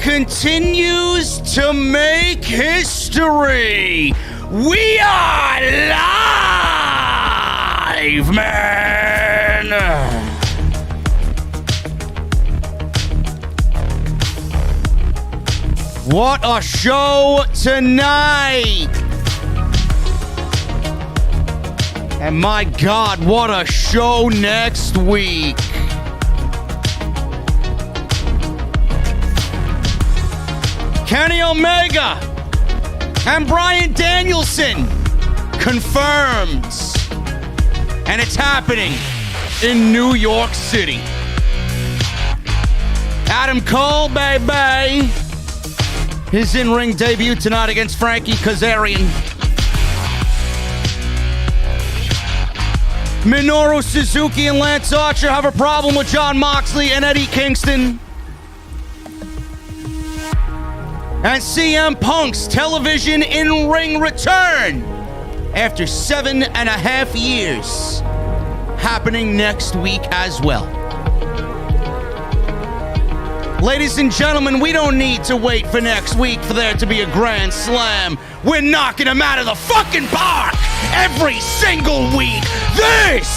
continues to make history. We are live, man. What a show tonight. And my God, what a show next week. Kenny Omega and Bryan Danielson confirmed. And it's happening in New York City. Adam Cole, baby. His in-ring debut tonight against Frankie Kazarian. Minoru Suzuki and Lance Archer have a problem with Jon Moxley and Eddie Kingston. And CM Punk's television in-ring return after 7.5 years, happening next week as well. Ladies and gentlemen, we don't need to wait for next week for there to be a grand slam. We're knocking them out of the fucking park every single week. This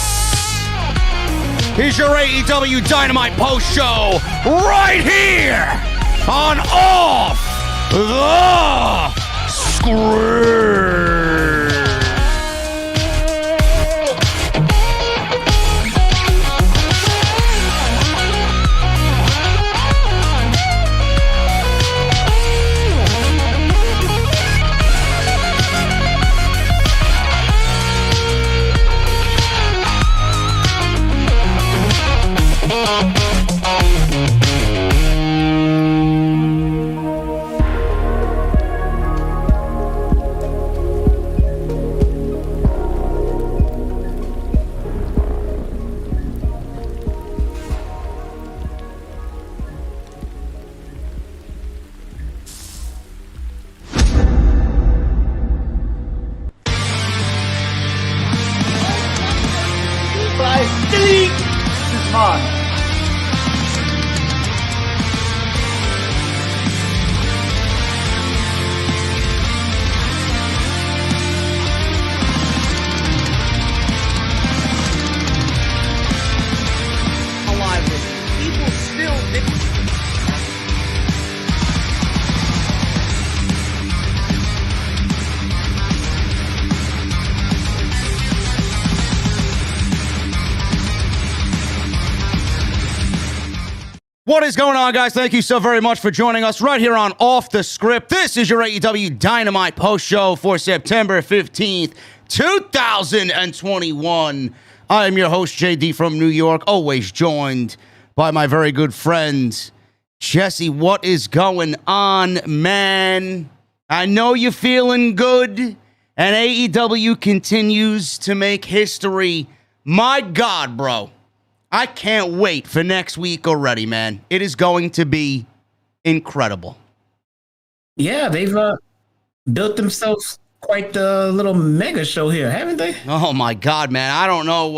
is your AEW Dynamite post show right here on Off the Script. What is going on, guys? Thank you so very much for joining us right here on Off the Script. This is your AEW Dynamite post show for September 15th, 2021. I am your host, JD from New York, always joined by my very good friend, Jesse. What is going on, man? I know you're feeling good, and AEW continues to make history. My God, bro. I can't wait for next week already, man. It is going to be incredible. Yeah, they've built themselves quite the little mega show here, haven't they? Oh my God, man! I don't know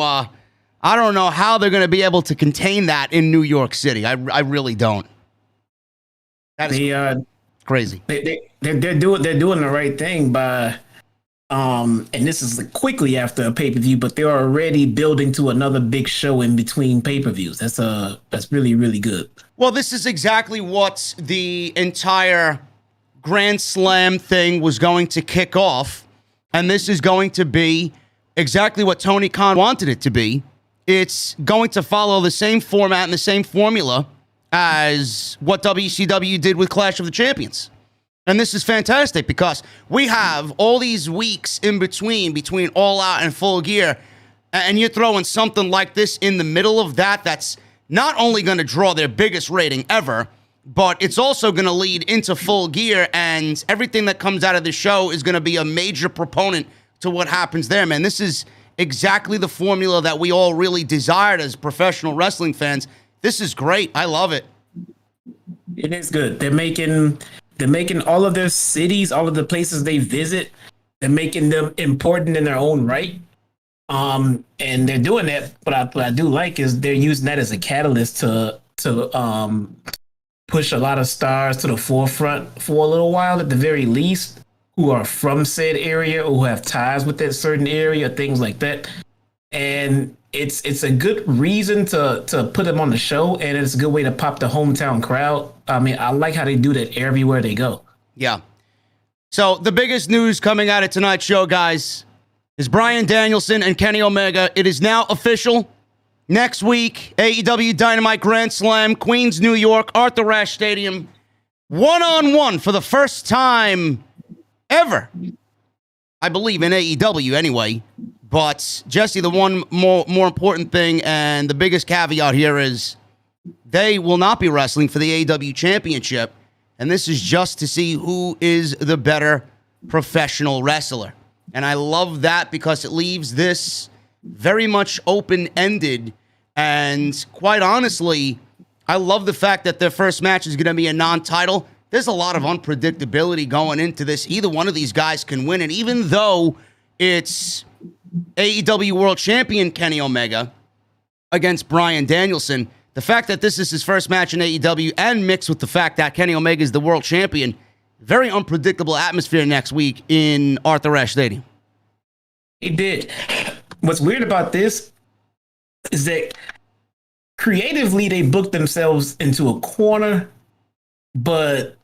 how they're going to be able to contain that in New York City. I really don't. That is crazy. They're doing the right thing by. And this is quickly after a pay-per-view, but they're already building to another big show in between pay-per-views. That's really, really good. Well, this is exactly what the entire Grand Slam thing was going to kick off, and this is going to be exactly what Tony Khan wanted it to be. It's going to follow the same format and the same formula as what WCW did with Clash of the Champions. And this is fantastic because we have all these weeks in between All Out and Full Gear, and you're throwing something like this in the middle of that that's not only going to draw their biggest rating ever, but it's also going to lead into Full Gear, and everything that comes out of the show is going to be a major proponent to what happens there, man. This is exactly the formula that we all really desired as professional wrestling fans. This is great. I love it. It is good. They're making all of their cities, all of the places they visit, they're making them important in their own right. And they're doing that. What I do like is they're using that as a catalyst to push a lot of stars to the forefront for a little while, at the very least, who are from said area or who have ties with that certain area, things like that. And it's a good reason to put them on the show, and it's a good way to pop the hometown crowd. I mean, I like how they do that everywhere they go. Yeah. So the biggest news coming out of tonight's show, guys, is Bryan Danielson and Kenny Omega. It is now official. Next week, AEW Dynamite Grand Slam, Queens, New York, Arthur Ashe Stadium, one-on-one for the first time ever, I believe, in AEW anyway. But, Jesse, the one more important thing and the biggest caveat here is they will not be wrestling for the AEW Championship, and this is just to see who is the better professional wrestler. And I love that because it leaves this very much open-ended, and quite honestly, I love the fact that their first match is going to be a non-title. There's a lot of unpredictability going into this. Either one of these guys can win, and even though it's AEW World Champion Kenny Omega against Bryan Danielson, the fact that this is his first match in AEW and mixed with the fact that Kenny Omega is the world champion, very unpredictable atmosphere next week in Arthur Ashe Stadium. He did. What's weird about this is that creatively they booked themselves into a corner, but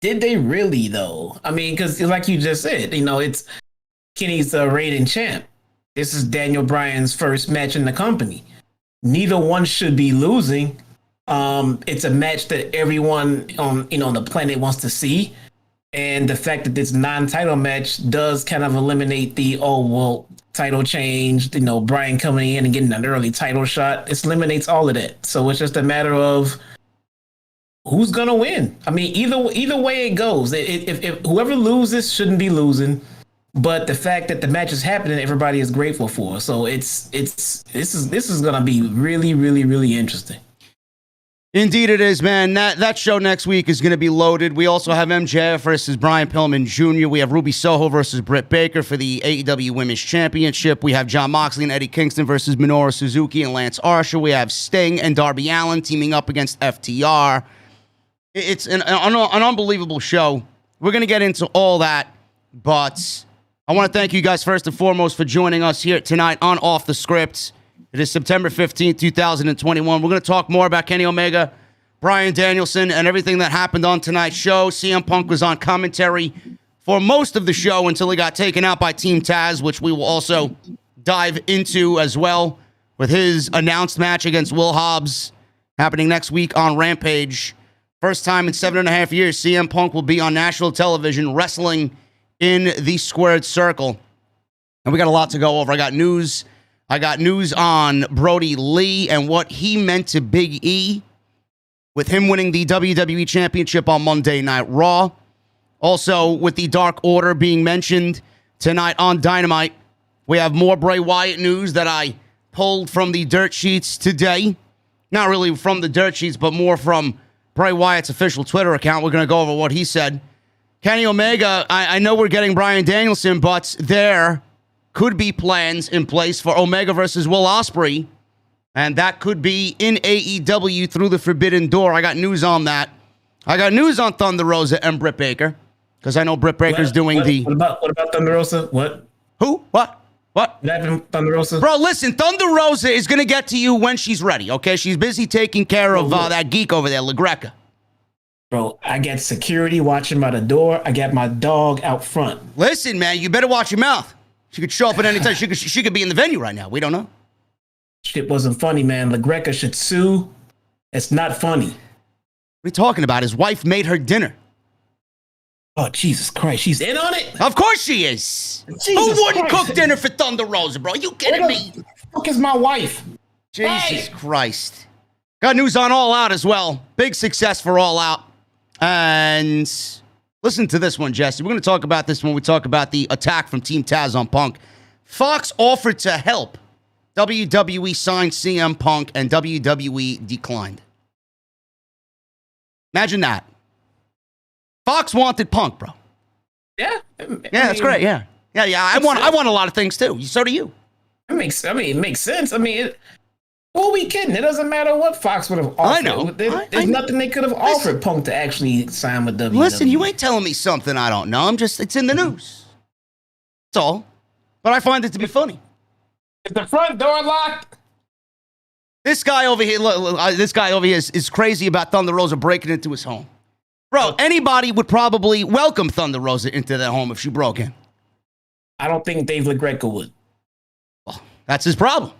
did they really though? I mean, because like you just said, it's Kenny's the reigning champ. This is Daniel Bryan's first match in the company. Neither one should be losing. It's a match that everyone on the planet wants to see. And the fact that this non-title match does kind of eliminate the, title changed, Bryan coming in and getting an early title shot. It eliminates all of that. So it's just a matter of who's going to win. I mean, either way it goes, if whoever loses shouldn't be losing. But the fact that the match is happening, everybody is grateful for. So this is going to be really, really, really interesting. Indeed it is, man. That show next week is going to be loaded. We also have MJF versus Brian Pillman Jr. We have Ruby Soho versus Britt Baker for the AEW Women's Championship. We have Jon Moxley and Eddie Kingston versus Minoru Suzuki and Lance Archer. We have Sting and Darby Allin teaming up against FTR. It's an unbelievable show. We're going to get into all that, but I want to thank you guys first and foremost for joining us here tonight on Off the Script. It is September 15th, 2021. We're going to talk more about Kenny Omega, Bryan Danielson, and everything that happened on tonight's show. CM Punk was on commentary for most of the show until he got taken out by Team Taz, which we will also dive into as well with his announced match against Will Hobbs happening next week on Rampage. First time in 7.5 years, CM Punk will be on national television wrestling in the squared circle. And we got a lot to go over. I got news on Brody Lee and what he meant to Big E with him winning the WWE Championship on Monday Night Raw. Also, with the Dark Order being mentioned tonight on Dynamite, we have more Bray Wyatt news that I pulled from the dirt sheets today. Not really from the dirt sheets, but more from Bray Wyatt's official Twitter account. We're going to go over what he said. Kenny Omega, I know we're getting Bryan Danielson, but there could be plans in place for Omega versus Will Ospreay, and that could be in AEW through the Forbidden Door. I got news on that. I got news on Thunder Rosa and Britt Baker, because I know Britt Baker's doing What about Thunder Rosa? What? Who? What? What happened with Thunder Rosa? Bro, listen, Thunder Rosa is going to get to you when she's ready, okay? She's busy taking care of that geek over there, LaGreca. Bro, I got security watching by the door. I got my dog out front. Listen, man, you better watch your mouth. She could show up at any time. She could be in the venue right now. We don't know. Shit wasn't funny, man. LaGreca should sue. It's not funny. What are you talking about? His wife made her dinner. Oh, Jesus Christ. She's in on it? Of course she is. Jesus Who wouldn't Christ. cook dinner for Thunder Rosa, bro? You kidding me? Who the fuck is my wife? Jesus Christ. Got news on All Out as well. Big success for All Out. And listen to this one, Jesse. We're going to talk about this when we talk about the attack from Team Taz on Punk. Fox offered to help. WWE signed CM Punk, and WWE declined. Imagine that. Fox wanted Punk, bro. Yeah. That's great. Yeah. I want a lot of things too. So do you. It makes sense. I mean, Who are we kidding? It doesn't matter what Fox would have offered. I know. There's nothing they could have offered Punk to actually sign with WWE. Listen, you ain't telling me something I don't know. It's in the news. That's all. But I find it to be funny. Is the front door locked? This guy over here, is crazy about Thunder Rosa breaking into his home. Bro, anybody would probably welcome Thunder Rosa into their home if she broke in. I don't think Dave LaGreca would. Well, that's his problem.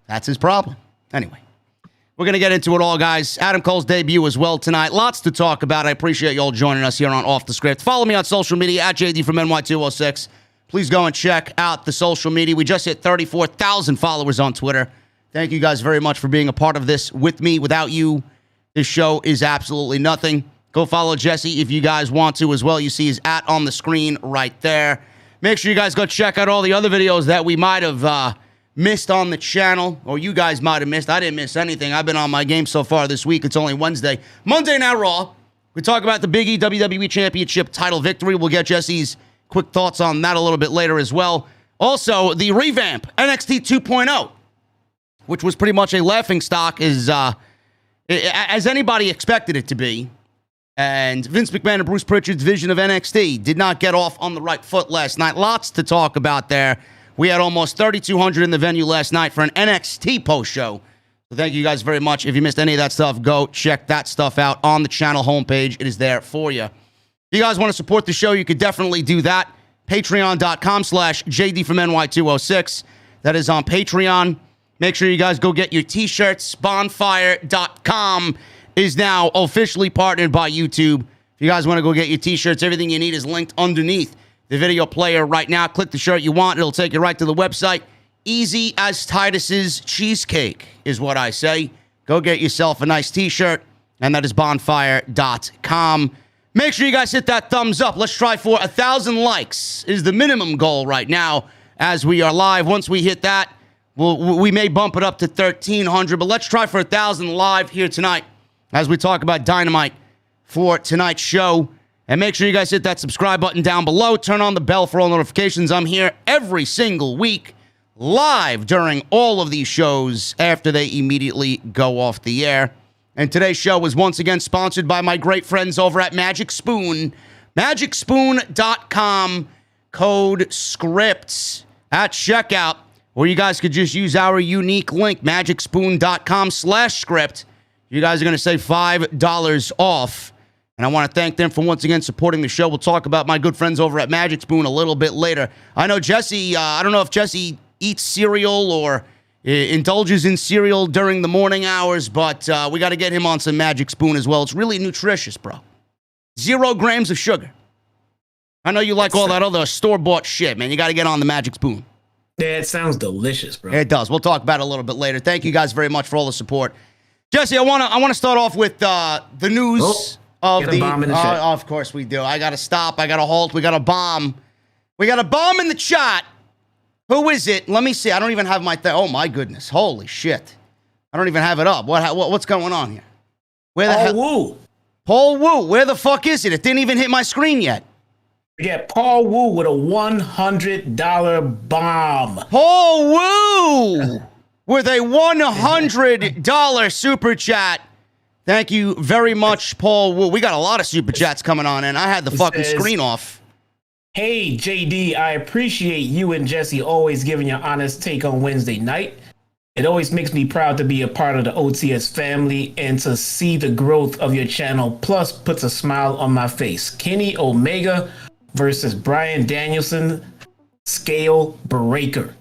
That's his problem. Anyway, we're going to get into it all, guys. Adam Cole's debut as well tonight. Lots to talk about. I appreciate you all joining us here on Off the Script. Follow me on social media at JD from NY206. Please go and check out the social media. We just hit 34,000 followers on Twitter. Thank you guys very much for being a part of this with me. Without you, this show is absolutely nothing. Go follow Jesse if you guys want to as well. You see his @ on the screen right there. Make sure you guys go check out all the other videos that we might have missed on the channel, or you guys might have missed. I didn't miss anything. I've been on my game so far this week. It's only Wednesday. Monday Night Raw. We talk about the Big E WWE Championship title victory. We'll get Jesse's quick thoughts on that a little bit later as well. Also, the revamp, NXT 2.0, which was pretty much a laughingstock, as anybody expected it to be. And Vince McMahon and Bruce Pritchard's vision of NXT did not get off on the right foot last night. Lots to talk about there. We had almost 3,200 in the venue last night for an NXT post show. So thank you guys very much. If you missed any of that stuff, go check that stuff out on the channel homepage. It is there for you. If you guys want to support the show, you could definitely do that. Patreon.com/JD from NY206. That is on Patreon. Make sure you guys go get your t-shirts. Bonfire.com is now officially partnered by YouTube. If you guys want to go get your t-shirts, everything you need is linked underneath the video player right now. Click the shirt you want. It'll take you right to the website. Easy as Titus's cheesecake is what I say. Go get yourself a nice t-shirt, and that is bonfire.com. Make sure you guys hit that thumbs up. Let's try for 1,000 likes is the minimum goal right now as we are live. Once we hit that, we may bump it up to 1,300, but let's try for 1,000 live here tonight as we talk about Dynamite for tonight's show. And make sure you guys hit that subscribe button down below. Turn on the bell for all notifications. I'm here every single week, live during all of these shows after they immediately go off the air. And today's show was once again sponsored by my great friends over at Magic Spoon. MagicSpoon.com, code SCRIPTS at checkout, or you guys could just use our unique link, MagicSpoon.com/script. You guys are going to save $5 off. And I want to thank them for once again supporting the show. We'll talk about my good friends over at Magic Spoon a little bit later. I know Jesse, I don't know if Jesse eats cereal or indulges in cereal during the morning hours, but we got to get him on some Magic Spoon as well. It's really nutritious, bro. 0 grams of sugar. I know you like all that other store-bought shit, man. You got to get on the Magic Spoon. Yeah, it sounds delicious, bro. It does. We'll talk about it a little bit later. Thank you guys very much for all the support. Jesse, I want to start off with the news. Of course we do. I got to stop. I got to halt. We got a bomb. We got a bomb in the chat. Who is it? Let me see. I don't even have my thing. Oh, my goodness. Holy shit. I don't even have it up. What's going on here? Where the hell? Woo. Paul Wu. Where the fuck is it? It didn't even hit my screen yet. Yeah, Paul Wu with a $100 bomb. Paul Wu with a $100 super chat. Thank you very much, Paul Wu. We got a lot of super chats coming on, and I had the fucking screen off. Hey, JD, I appreciate you and Jesse always giving your honest take on Wednesday night. It always makes me proud to be a part of the OTS family and to see the growth of your channel, plus puts a smile on my face. Kenny Omega versus Bryan Danielson, scale breaker.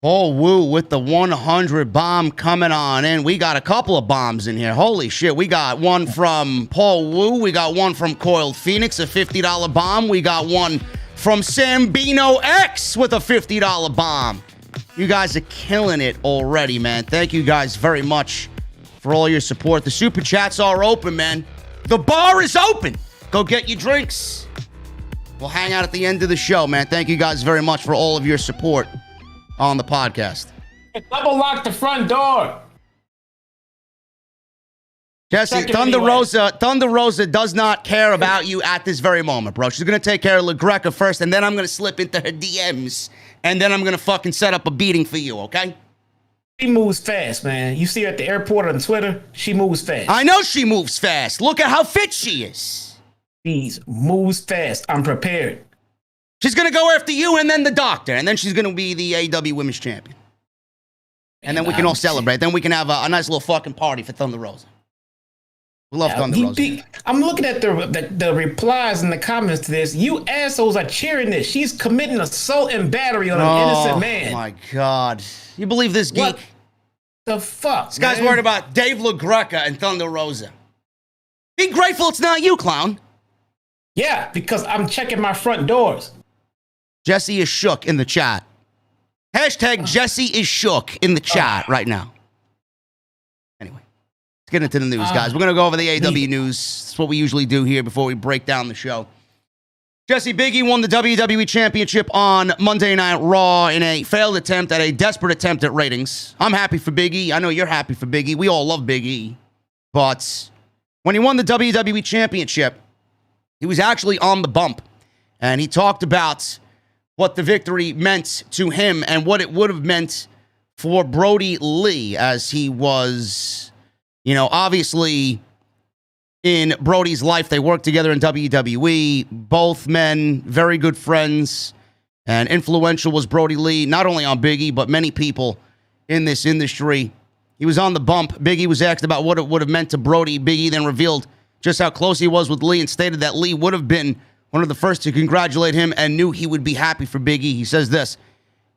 Paul Wu with the 100 bomb coming on in. We got a couple of bombs in here. Holy shit. We got one from Paul Wu. We got one from Coiled Phoenix, a $50 bomb. We got one from Sambino X with a $50 bomb. You guys are killing it already, man. Thank you guys very much for all your support. The super chats are open, man. The bar is open. Go get your drinks. We'll hang out at the end of the show, man. Thank you guys very much for all of your support on the podcast. Double lock the front door. Jesse, Thunder Rosa does not care about you at this very moment, bro. She's going to take care of LaGreca first, and then I'm going to slip into her DMs, and then I'm going to fucking set up a beating for you, okay? She moves fast, man. You see her at the airport on Twitter. She moves fast. I know she moves fast. Look at how fit she is. She moves fast. I'm prepared. She's going to go after you and then the doctor. And then she's going to be the AEW Women's Champion. And then we can all celebrate. Then we can have a nice little fucking party for Thunder Rosa. We love Thunder Rosa. I'm looking at the replies and the comments to this. You assholes are cheering this. She's committing assault and battery on an innocent man. Oh, my God. You believe this geek? What the fuck, This guy's worried about Dave LaGreca and Thunder Rosa. Be grateful it's not you, clown. Yeah, because I'm checking my front doors. Jesse is shook in the chat. Hashtag Jesse is shook in the chat right now. Anyway, let's get into the news, guys. We're going to go over the AEW news. That's what we usually do here before we break down the show. Jesse, Big E won the WWE Championship on Monday Night Raw in a failed attempt at a desperate attempt at ratings. I'm happy for Big E. I know you're happy for Big E. We all love Big E. But when he won the WWE Championship, he was actually on the bump. And he talked about what the victory meant to him and what it would have meant for Brody Lee, as he was, obviously in Brody's life. They worked together in WWE. Both men, very good friends, and influential was Brody Lee, not only on Big E, but many people in this industry. He was on the bump. Big E was asked about what it would have meant to Brody. Big E then revealed just how close he was with Lee and stated that Lee would have been one of the first to congratulate him and knew he would be happy for Big E. He says this: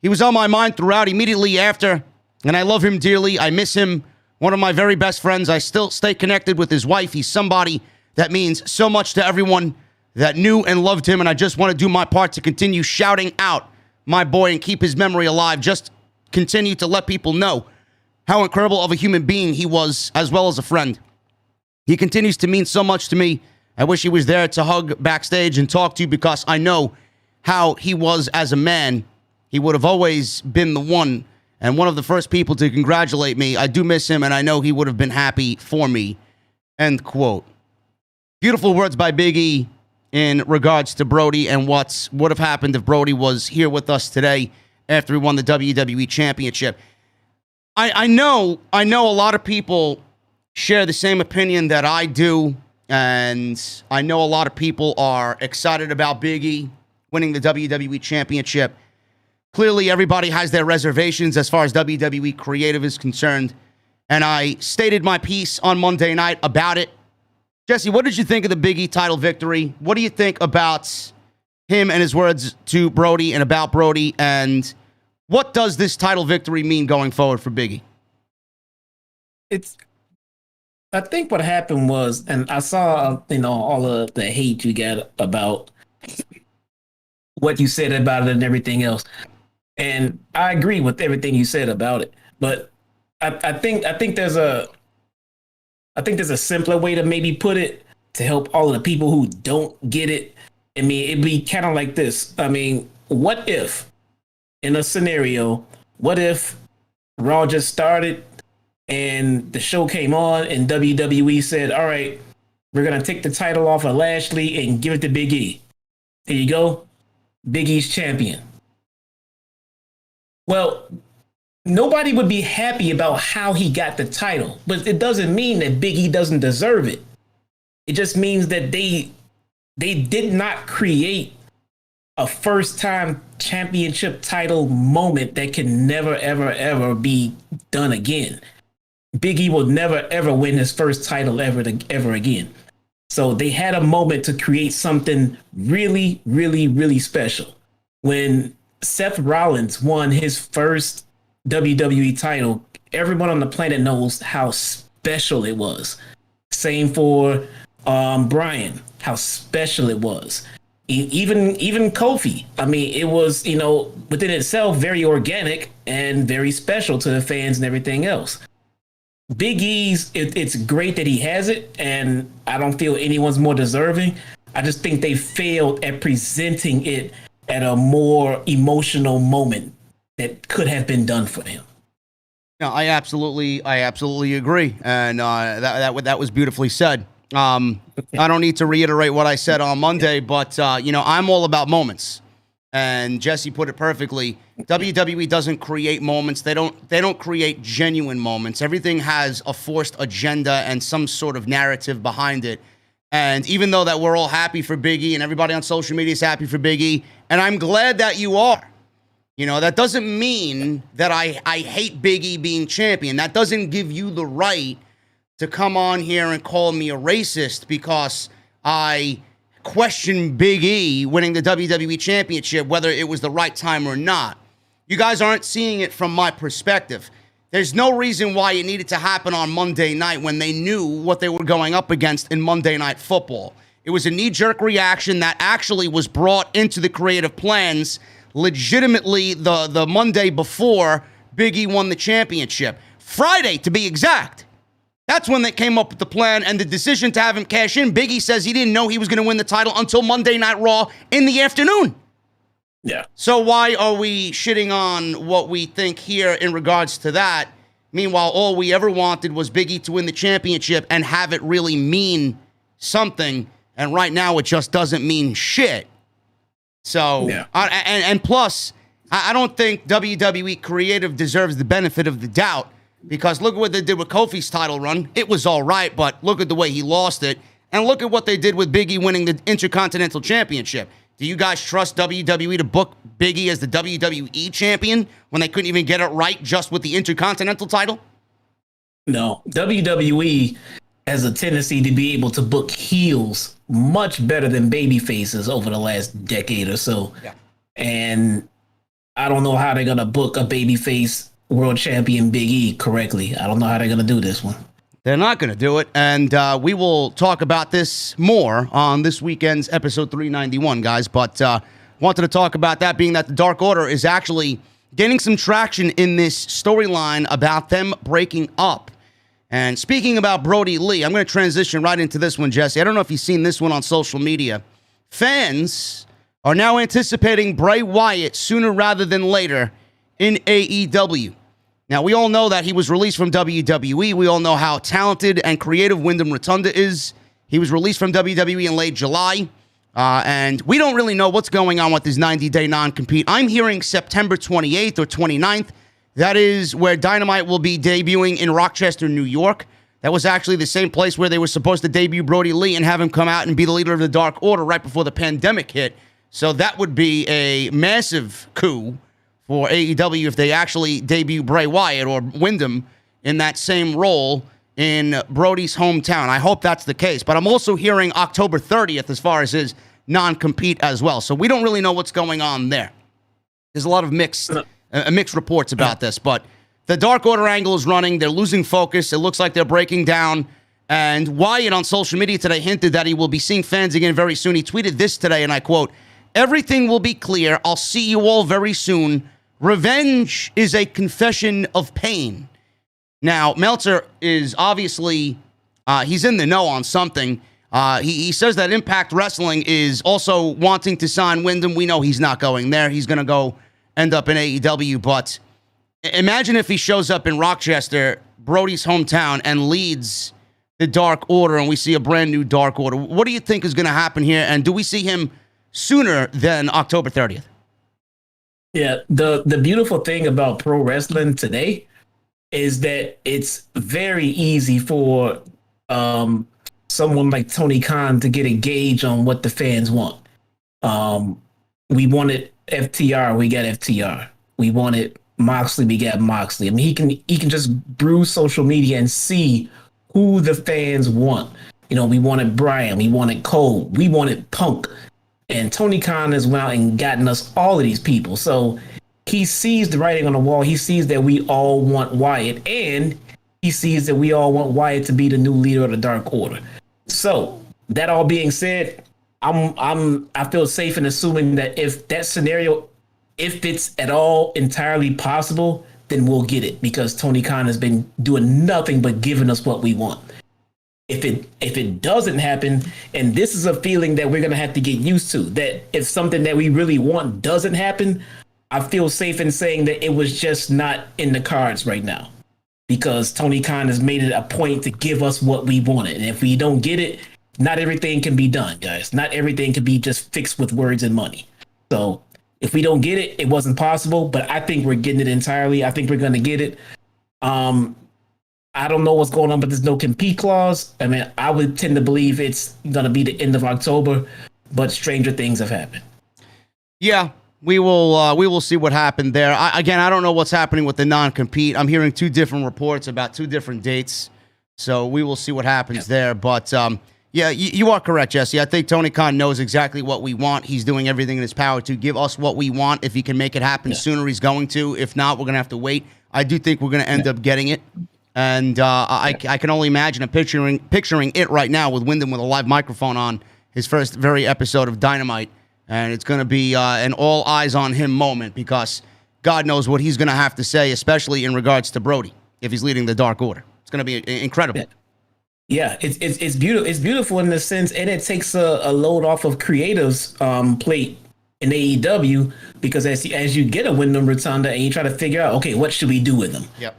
"He was on my mind throughout, immediately after, and I love him dearly. I miss him. One of my very best friends. I still stay connected with his wife. He's somebody that means so much to everyone that knew and loved him, and I just want to do my part to continue shouting out my boy and keep his memory alive. Just continue to let people know how incredible of a human being he was, as well as a friend. He continues to mean so much to me. I wish he was there to hug backstage and talk to you, because I know how he was as a man. He would have always been the one and one of the first people to congratulate me. I do miss him, and I know he would have been happy for me." End quote. Beautiful words by Big E in regards to Brody and what would have happened if Brody was here with us today after he won the WWE Championship. I know a lot of people share the same opinion that I do. And I know a lot of people are excited about Big E winning the WWE Championship. Clearly, everybody has their reservations as far as WWE creative is concerned. And I stated my piece on Monday night about it. Jesse, what did you think of the Big E title victory? What do you think about him and his words to Brody and about Brody? And what does this title victory mean going forward for Big E? I think what happened was, and I saw, all of the hate you got about what you said about it and everything else. And I agree with everything you said about it. But I think there's a simpler way to maybe put it to help all of the people who don't get it. I mean, it'd be kind of like this. I mean, what if, in a scenario, what if Raw just started and the show came on and WWE said, all right, we're going to take the title off of Lashley and give it to Big E. Here you go. Big E's champion. Well, nobody would be happy about how he got the title, but it doesn't mean that Big E doesn't deserve it. It just means that they did not create a first-time championship title moment that can never, ever, ever be done again. Big E will never, ever win his first title ever again. So they had a moment to create something really, really, really special. When Seth Rollins won his first WWE title, everyone on the planet knows how special it was. Same for Bryan, how special it was. Even Kofi. I mean, it was, within itself, very organic and very special to the fans and everything else. Big E's, it's great that he has it, and I don't feel anyone's more deserving. I just think they failed at presenting it at a more emotional moment that could have been done for him. No, I absolutely agree, and that was beautifully said. I don't need to reiterate what I said on Monday, but I'm all about moments. And Jesse put it perfectly. WWE doesn't create moments. They don't create genuine moments. Everything has a forced agenda and some sort of narrative behind it. And even though that we're all happy for Big E and everybody on social media is happy for Big E, and I'm glad that you are, that doesn't mean that I hate Big E being champion. That doesn't give you the right to come on here and call me a racist because I question Big E winning the WWE Championship, whether it was the right time or not. You guys aren't seeing it from my perspective. There's no reason why it needed to happen on Monday night when they knew what they were going up against in Monday Night Football. It was a knee-jerk reaction that actually was brought into the creative plans legitimately the Monday before Big E won the championship. Friday, to be exact. That's when they came up with the plan and the decision to have him cash in. Big E says he didn't know he was going to win the title until Monday Night Raw in the afternoon. Yeah. So why are we shitting on what we think here in regards to that? Meanwhile, all we ever wanted was Big E to win the championship and have it really mean something. And right now, it just doesn't mean shit. So, yeah. And plus, I don't think WWE Creative deserves the benefit of the doubt because look at what they did with Kofi's title run. It was all right, but look at the way he lost it. And look at what they did with Big E winning the Intercontinental Championship. Do you guys trust WWE to book Big E as the WWE champion when they couldn't even get it right just with the Intercontinental title? No. WWE has a tendency to be able to book heels much better than baby faces over the last decade or so. Yeah. And I don't know how they're going to book a babyface world champion Big E correctly. I don't know how they're going to do this one. They're not going to do it, and we will talk about this more on this weekend's episode 391, guys, but wanted to talk about that, being that the Dark Order is actually gaining some traction in this storyline about them breaking up. And speaking about Brody Lee, I'm going to transition right into this one, Jesse. I don't know if you've seen this one on social media. Fans are now anticipating Bray Wyatt sooner rather than later in AEW. Now, we all know that he was released from WWE. We all know how talented and creative Wyndham Rotunda is. He was released from WWE in late July. And we don't really know what's going on with his 90-day non-compete. I'm hearing September 28th or 29th. That is where Dynamite will be debuting in Rochester, New York. That was actually the same place where they were supposed to debut Brody Lee and have him come out and be the leader of the Dark Order right before the pandemic hit. So that would be a massive coup for AEW if they actually debut Bray Wyatt or Wyndham in that same role in Brody's hometown. I hope that's the case. But I'm also hearing October 30th as far as his non-compete as well. So we don't really know what's going on there. There's a lot of mixed reports about this. But the Dark Order angle is running. They're losing focus. It looks like they're breaking down. And Wyatt on social media today hinted that he will be seeing fans again very soon. He tweeted this today, and I quote, "Everything will be clear. I'll see you all very soon. Revenge is a confession of pain." Now, Meltzer is obviously, he's in the know on something. He says that Impact Wrestling is also wanting to sign Wyndham. We know he's not going there. He's going to go end up in AEW. But imagine if he shows up in Rochester, Brody's hometown, and leads the Dark Order, and we see a brand new Dark Order. What do you think is going to happen here? And do we see him sooner than October 30th? Yeah, the beautiful thing about pro wrestling today is that it's very easy for someone like Tony Khan to get a gauge on what the fans want. We wanted FTR, we got FTR. We wanted Moxley, we got Moxley. I mean, he can just bruise social media and see who the fans want. We wanted Bryan, we wanted Cole, we wanted Punk. And Tony Khan has went out and gotten us all of these people. So he sees the writing on the wall. He sees that we all want Wyatt. And he sees that we all want Wyatt to be the new leader of the Dark Order. So that all being said, I feel safe in assuming that if that scenario, if it's at all entirely possible, then we'll get it. Because Tony Khan has been doing nothing but giving us what we want. If it doesn't happen, and this is a feeling that we're going to have to get used to, that if something that we really want doesn't happen, I feel safe in saying that it was just not in the cards right now. Because Tony Khan has made it a point to give us what we wanted. And if we don't get it, not everything can be done, guys. Not everything can be just fixed with words and money. So If we don't get it, it wasn't possible, but I think we're getting it entirely. I think we're going to get it. I don't know what's going on, but there's no compete clause. I mean, I would tend to believe it's going to be the end of October, but stranger things have happened. Yeah, we will see what happened there. I don't know what's happening with the non-compete. I'm hearing two different reports about two different dates, so we will see what happens there. But yeah, you are correct, Jesse. I think Tony Khan knows exactly what we want. He's doing everything in his power to give us what we want. If he can make it happen sooner, he's going to. If not, we're going to have to wait. I do think we're going to end up getting it. And I can only imagine picturing it right now with Wyndham with a live microphone on his first very episode of Dynamite. And it's going to be an all eyes on him moment because God knows what he's going to have to say, especially in regards to Brody, if he's leading the Dark Order. It's going to be incredible. Yeah, it's beautiful. It's beautiful in the sense, and it takes a load off of creatives' plate in AEW because as you get a Wyndham Rotunda and you try to figure out, okay, what should we do with him? Yep.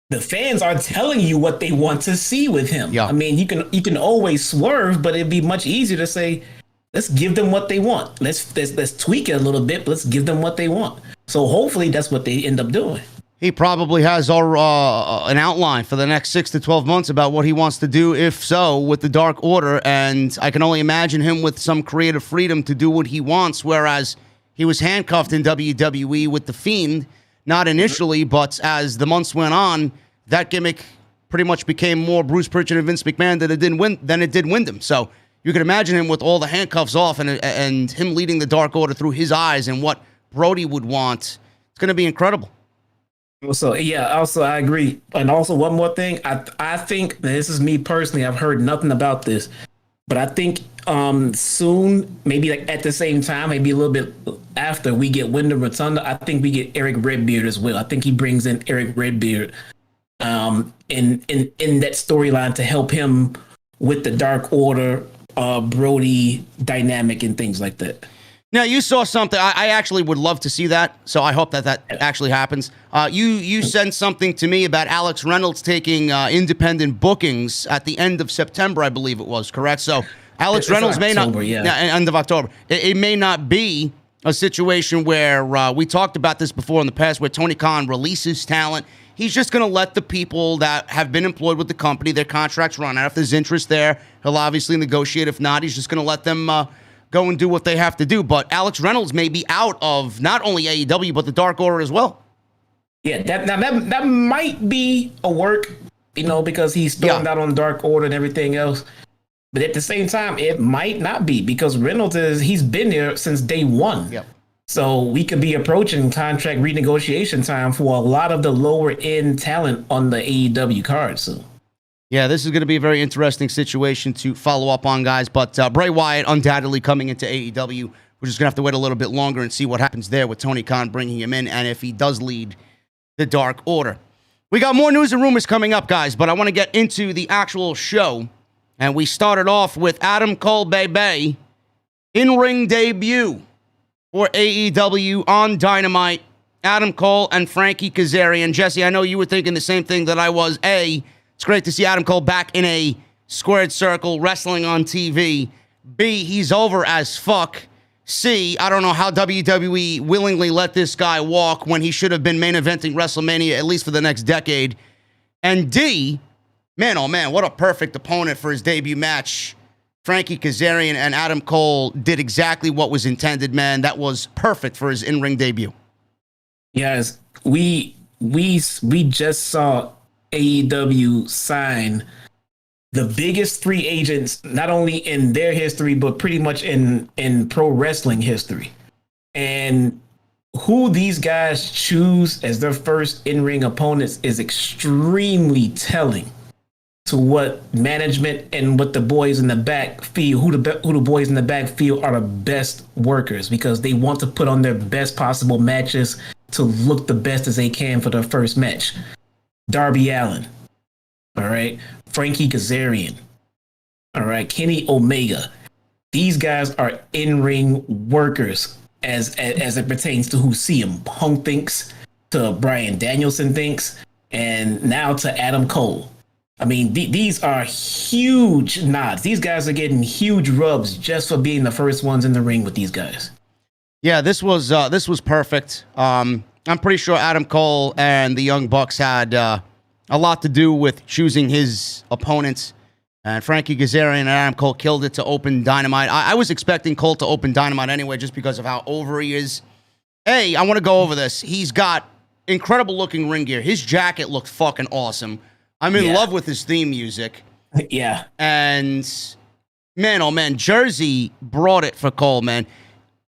The fans are telling you what they want to see with him. Yeah. I mean, you can always swerve, but it'd be much easier to say, let's give them what they want. Let's tweak it a little bit, but let's give them what they want. So hopefully that's what they end up doing. He probably has an outline for the next 6 to 12 months about what he wants to do, if so, with the Dark Order. And I can only imagine him with some creative freedom to do what he wants, whereas he was handcuffed in WWE with The Fiend. Not initially, but as the months went on, that gimmick pretty much became more Bruce Pritchard and Vince McMahon than it did Wyndham. So you can imagine him with all the handcuffs off and him leading the Dark Order through his eyes and what Brody would want. It's going to be incredible. So I agree. And also one more thing, I think, this is me personally, I've heard nothing about this, but I think soon, maybe like at the same time, maybe a little bit after we get Wyndham Rotunda, I think we get Eric Redbeard as well. I think he brings in Eric Redbeard in that storyline to help him with the Dark Order, Brody dynamic and things like that. Now, you saw something. I actually would love to see that, so I hope that actually happens. You sent something to me about Alex Reynolds taking independent bookings at the end of September, I believe it was, correct? So Alex Reynolds may not... end of October. It may not be a situation where we talked about this before in the past, where Tony Khan releases talent. He's just going to let the people that have been employed with the company, their contracts run out. If there's interest there, he'll obviously negotiate. If not, he's just going to let them... go and do what they have to do. But Alex Reynolds may be out of not only AEW, but the Dark Order as well. Yeah, that might be a work, because he's throwing out on Dark Order and everything else. But at the same time, it might not be because Reynolds he's been there since day one. Yep. So we could be approaching contract renegotiation time for a lot of the lower end talent on the AEW card. So. Yeah, this is going to be a very interesting situation to follow up on, guys. But Bray Wyatt undoubtedly coming into AEW. We're just going to have to wait a little bit longer and see what happens there with Tony Khan bringing him in and if he does lead the Dark Order. We got more news and rumors coming up, guys, but I want to get into the actual show. And we started off with Adam Cole Bay in-ring debut for AEW on Dynamite. Adam Cole and Frankie Kazarian. Jesse, I know you were thinking the same thing that I was. It's great to see Adam Cole back in a squared circle, wrestling on TV. B, he's over as fuck. C, I don't know how WWE willingly let this guy walk when he should have been main eventing WrestleMania at least for the next decade. And D, man, oh man, what a perfect opponent for his debut match. Frankie Kazarian and Adam Cole did exactly what was intended, man. That was perfect for his in-ring debut. Yes, we just saw AEW sign the biggest free agents, not only in their history, but pretty much in pro wrestling history. And who these guys choose as their first in-ring opponents is extremely telling to what management and what the boys in the back feel, who the boys in the back feel are the best workers, because they want to put on their best possible matches to look the best as they can for their first match. Darby Allin, all right, Frankie Kazarian, all right, Kenny Omega. These guys are in-ring workers as it pertains to who CM Punk thinks, to Bryan Danielson thinks, and now to Adam Cole. I mean, these are huge nods. These guys are getting huge rubs just for being the first ones in the ring with these guys. Yeah, this was perfect. I'm pretty sure Adam Cole and the Young Bucks had a lot to do with choosing his opponents. And Frankie Kazarian and Adam Cole killed it to open Dynamite. I was expecting Cole to open Dynamite anyway, just because of how over he is. Hey, I want to go over this. He's got incredible looking ring gear. His jacket looked fucking awesome. I'm in love with his theme music. Yeah. And man, oh man, Jersey brought it for Cole, man.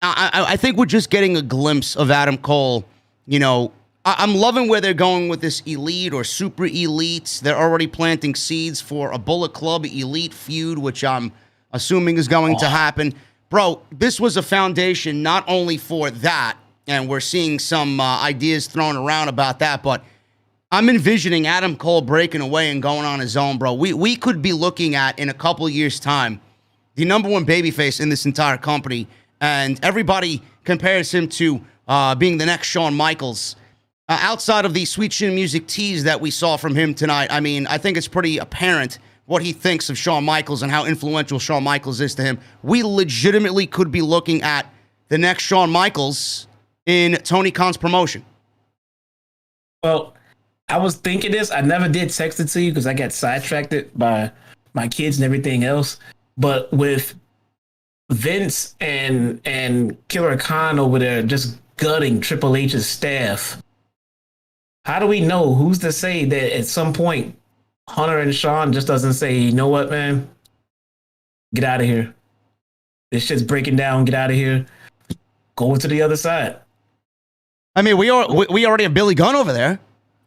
I think we're just getting a glimpse of Adam Cole. You know, I'm loving where they're going with this elite or super elites. They're already planting seeds for a Bullet Club elite feud, which I'm assuming is going to happen. Bro, this was a foundation not only for that, and we're seeing some ideas thrown around about that, but I'm envisioning Adam Cole breaking away and going on his own, bro. We could be looking at, in a couple years' time, the number one babyface in this entire company, and everybody compares him to being the next Shawn Michaels. Outside of the Sweet Chin Music tease that we saw from him tonight, I mean, I think it's pretty apparent what he thinks of Shawn Michaels and how influential Shawn Michaels is to him. We legitimately could be looking at the next Shawn Michaels in Tony Khan's promotion. Well, I was thinking this. I never did text it to you because I got sidetracked by my kids and everything else. But with Vince and Killer Khan over there just gutting Triple H's staff, how do we know? Who's to say that at some point Hunter and Shawn just doesn't say, you know what, man? Get out of here. This shit's breaking down. Get out of here. Go to the other side. I mean, we already have Billy Gunn over there.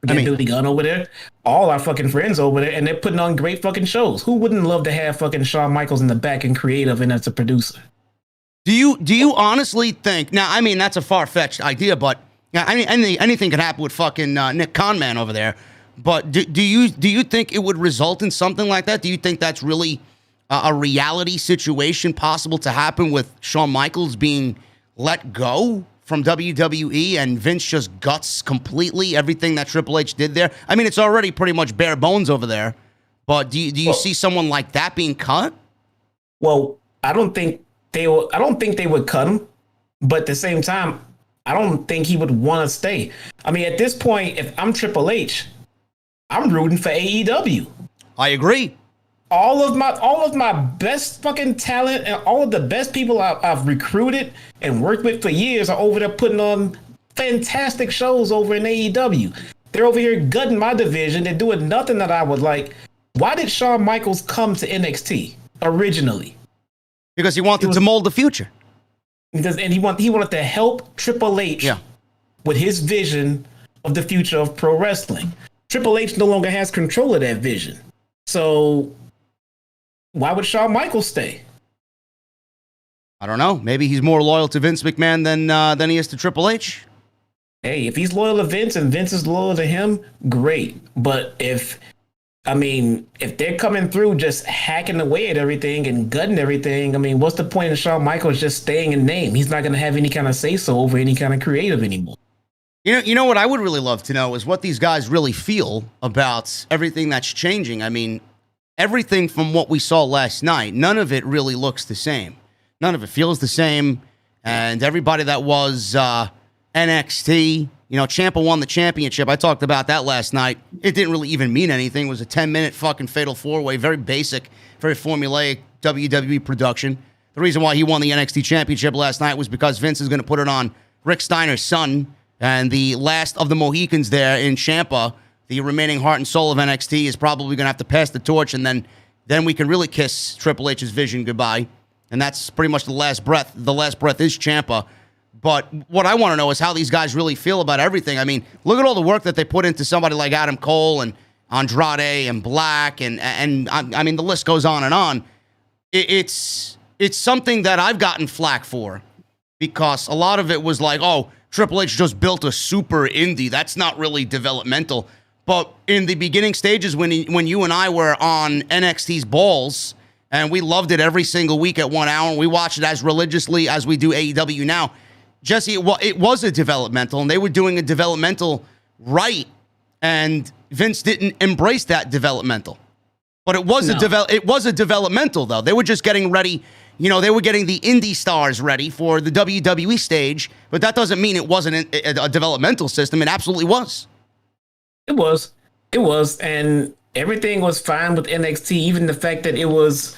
Billy Gunn over there. All our fucking friends over there, and they're putting on great fucking shows. Who wouldn't love to have fucking Shawn Michaels in the back and creative and as a producer? Do you honestly think? Now, I mean, that's a far-fetched idea, but yeah, I mean, anything could happen with fucking Nick Conman over there. But do you think it would result in something like that? Do you think that's really a reality situation possible to happen with Shawn Michaels being let go from WWE and Vince just guts completely everything that Triple H did there? I mean, it's already pretty much bare bones over there. But do you see someone like that being cut? Well, I don't think they would cut him, but at the same time, I don't think he would want to stay. I mean, at this point, if I'm Triple H, I'm rooting for AEW. I agree. All of my best fucking talent and all of the best people I've recruited and worked with for years are over there putting on fantastic shows over in AEW. They're over here gutting my division. They're doing nothing that I would like. Why did Shawn Michaels come to NXT originally? Because he wanted to mold the future. And he wanted to help Triple H with his vision of the future of pro wrestling. Triple H no longer has control of that vision. So why would Shawn Michaels stay? I don't know. Maybe he's more loyal to Vince McMahon than he is to Triple H. Hey, if he's loyal to Vince and Vince is loyal to him, great. But if they're coming through just hacking away at everything and gutting everything, I mean, what's the point of Shawn Michaels just staying in name? He's not going to have any kind of say-so over any kind of creative anymore. You know what I would really love to know is what these guys really feel about everything that's changing. I mean, everything from what we saw last night, none of it really looks the same. None of it feels the same. And everybody that was NXT, you know, Ciampa won the championship. I talked about that last night. It didn't really even mean anything. It was a 10-minute fucking fatal four-way, very basic, very formulaic WWE production. The reason why he won the NXT championship last night was because Vince is going to put it on Rick Steiner's son, and the last of the Mohicans there in Ciampa, the remaining heart and soul of NXT, is probably going to have to pass the torch, and then we can really kiss Triple H's vision goodbye. And that's pretty much the last breath. The last breath is Ciampa. But what I want to know is how these guys really feel about everything. I mean, look at all the work that they put into somebody like Adam Cole and Andrade and Black, and I mean, the list goes on and on. It's something that I've gotten flack for, because a lot of it was like, oh, Triple H just built a super indie. That's not really developmental. But in the beginning stages, when you and I were on NXT's balls, and we loved it every single week at 1 hour, and we watched it as religiously as we do AEW now, Jesse, it was a developmental, and they were doing a developmental right, and Vince didn't embrace that developmental. But it was a developmental, though. They were just getting ready, You know, they were getting the indie stars ready for the WWE stage, but that doesn't mean it wasn't a developmental system. It absolutely was. It was. It was. And everything was fine with NXT, even the fact that it was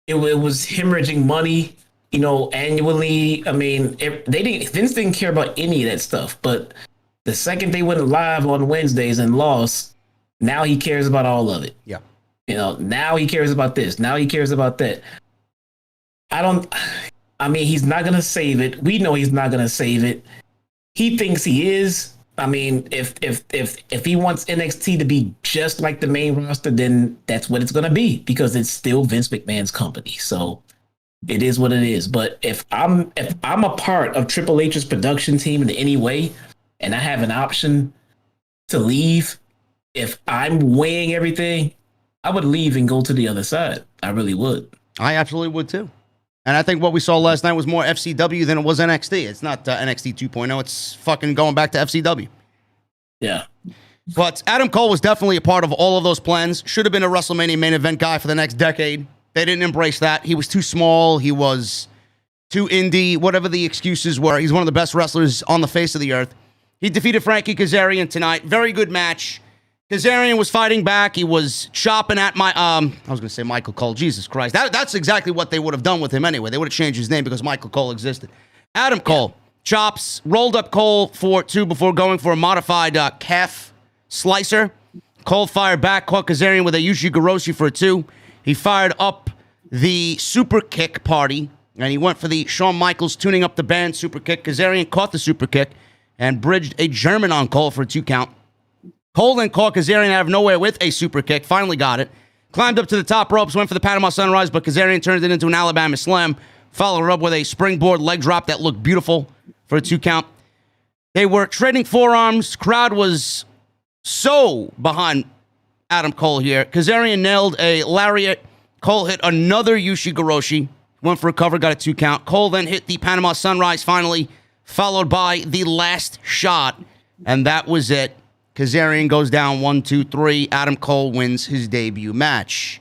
hemorrhaging money, you know, annually. I mean, Vince didn't care about any of that stuff, but the second they went live on Wednesdays and lost, now he cares about all of it. Yeah. You know, now he cares about this. Now he cares about that. I mean, he's not going to save it. We know he's not going to save it. He thinks he is. I mean, if he wants NXT to be just like the main roster, then that's what it's going to be, because it's still Vince McMahon's company. So it is what it is. But if I'm a part of Triple H's production team in any way, and I have an option to leave, if I'm weighing everything, I would leave and go to the other side. I really would. I absolutely would too. And I think what we saw last night was more FCW than it was NXT. It's not NXT 2.0. It's fucking going back to FCW. Yeah. But Adam Cole was definitely a part of all of those plans. Should have been a WrestleMania main event guy for the next decade. They didn't embrace that. He was too small. He was too indie. Whatever the excuses were, he's one of the best wrestlers on the face of the earth. He defeated Frankie Kazarian tonight. Very good match. Kazarian was fighting back. He was chopping at I was going to say Michael Cole. Jesus Christ. That's exactly what they would have done with him anyway. They would have changed his name because Michael Cole existed. Adam Cole chops, rolled up Cole for 2 before going for a modified calf slicer. Cole fired back, caught Kazarian with a Ushigoroshi for a 2. He fired up the super kick party, and he went for the Shawn Michaels tuning up the band super kick. Kazarian caught the super kick and bridged a German on Cole for a 2 count. Cole then caught Kazarian out of nowhere with a super kick, finally got it. Climbed up to the top ropes, went for the Panama Sunrise, but Kazarian turned it into an Alabama Slam. Followed her up with a springboard leg drop that looked beautiful for a 2 count. They were trading forearms. Crowd was so behind Adam Cole here. Kazarian nailed a lariat. Cole hit another Ushigoroshi. Went for a cover, got a 2 count. Cole then hit the Panama Sunrise finally, followed by the last shot, and that was it. Kazarian goes down 1, 2, 3. Adam Cole wins his debut match.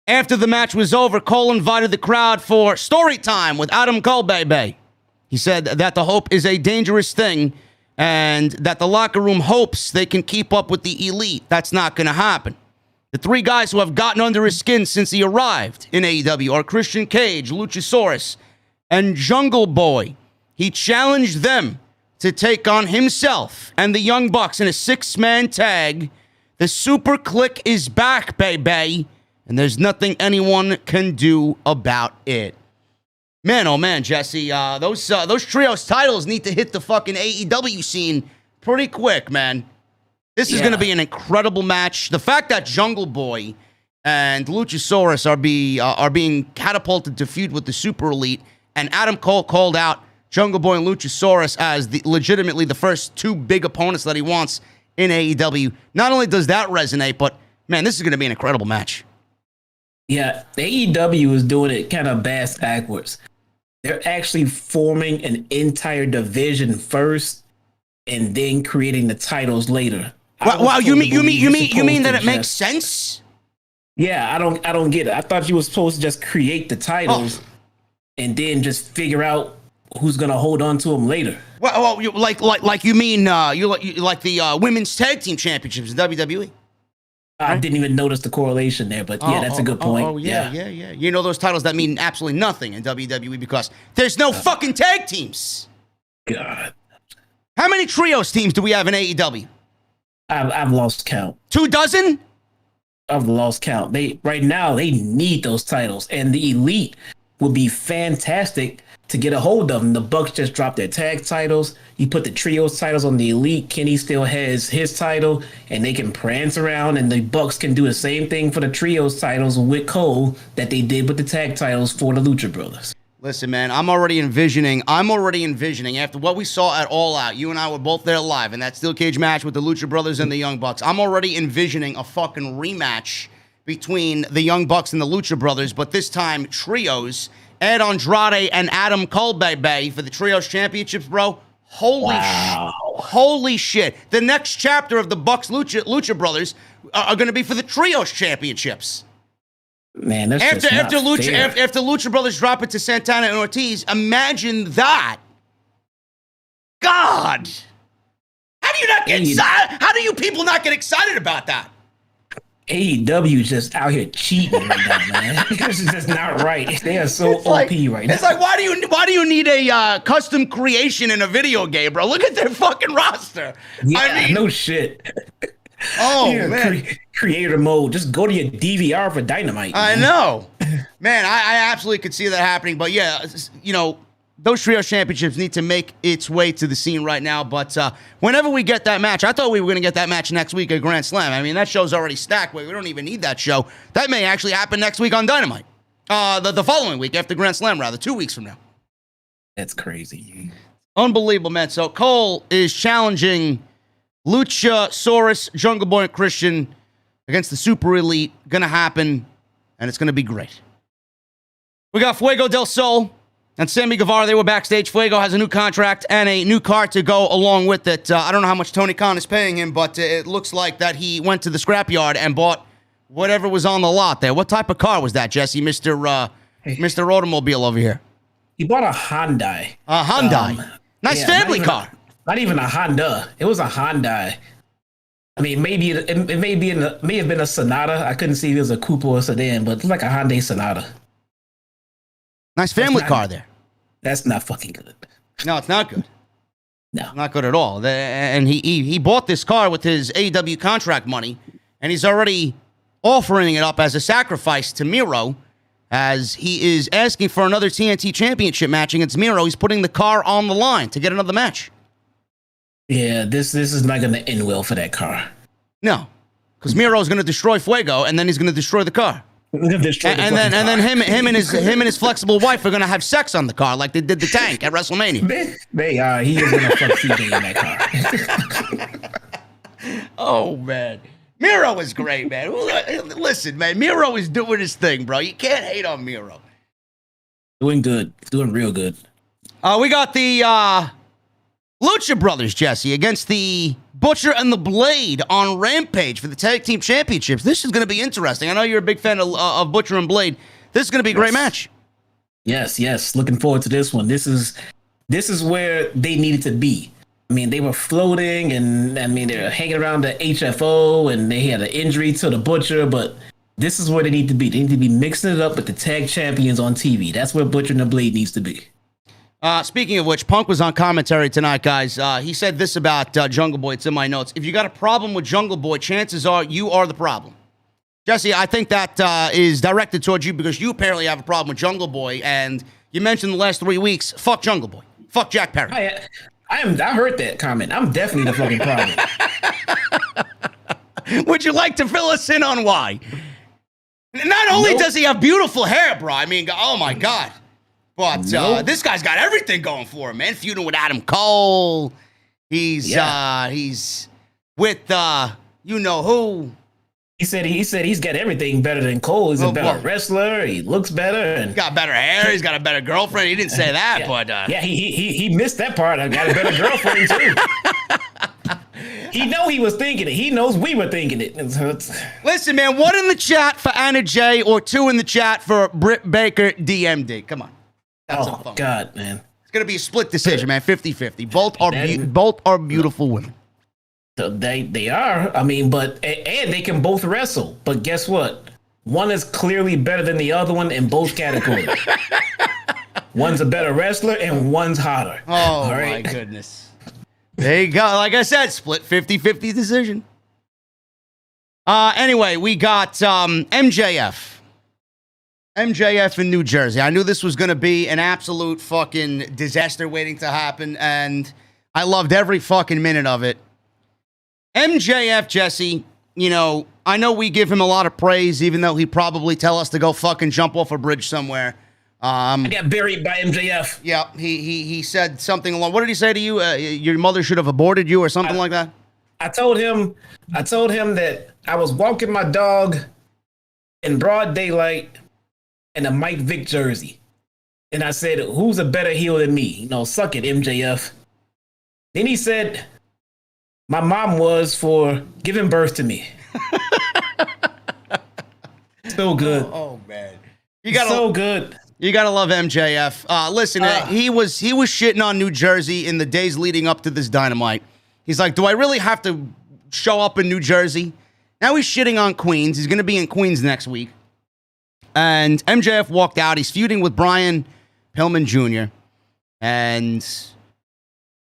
After the match was over, Cole invited the crowd for story time with Adam Cole, baby. He said that the hope is a dangerous thing and that the locker room hopes they can keep up with the elite. That's not going to happen. The 3 guys who have gotten under his skin since he arrived in AEW are Christian Cage, Luchasaurus, and Jungle Boy. He challenged them to take on himself and the Young Bucks in a 6-man tag. The Super Click is back, baby, and there's nothing anyone can do about it. Man, oh man, Jesse, those trios titles need to hit the fucking AEW scene pretty quick, man. This is going to be an incredible match. The fact that Jungle Boy and Luchasaurus are being catapulted to feud with the Super Elite, and Adam Cole called out Jungle Boy and Luchasaurus as legitimately the first 2 big opponents that he wants in AEW. Not only does that resonate, but, man, this is going to be an incredible match. Yeah, AEW is doing it kind of bass backwards. They're actually forming an entire division first and then creating the titles later. Wow, you mean that it makes sense? Yeah, I don't get it. I thought you were supposed to just create the titles and then just figure out who's gonna hold on to them later. Well, you mean the women's tag team championships in WWE? I didn't even notice the correlation there, but yeah, that's a good point. Yeah. You know those titles that mean absolutely nothing in WWE because there's no fucking tag teams. God, how many trios teams do we have in AEW? I've lost count. 24? I've lost count. Right now they need those titles, and the Elite would be fantastic to get a hold of them. The Bucks just dropped their tag titles. You put the trios titles on the Elite. Kenny still has his title, and they can prance around, and the Bucks can do the same thing for the trios titles with Cole that they did with the tag titles for the Lucha Brothers. Listen, man, I'm already envisioning after what we saw at All Out. You and I were both there live in that steel cage match with the Lucha Brothers and the Young Bucks. I'm already envisioning a fucking rematch between the Young Bucks and the Lucha Brothers, but this time trios. Ed Andrade and Adam Cole, baby, for the trios championships, bro. Holy shit. The next chapter of the Bucks Lucha Brothers are going to be for the trios championships. Man, that's after just after not Lucha fair. after Lucha Brothers drop it to Santana and Ortiz. Imagine that. God, how do you not get excited? How do you people not get excited about that? AEW just out here cheating right now, man. This is just not right. They are so OP right now. It's like, why do you need a custom creation in a video game, bro? Look at their fucking roster. Yeah, I mean, no shit. Oh man, creator mode. Just go to your DVR for Dynamite. I know, man. I absolutely could see that happening. But yeah, you know, those trio championships need to make its way to the scene right now. But whenever we get that match, I thought we were going to get that match next week at Grand Slam. I mean, that show's already stacked. We don't even need that show. That may actually happen next week on Dynamite. The following week after Grand Slam, rather, 2 weeks from now. That's crazy. Unbelievable, man. So Cole is challenging Luchasaurus, Jungle Boy, and Christian against the Super Elite. Gonna happen, and it's gonna be great. We got Fuego del Sol and Sammy Guevara. They were backstage. Fuego has a new contract and a new car to go along with it. I don't know how much Tony Khan is paying him, but it looks like that he went to the scrapyard and bought whatever was on the lot there. What type of car was that, Jesse? Mr. Automobile over here. He bought a Hyundai. A Hyundai. Nice family car. Not even a Honda. It was a Hyundai. I mean, maybe it may have been a Sonata. I couldn't see if it was a coupe or a sedan, but it's like a Hyundai Sonata. Nice family car there. That's not fucking good. No, it's not good. No, not good at all. And he bought this car with his AEW contract money, and he's already offering it up as a sacrifice to Miro, as he is asking for another TNT Championship match against Miro. He's putting the car on the line to get another match. Yeah, this is not going to end well for that car. No, because Miro's going to destroy Fuego, and then he's going to destroy the car. And then him and his flexible wife are going to have sex on the car like they did the tank at WrestleMania. They are. He is going to fuck CJ in that car. Oh man, Miro is great, man. Listen, man, Miro is doing his thing, bro. You can't hate on Miro. Doing good, doing real good. We got the Lucha Brothers, Jesse, against the Butcher and the Blade on Rampage for the Tag Team Championships. This is going to be interesting. I know you're a big fan of Butcher and Blade. This is going to be a great match. Yes. Looking forward to this one. This is where they needed to be. I mean, they were floating, and I mean, they're hanging around the HFO, and they had an injury to the Butcher, but this is where they need to be. They need to be mixing it up with the tag champions on TV. That's where Butcher and the Blade needs to be. Speaking of which, Punk was on commentary tonight, guys. He said this about Jungle Boy. It's in my notes. If you got a problem with Jungle Boy, chances are you are the problem. Jesse, I think that is directed towards you because you apparently have a problem with Jungle Boy, and you mentioned the last 3 weeks, fuck Jungle Boy. Fuck Jack Perry. I heard that comment. I'm definitely the fucking problem. Would you like to fill us in on why? Not only does he have beautiful hair, bro. I mean, oh my God. But this guy's got everything going for him, man. Feuding with Adam Cole. He's with you know who. He said he's got everything better than Cole. He's a better wrestler. He looks better, and he's got better hair. He's got a better girlfriend. He didn't say that, but he missed that part. I got a better girlfriend too. He know he was thinking it. He knows we were thinking it. Listen, man, 1 in the chat for Anna J or 2 in the chat for Britt Baker DMD. Come on. Oh, God, man. It's going to be a split decision, man, 50-50. Both are beautiful women. So they are. I mean, and they can both wrestle. But guess what? One is clearly better than the other one in both categories. One's a better wrestler and one's hotter. Oh, my goodness. There you go. Like I said, split 50-50 decision. Anyway, we got MJF. MJF in New Jersey. I knew this was going to be an absolute fucking disaster waiting to happen, and I loved every fucking minute of it. MJF, Jesse, you know, I know we give him a lot of praise, even though he'd probably tell us to go fucking jump off a bridge somewhere. I got buried by MJF. Yeah, he said something along. What did he say to you? Your mother should have aborted you or something like that? I told him that I was walking my dog in broad daylight in a Mike Vick jersey. And I said, who's a better heel than me? You know, suck it, MJF. Then he said, my mom was for giving birth to me. So good. Oh, You gotta, so good. You gotta love MJF. Listen, he was shitting on New Jersey in the days leading up to this Dynamite. He's like, do I really have to show up in New Jersey? Now he's shitting on Queens. He's gonna be in Queens next week. And MJF walked out. He's feuding with Bryan Pillman Jr. And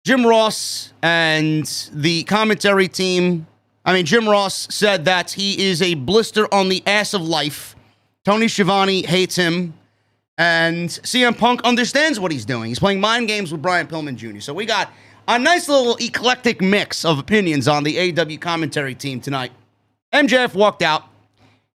Jim Ross and the commentary team. I mean, Jim Ross said that he is a blister on the ass of life. Tony Schiavone hates him. And CM Punk understands what he's doing. He's playing mind games with Bryan Pillman Jr. So we got a nice little eclectic mix of opinions on the AEW commentary team tonight. MJF walked out.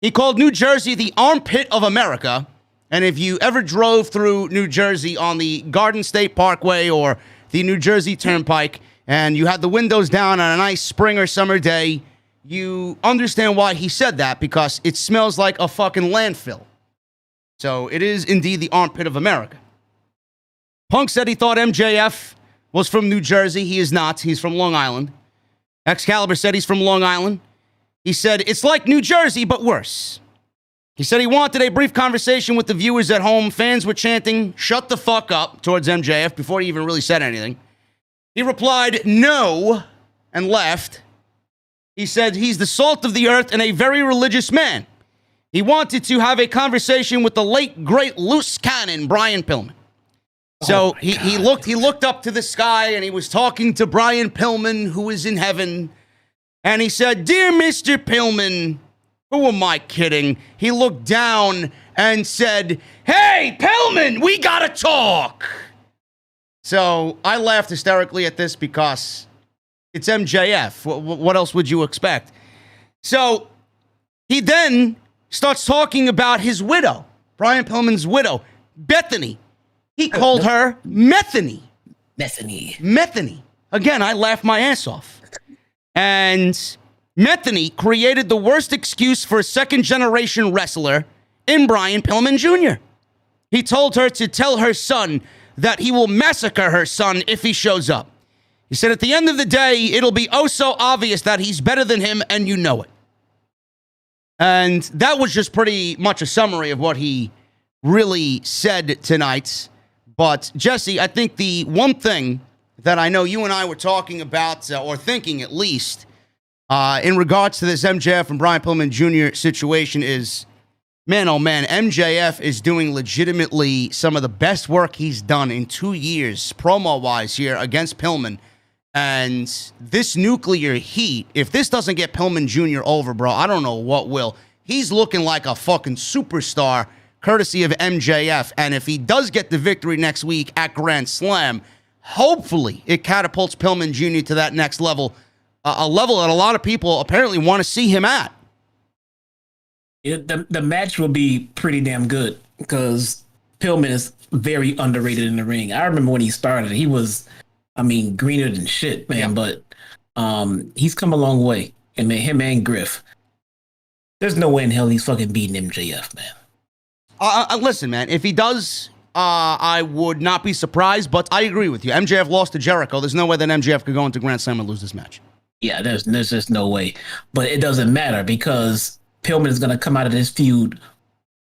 He called New Jersey the armpit of America. And if you ever drove through New Jersey on the Garden State Parkway or the New Jersey Turnpike, and you had the windows down on a nice spring or summer day, you understand why he said that, because it smells like a fucking landfill. So it is indeed the armpit of America. Punk said he thought MJF was from New Jersey. He is not. He's from Long Island. Excalibur said he's from Long Island. He said, it's like New Jersey, but worse. He said he wanted a brief conversation with the viewers at home. Fans were chanting, shut the fuck up, towards MJF before he even really said anything. He replied, no, and left. He said he's the salt of the earth and a very religious man. He wanted to have a conversation with the late, great loose cannon, Bryan Pillman. So he looked up to the sky and he was talking to Bryan Pillman, who is in heaven. And he said, dear Mr. Pillman, who am I kidding? He looked down and said, hey, Pillman, we gotta talk. So I laughed hysterically at this because it's MJF. What else would you expect? So he then starts talking about his widow, Bryan Pillman's widow, Bethany. He called her Methany. Methany. Again, I laughed my ass off. And Methany created the worst excuse for a second-generation wrestler in Bryan Pillman Jr. He told her to tell her son that he will massacre her son if he shows up. He said, at the end of the day, it'll be oh so obvious that he's better than him, and you know it. And that was just pretty much a summary of what he really said tonight. But, Jesse, I think the one thing that I know you and I were talking about, or thinking at least, in regards to this MJF and Bryan Pillman Jr. situation is, man, oh man, MJF is doing legitimately some of the best work he's done in 2 years, promo-wise here against Pillman. And this nuclear heat, if this doesn't get Pillman Jr. over, bro, I don't know what will. He's looking like a fucking superstar, courtesy of MJF. And if he does get the victory next week at Grand Slam, hopefully it catapults Pillman Jr. to that next level, a level that a lot of people apparently want to see him at. The match will be pretty damn good because Pillman is very underrated in the ring. I remember when he started, he was, greener than shit, man. Yeah. But he's come a long way. And man, him and Griff, there's no way in hell he's fucking beating MJF, man. Listen, man, if he does, I would not be surprised, but I agree with you. MJF lost to Jericho. There's no way that MJF could go into Grand Slam and lose this match. Yeah, there's just no way. But it doesn't matter because Pillman is going to come out of this feud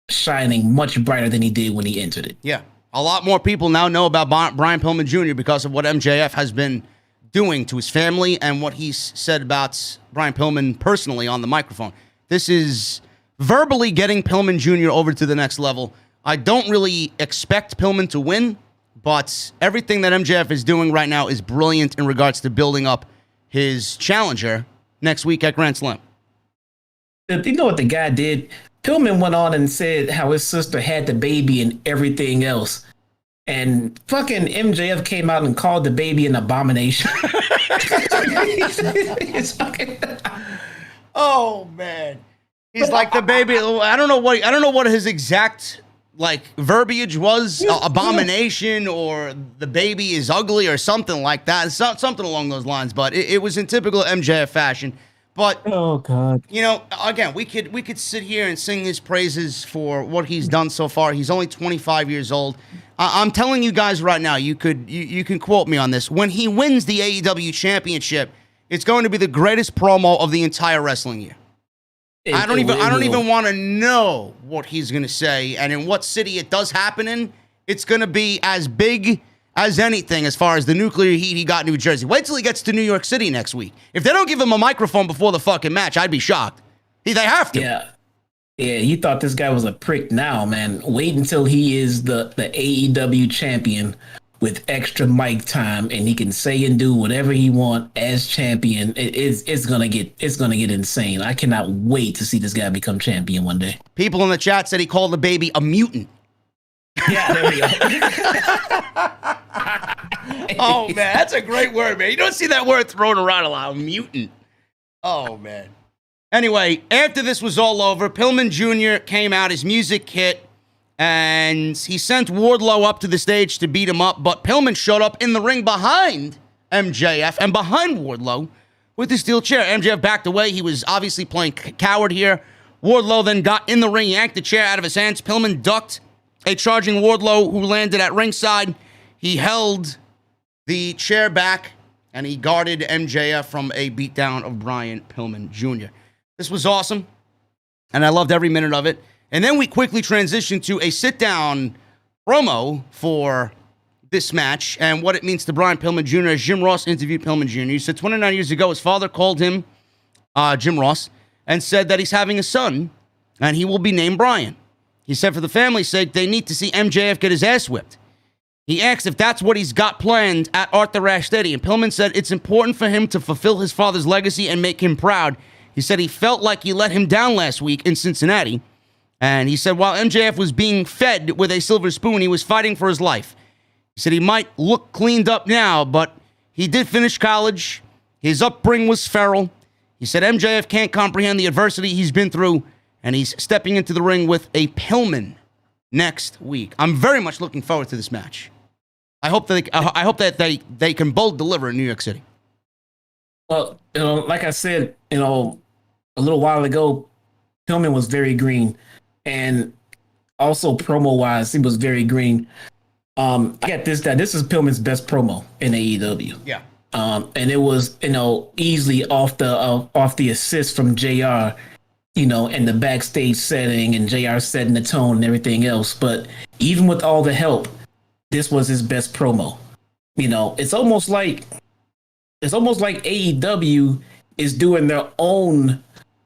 shining much brighter than he did when he entered it. Yeah. A lot more people now know about Bryan Pillman Jr. because of what MJF has been doing to his family and what he's said about Bryan Pillman personally on the microphone. This is verbally getting Pillman Jr. over to the next level. I don't really expect Pillman to win, but everything that MJF is doing right now is brilliant in regards to building up his challenger next week at Grand Slam. You know what the guy did? Pillman went on and said how his sister had the baby and everything else. And fucking MJF came out and called the baby an abomination. It's fucking... Oh, man. He's like the baby. I don't know what his exact verbiage was. Abomination or the baby is ugly or something like that. Something along those lines. But it was in typical MJF fashion. But oh god, again, we could sit here and sing his praises for what he's done so far. He's only 25 years old. I'm telling you guys right now, you can quote me on this. When he wins the AEW championship, it's going to be the greatest promo of the entire wrestling year. I don't even want to know what he's going to say, and in what city it does happen in. It's going to be as big as anything as far as the nuclear heat he got in New Jersey. Wait till he gets to New York City next week. If they don't give him a microphone before the fucking match, I'd be shocked. They have to. Yeah. Yeah, you thought this guy was a prick now, man. Wait until he is the AEW champion with extra mic time, and he can say and do whatever he want as champion. It's gonna get insane. I cannot wait to see this guy become champion one day. People in the chat said he called the baby a mutant. Yeah, there we go. Oh man, that's a great word, man. You don't see that word thrown around a lot. Mutant. Oh man. Anyway, after this was all over, Pillman Jr. came out, his music hit, and he sent Wardlow up to the stage to beat him up, but Pillman showed up in the ring behind MJF and behind Wardlow with the steel chair. MJF backed away. He was obviously playing coward here. Wardlow then got in the ring, yanked the chair out of his hands. Pillman ducked a charging Wardlow who landed at ringside. He held the chair back, and he guarded MJF from a beatdown of Bryan Pillman Jr. This was awesome, and I loved every minute of it. And then we quickly transitioned to a sit-down promo for this match and what it means to Bryan Pillman Jr. as Jim Ross interviewed Pillman Jr. He said 29 years ago, his father called him, Jim Ross, and said that he's having a son, and he will be named Bryan. He said for the family's sake, they need to see MJF get his ass whipped. He asked if that's what he's got planned at Arthur Ashe Stadium. Pillman said it's important for him to fulfill his father's legacy and make him proud. He said he felt like he let him down last week in Cincinnati. And he said while MJF was being fed with a silver spoon, he was fighting for his life. He said he might look cleaned up now, but he did finish college. His upbringing was feral. He said MJF can't comprehend the adversity he's been through, and he's stepping into the ring with a Pillman next week. I'm very much looking forward to this match. I hope that they can both deliver in New York City. Well, like I said, a little while ago, Pillman was very green, and also promo-wise, he was very green. I got this. That this is Pillman's best promo in AEW. Yeah. And it was easily off the assist from JR, and the backstage setting and JR setting the tone and everything else. But even with all the help, this was his best promo. It's almost like AEW is doing their own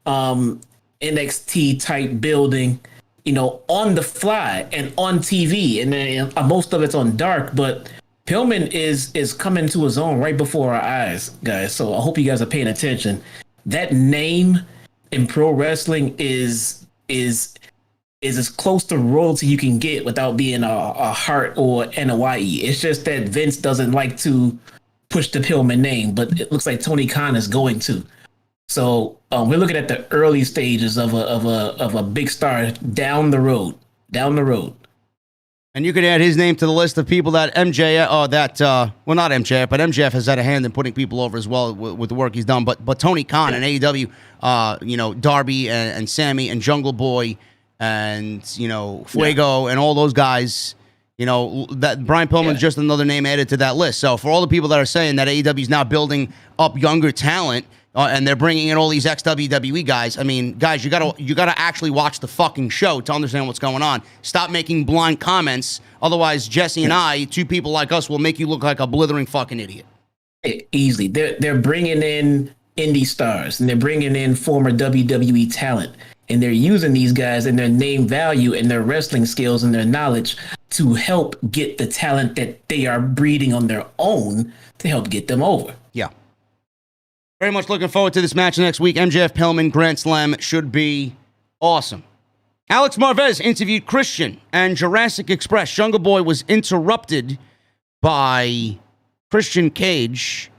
NXT type building, on the fly and on TV, and then most of it's on dark. But Pillman is coming to his own right before our eyes, guys. So I hope you guys are paying attention. That name in pro wrestling is as close to royalty you can get without being a Hart or NOIE. It's just that Vince doesn't like to push the Pillman name, but it looks like Tony Khan is going to. So we're looking at the early stages of a big star down the road. And you could add his name to the list of people that MJF, well, not MJF, but MJF has had a hand in putting people over as well with the work he's done. But Tony Khan and AEW, Darby and Sammy and Jungle Boy and, Fuego and all those guys, that Bryan Pillman's just another name added to that list. So for all the people that are saying that AEW is now building up younger talent, and they're bringing in all these ex-WWE guys. I mean, guys, you gotta actually watch the fucking show to understand what's going on. Stop making blind comments. Otherwise, Jesse and I, two people like us, will make you look like a blithering fucking idiot. Easily. They're bringing in indie stars, and they're bringing in former WWE talent, and they're using these guys and their name value and their wrestling skills and their knowledge to help get the talent that they are breeding on their own to help get them over. Yeah. Very much looking forward to this match next week. MJF Pillman Grand Slam should be awesome. Alex Marvez interviewed Christian and Jurassic Express. Jungle Boy was interrupted by Christian Cage,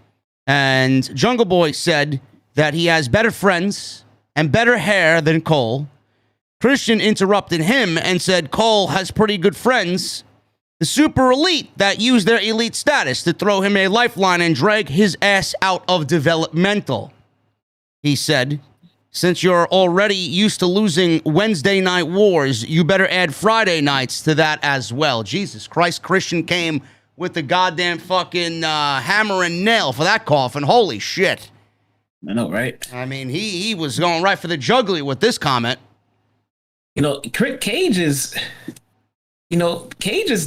and Jungle Boy said that he has better friends and better hair than Cole. Christian interrupted him and said Cole has pretty good friends, the super elite that use their elite status to throw him a lifeline and drag his ass out of developmental. He said, since you're already used to losing Wednesday night wars, you better add Friday nights to that as well. Jesus Christ, Christian came with the goddamn fucking hammer and nail for that coffin. Holy shit. I know, right? I mean, he was going right for the jugular with this comment. Cage is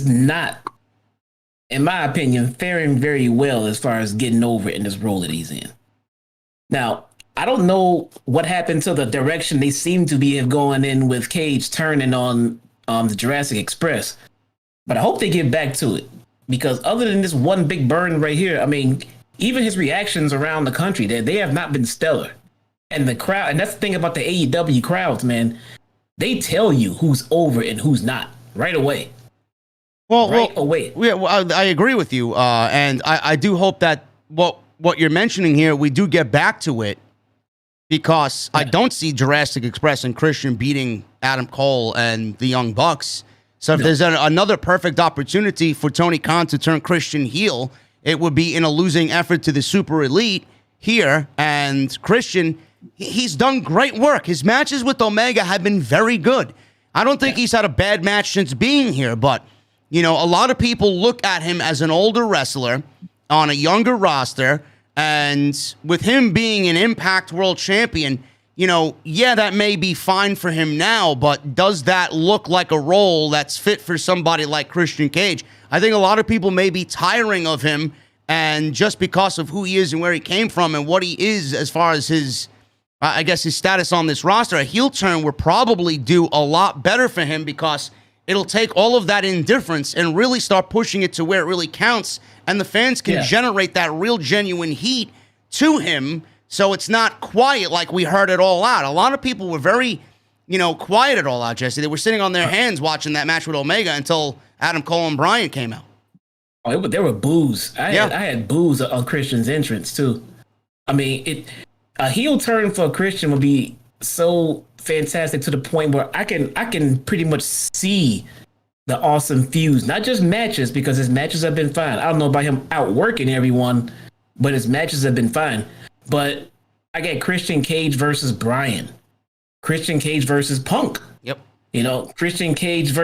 not, in my opinion, faring very well as far as getting over in this role that he's in. Now, I don't know what happened to the direction they seem to be going in with Cage turning on the Jurassic Express, but I hope they get back to it, because other than this one big burn right here, I mean, even his reactions around the country, they have not been stellar. And the crowd, and that's the thing about the AEW crowds, man, they tell you who's over and who's not right away. Well, I agree with you, and I do hope that what you're mentioning here, we do get back to it, because I don't see Jurassic Express and Christian beating Adam Cole and the Young Bucks. So if there's another perfect opportunity for Tony Khan to turn Christian heel, it would be in a losing effort to the Super Elite here. And Christian, he's done great work. His matches with Omega have been very good. I don't think he's had a bad match since being here, but, a lot of people look at him as an older wrestler on a younger roster. And with him being an Impact World Champion, that may be fine for him now, but does that look like a role that's fit for somebody like Christian Cage? I think a lot of people may be tiring of him, and just because of who he is and where he came from and what he is as far as his status on this roster, a heel turn would probably do a lot better for him, because it'll take all of that indifference and really start pushing it to where it really counts, and the fans can generate that real genuine heat to him, so it's not quiet like we heard it all out. A lot of people were very, quiet it all out, Jesse. They were sitting on their hands watching that match with Omega until Adam Cole and Bryan came out. Oh, there were boos. I had boos on Christian's entrance, too. I mean, a heel turn for Christian would be so fantastic to the point where I can pretty much see the awesome feuds, not just matches, because his matches have been fine. I don't know about him outworking everyone, but his matches have been fine. But I get Christian Cage versus Bryan, Christian Cage versus Punk. Yep. Christian Cage.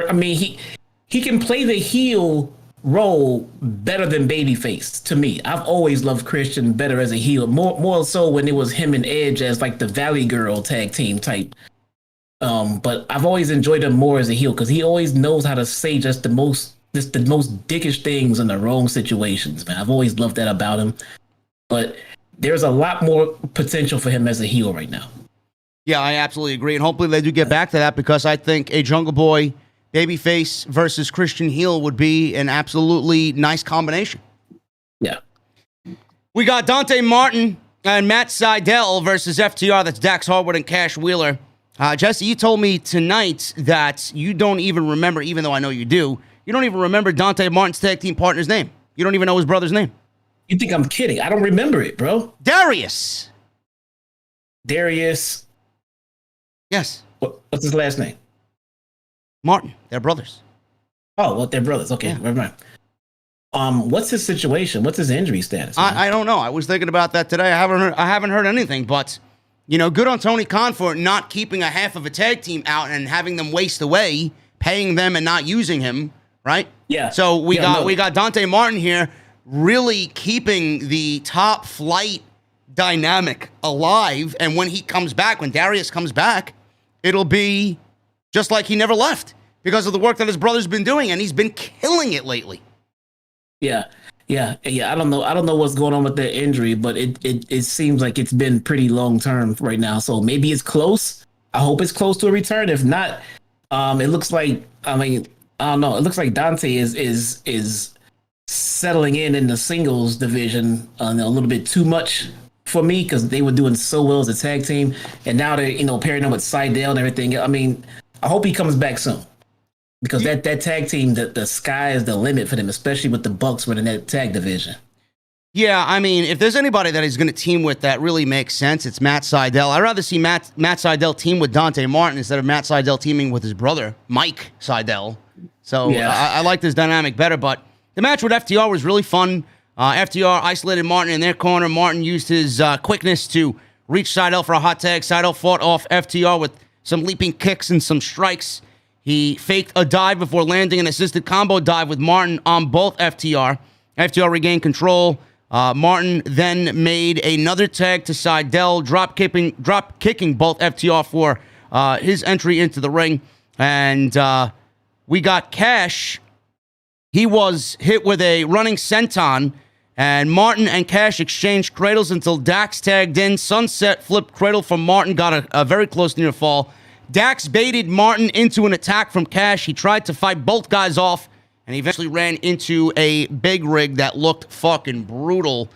He can play the heel role better than babyface to me. I've always loved Christian better as a heel, more so when it was him and Edge as like the Valley Girl tag team type. But I've always enjoyed him more as a heel, because he always knows how to say just the most dickish things in the wrong situations, man. I've always loved that about him. But there's a lot more potential for him as a heel right now. Yeah, I absolutely agree. And hopefully they do get back to that, because I think a Jungle Boy babyface versus Christian heel would be an absolutely nice combination. Yeah. We got Dante Martin and Matt Sydal versus FTR. That's Dax Harwood and Cash Wheeler. Jesse, you told me tonight that you don't even remember, even though I know you do, you don't even remember Dante Martin's tag team partner's name. You don't even know his brother's name. You think I'm kidding? I don't remember it, bro. Darius. Yes. What's his last name? Martin. They're brothers. Oh, well, they're brothers. Okay, yeah. Never mind. What's his situation? What's his injury status? I don't know. I was thinking about that today. I haven't heard anything, but good on Tony Khan for not keeping a half of a tag team out and having them waste away, paying them and not using him, right? Yeah. So we got Dante Martin here, really keeping the top flight dynamic alive. And when he comes back, when Darius comes back, it'll be just like he never left, because of the work that his brother's been doing, and he's been killing it lately. Yeah. I don't know what's going on with that injury, but it seems like it's been pretty long term right now. So maybe it's close. I hope it's close to a return. If not, it looks like, I don't know. It looks like Dante is settling in the singles division a little bit too much for me, because they were doing so well as a tag team, and now they're pairing up with Sydal and everything. I mean, I hope he comes back soon, because that tag team, the sky is the limit for them, especially with the Bucks running that tag division. Yeah, I mean, if there's anybody that he's going to team with that really makes sense, it's Matt Sydal. I'd rather see Matt Sydal team with Dante Martin instead of Matt Sydal teaming with his brother, Mike Sydal. So yeah. I like this dynamic better, but the match with FTR was really fun. FTR isolated Martin in their corner. Martin used his quickness to reach Sydal for a hot tag. Sydal fought off FTR with some leaping kicks and some strikes. He faked a dive before landing an assisted combo dive with Martin on both FTR. FTR regained control. Martin then made another tag to Seidel, drop kicking both FTR for his entry into the ring. And we got Cash. He was hit with a running senton, and Martin and Cash exchanged cradles until Dax tagged in. Sunset flipped cradle from Martin, got a very close near fall. Dax baited Martin into an attack from Cash. He tried to fight both guys off, and he eventually ran into a big rig that looked fucking brutal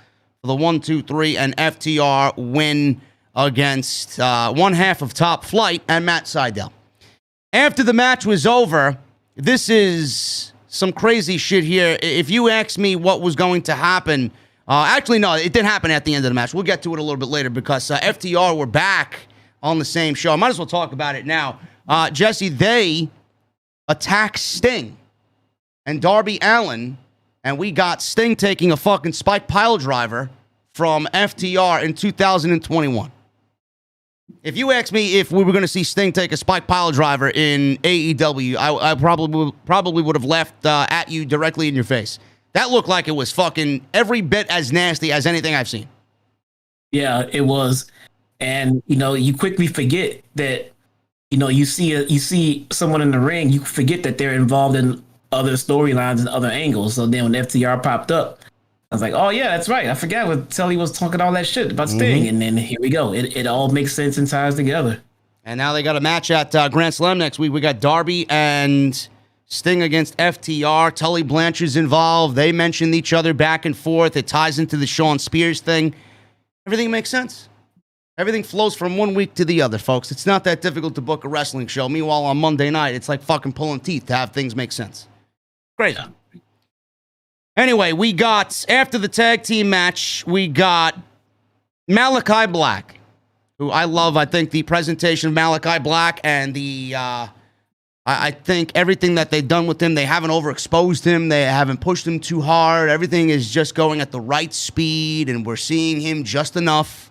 for the 1, 2, 3, and FTR win against one half of Top Flight and Matt Sydal. After the match was over, this is some crazy shit here. If you ask me what was going to happen, actually, no, it didn't happen at the end of the match. We'll get to it a little bit later because FTR were back on the same show. I might as well talk about it now. Jesse, they attacked Sting and Darby Allin, and we got Sting taking a fucking spike pile driver from FTR in 2021. If you ask me if we were going to see Sting take a spike pile driver in AEW, I probably would have laughed at you directly in your face. That looked like it was fucking every bit as nasty as anything I've seen. Yeah, it was. And, you quickly forget that, you see someone in the ring, you forget that they're involved in other storylines and other angles. So then when FTR popped up, I was like, oh, yeah, that's right. I forgot what Tully was talking all that shit about Sting. And then here we go. It all makes sense and ties together. And now they got a match at Grand Slam next week. We got Darby and Sting against FTR. Tully Blanchard's involved. They mentioned each other back and forth. It ties into the Shawn Spears thing. Everything makes sense. Everything flows from one week to the other, folks. It's not that difficult to book a wrestling show. Meanwhile, on Monday night, it's like fucking pulling teeth to have things make sense. Crazy. Yeah. Anyway, we got, after the tag team match, we got Malakai Black, who I love. I think the presentation of Malakai Black and I think everything that they've done with him, they haven't overexposed him. They haven't pushed him too hard. Everything is just going at the right speed, and we're seeing him just enough.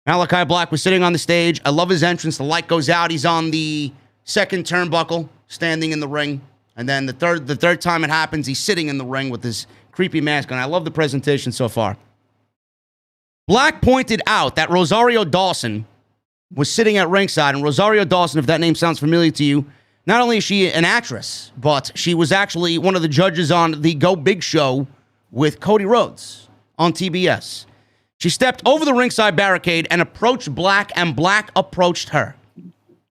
Malakai Black was sitting on the stage. I love his entrance. The light goes out. He's on the second turnbuckle, standing in the ring. And then the third time it happens, he's sitting in the ring with his creepy mask on. I love the presentation so far. Black pointed out that Rosario Dawson was sitting at ringside. And Rosario Dawson, if that name sounds familiar to you, not only is she an actress, but she was actually one of the judges on the Go Big Show with Cody Rhodes on TBS. She stepped over the ringside barricade and approached Black, and Black approached her.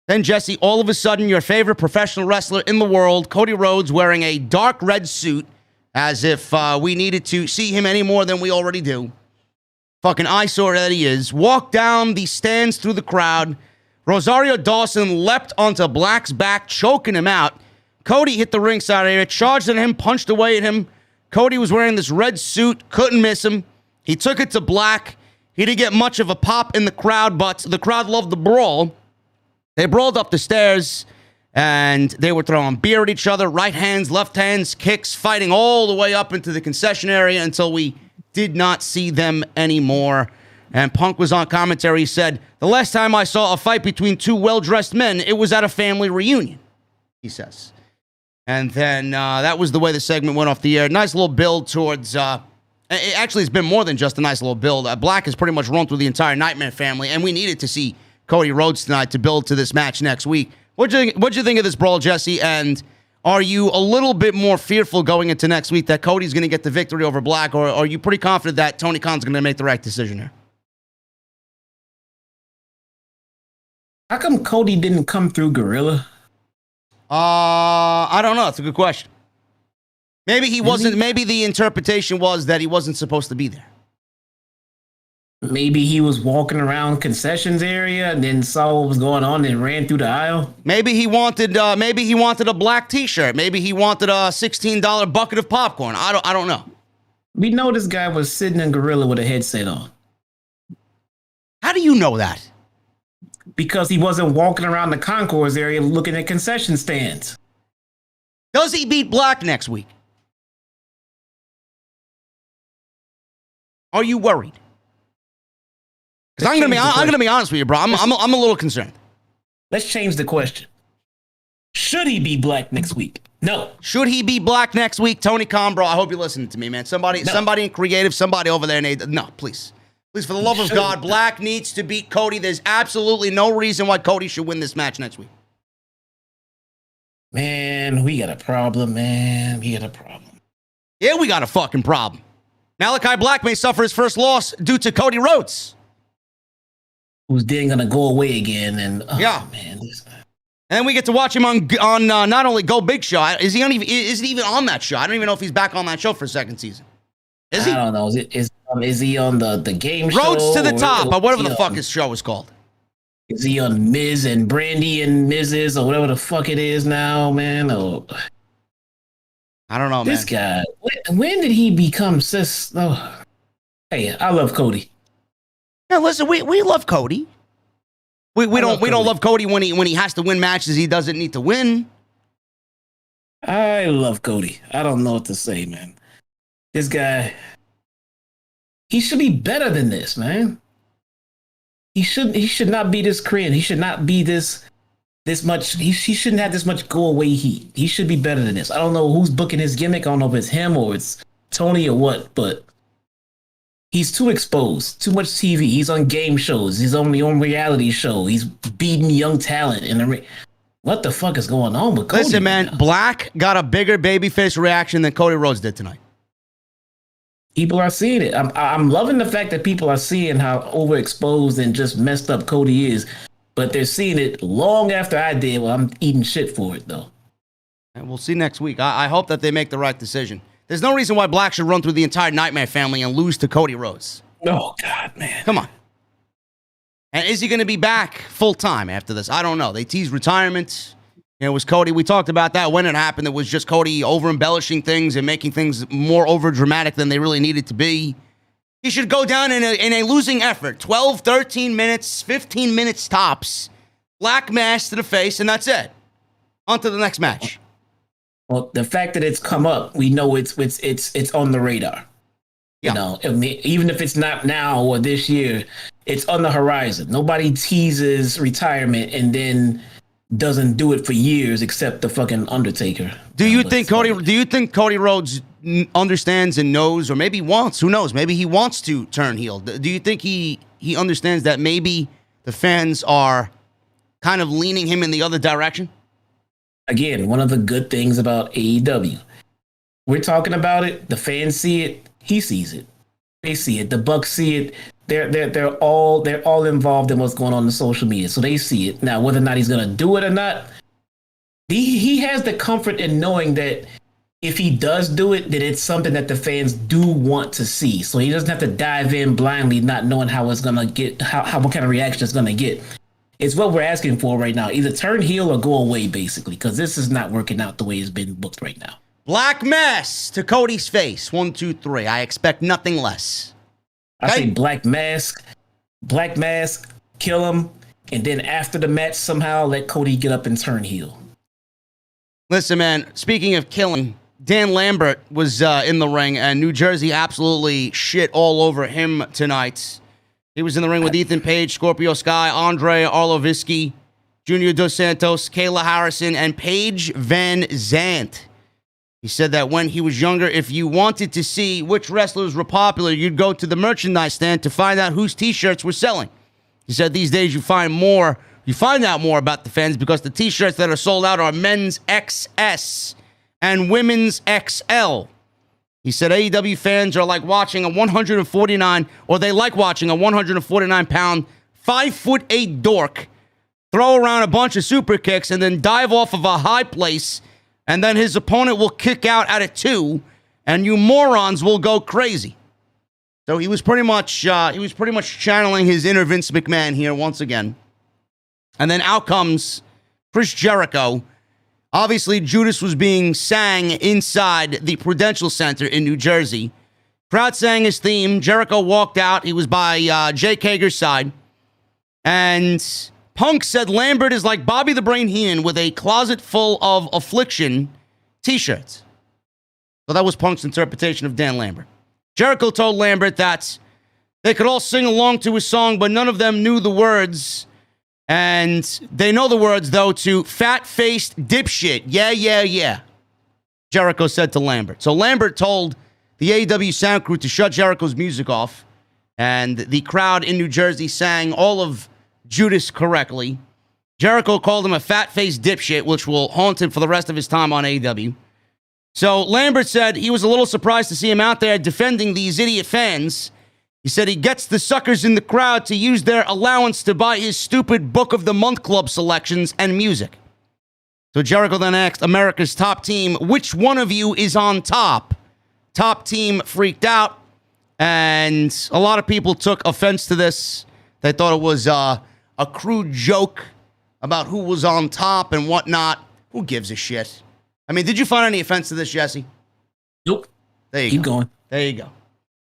Then, Jesse, all of a sudden, your favorite professional wrestler in the world, Cody Rhodes, wearing a dark red suit, as if we needed to see him any more than we already do. Fucking eyesore that he is. Walked down the stands through the crowd. Rosario Dawson leapt onto Black's back, choking him out. Cody hit the ringside area, charged at him, punched away at him. Cody was wearing this red suit, couldn't miss him. He took it to Black. He didn't get much of a pop in the crowd, but the crowd loved the brawl. They brawled up the stairs, and they were throwing beer at each other, right hands, left hands, kicks, fighting all the way up into the concession area until we did not see them anymore. And Punk was on commentary. He said, the last time I saw a fight between two well-dressed men, it was at a family reunion, he says. And then that was the way the segment went off the air. Nice little build towards... Actually, it's been more than just a nice little build. Black has pretty much run through the entire Nightmare family, and we needed to see Cody Rhodes tonight to build to this match next week. What'd you think of this brawl, Jesse? And are you a little bit more fearful going into next week that Cody's going to get the victory over Black, or are you pretty confident that Tony Khan's going to make the right decision here? How come Cody didn't come through Gorilla? I don't know. It's a good question. Maybe he wasn't. Maybe the interpretation was that he wasn't supposed to be there. Maybe he was walking around concessions area and then saw what was going on and ran through the aisle. Maybe he wanted a black T-shirt. Maybe he wanted a $16 bucket of popcorn. I don't know. We know this guy was sitting in Gorilla with a headset on. How do you know that? Because he wasn't walking around the concourse area looking at concession stands. Does he beat Black next week? Are you worried? Because I'm gonna be honest with you, bro. I'm a little concerned. Let's change the question. Should he be Black next week? No. Should he be Black next week? Tony Khan, bro, I hope you're listening to me, man. Somebody in creative, somebody over there. No, please. Please, for the love of God, Black needs to beat Cody. There's absolutely no reason why Cody should win this match next week. Man, we got a problem, man. We got a problem. Yeah, we got a fucking problem. Malakai Black may suffer his first loss due to Cody Rhodes, who's then gonna go away again. And man, and then we get to watch him on not only Go Big Show. Is he even on that show? I don't even know if he's back on that show for a second season. Is he? I don't know. Is he on the game show? Rhodes to the Top, or whatever the fuck his show is called. Is he on Miz and Brandy and Mrs. or whatever the fuck it is now, man? Or I don't know, man. This guy. When did he become sis? Oh. Hey, I love Cody. Yeah, listen, we love Cody. We don't love Cody when he has to win matches he doesn't need to win. I love Cody. I don't know what to say, man. This guy, he should be better than this, man. He should not be this Korean. He should not be this much. He shouldn't have this much go away heat. He should be better than this. I don't know who's booking his gimmick. I don't know if it's him or it's Tony or what, but he's too exposed. Too much TV. He's on game shows. He's on reality show. He's beating young talent in the ring. What the fuck is going on with Cody? Listen, man, Black got a bigger babyface reaction than Cody Rhodes did tonight. People are seeing it. I'm loving the fact that people are seeing how overexposed and just messed up Cody is, but they're seeing it long after I did. Well, I'm eating shit for it, though. And we'll see next week. I hope that they make the right decision. There's no reason why Black should run through the entire Nightmare family and lose to Cody Rhodes. Oh, God, man. Come on. And is he going to be back full-time after this? I don't know. They teased retirement. It was Cody. We talked about that when it happened. It was just Cody over-embellishing things and making things more over-dramatic than they really needed to be. He should go down in a losing effort. 12, 13 minutes, 15 minutes tops. Black mask to the face, and that's it. On to the next match. Well, the fact that it's come up, we know it's on the radar. Yeah. You know, I mean, even if it's not now or this year, it's on the horizon. Nobody teases retirement and then doesn't do it for years except the fucking Undertaker. Do you think Cody Rhodes understands and knows, or maybe wants? Who knows? Maybe he wants to turn heel. Do you think he understands that maybe the fans are kind of leaning him in the other direction? Again, one of the good things about AEW, we're talking about it. The fans see it. He sees it. They see it. The Bucks see it. They're all involved in what's going on in social media, so they see it. Now, whether or not he's going to do it or not, he has the comfort in knowing that if he does do it, that it's something that the fans do want to see. So he doesn't have to dive in blindly, not knowing how it's going to get, what kind of reaction it's going to get. It's what we're asking for right now. Either turn heel or go away, basically, because this is not working out the way it's been booked right now. Black mass to Cody's face. 1, 2, 3. I expect nothing less. I say black mask, kill him, and then after the match, somehow let Cody get up and turn heel. Listen, man, speaking of killing, Dan Lambert was in the ring, and New Jersey absolutely shit all over him tonight. He was in the ring with Ethan Page, Scorpio Sky, Andre Arlovsky, Junior Dos Santos, Kayla Harrison, and Paige Van Zandt. He said that when he was younger, if you wanted to see which wrestlers were popular, you'd go to the merchandise stand to find out whose T-shirts were selling. He said these days you find out more about the fans because the T-shirts that are sold out are men's XS and women's XL. He said AEW fans are like watching a 149, or they like watching a 149-pound, 5'8" dork throw around a bunch of super kicks and then dive off of a high place, and then his opponent will kick out at a 2, and you morons will go crazy. So he was pretty much channeling his inner Vince McMahon here once again. And then out comes Chris Jericho. Obviously, Judas was being sang inside the Prudential Center in New Jersey. Crowd sang his theme. Jericho walked out. He was by Jake Hager's side. And Punk said Lambert is like Bobby the Brain Heenan with a closet full of Affliction T-shirts. So that was Punk's interpretation of Dan Lambert. Jericho told Lambert that they could all sing along to his song, but none of them knew the words. And they know the words, though, to Fat-Faced Dipshit. Yeah, yeah, yeah. Jericho said to Lambert. So Lambert told the AEW sound crew to shut Jericho's music off, and the crowd in New Jersey sang all of Judas correctly. Jericho called him a fat-faced dipshit, which will haunt him for the rest of his time on AEW. So Lambert said he was a little surprised to see him out there defending these idiot fans. He said he gets the suckers in the crowd to use their allowance to buy his stupid Book of the Month Club selections and music. So Jericho then asked America's top team, which one of you is on top? Top team freaked out, and a lot of people took offense to this. They thought it was a crude joke about who was on top and whatnot. Who gives a shit? I mean, did you find any offense to this, Jesse? Nope. There you Keep go. going. There you go.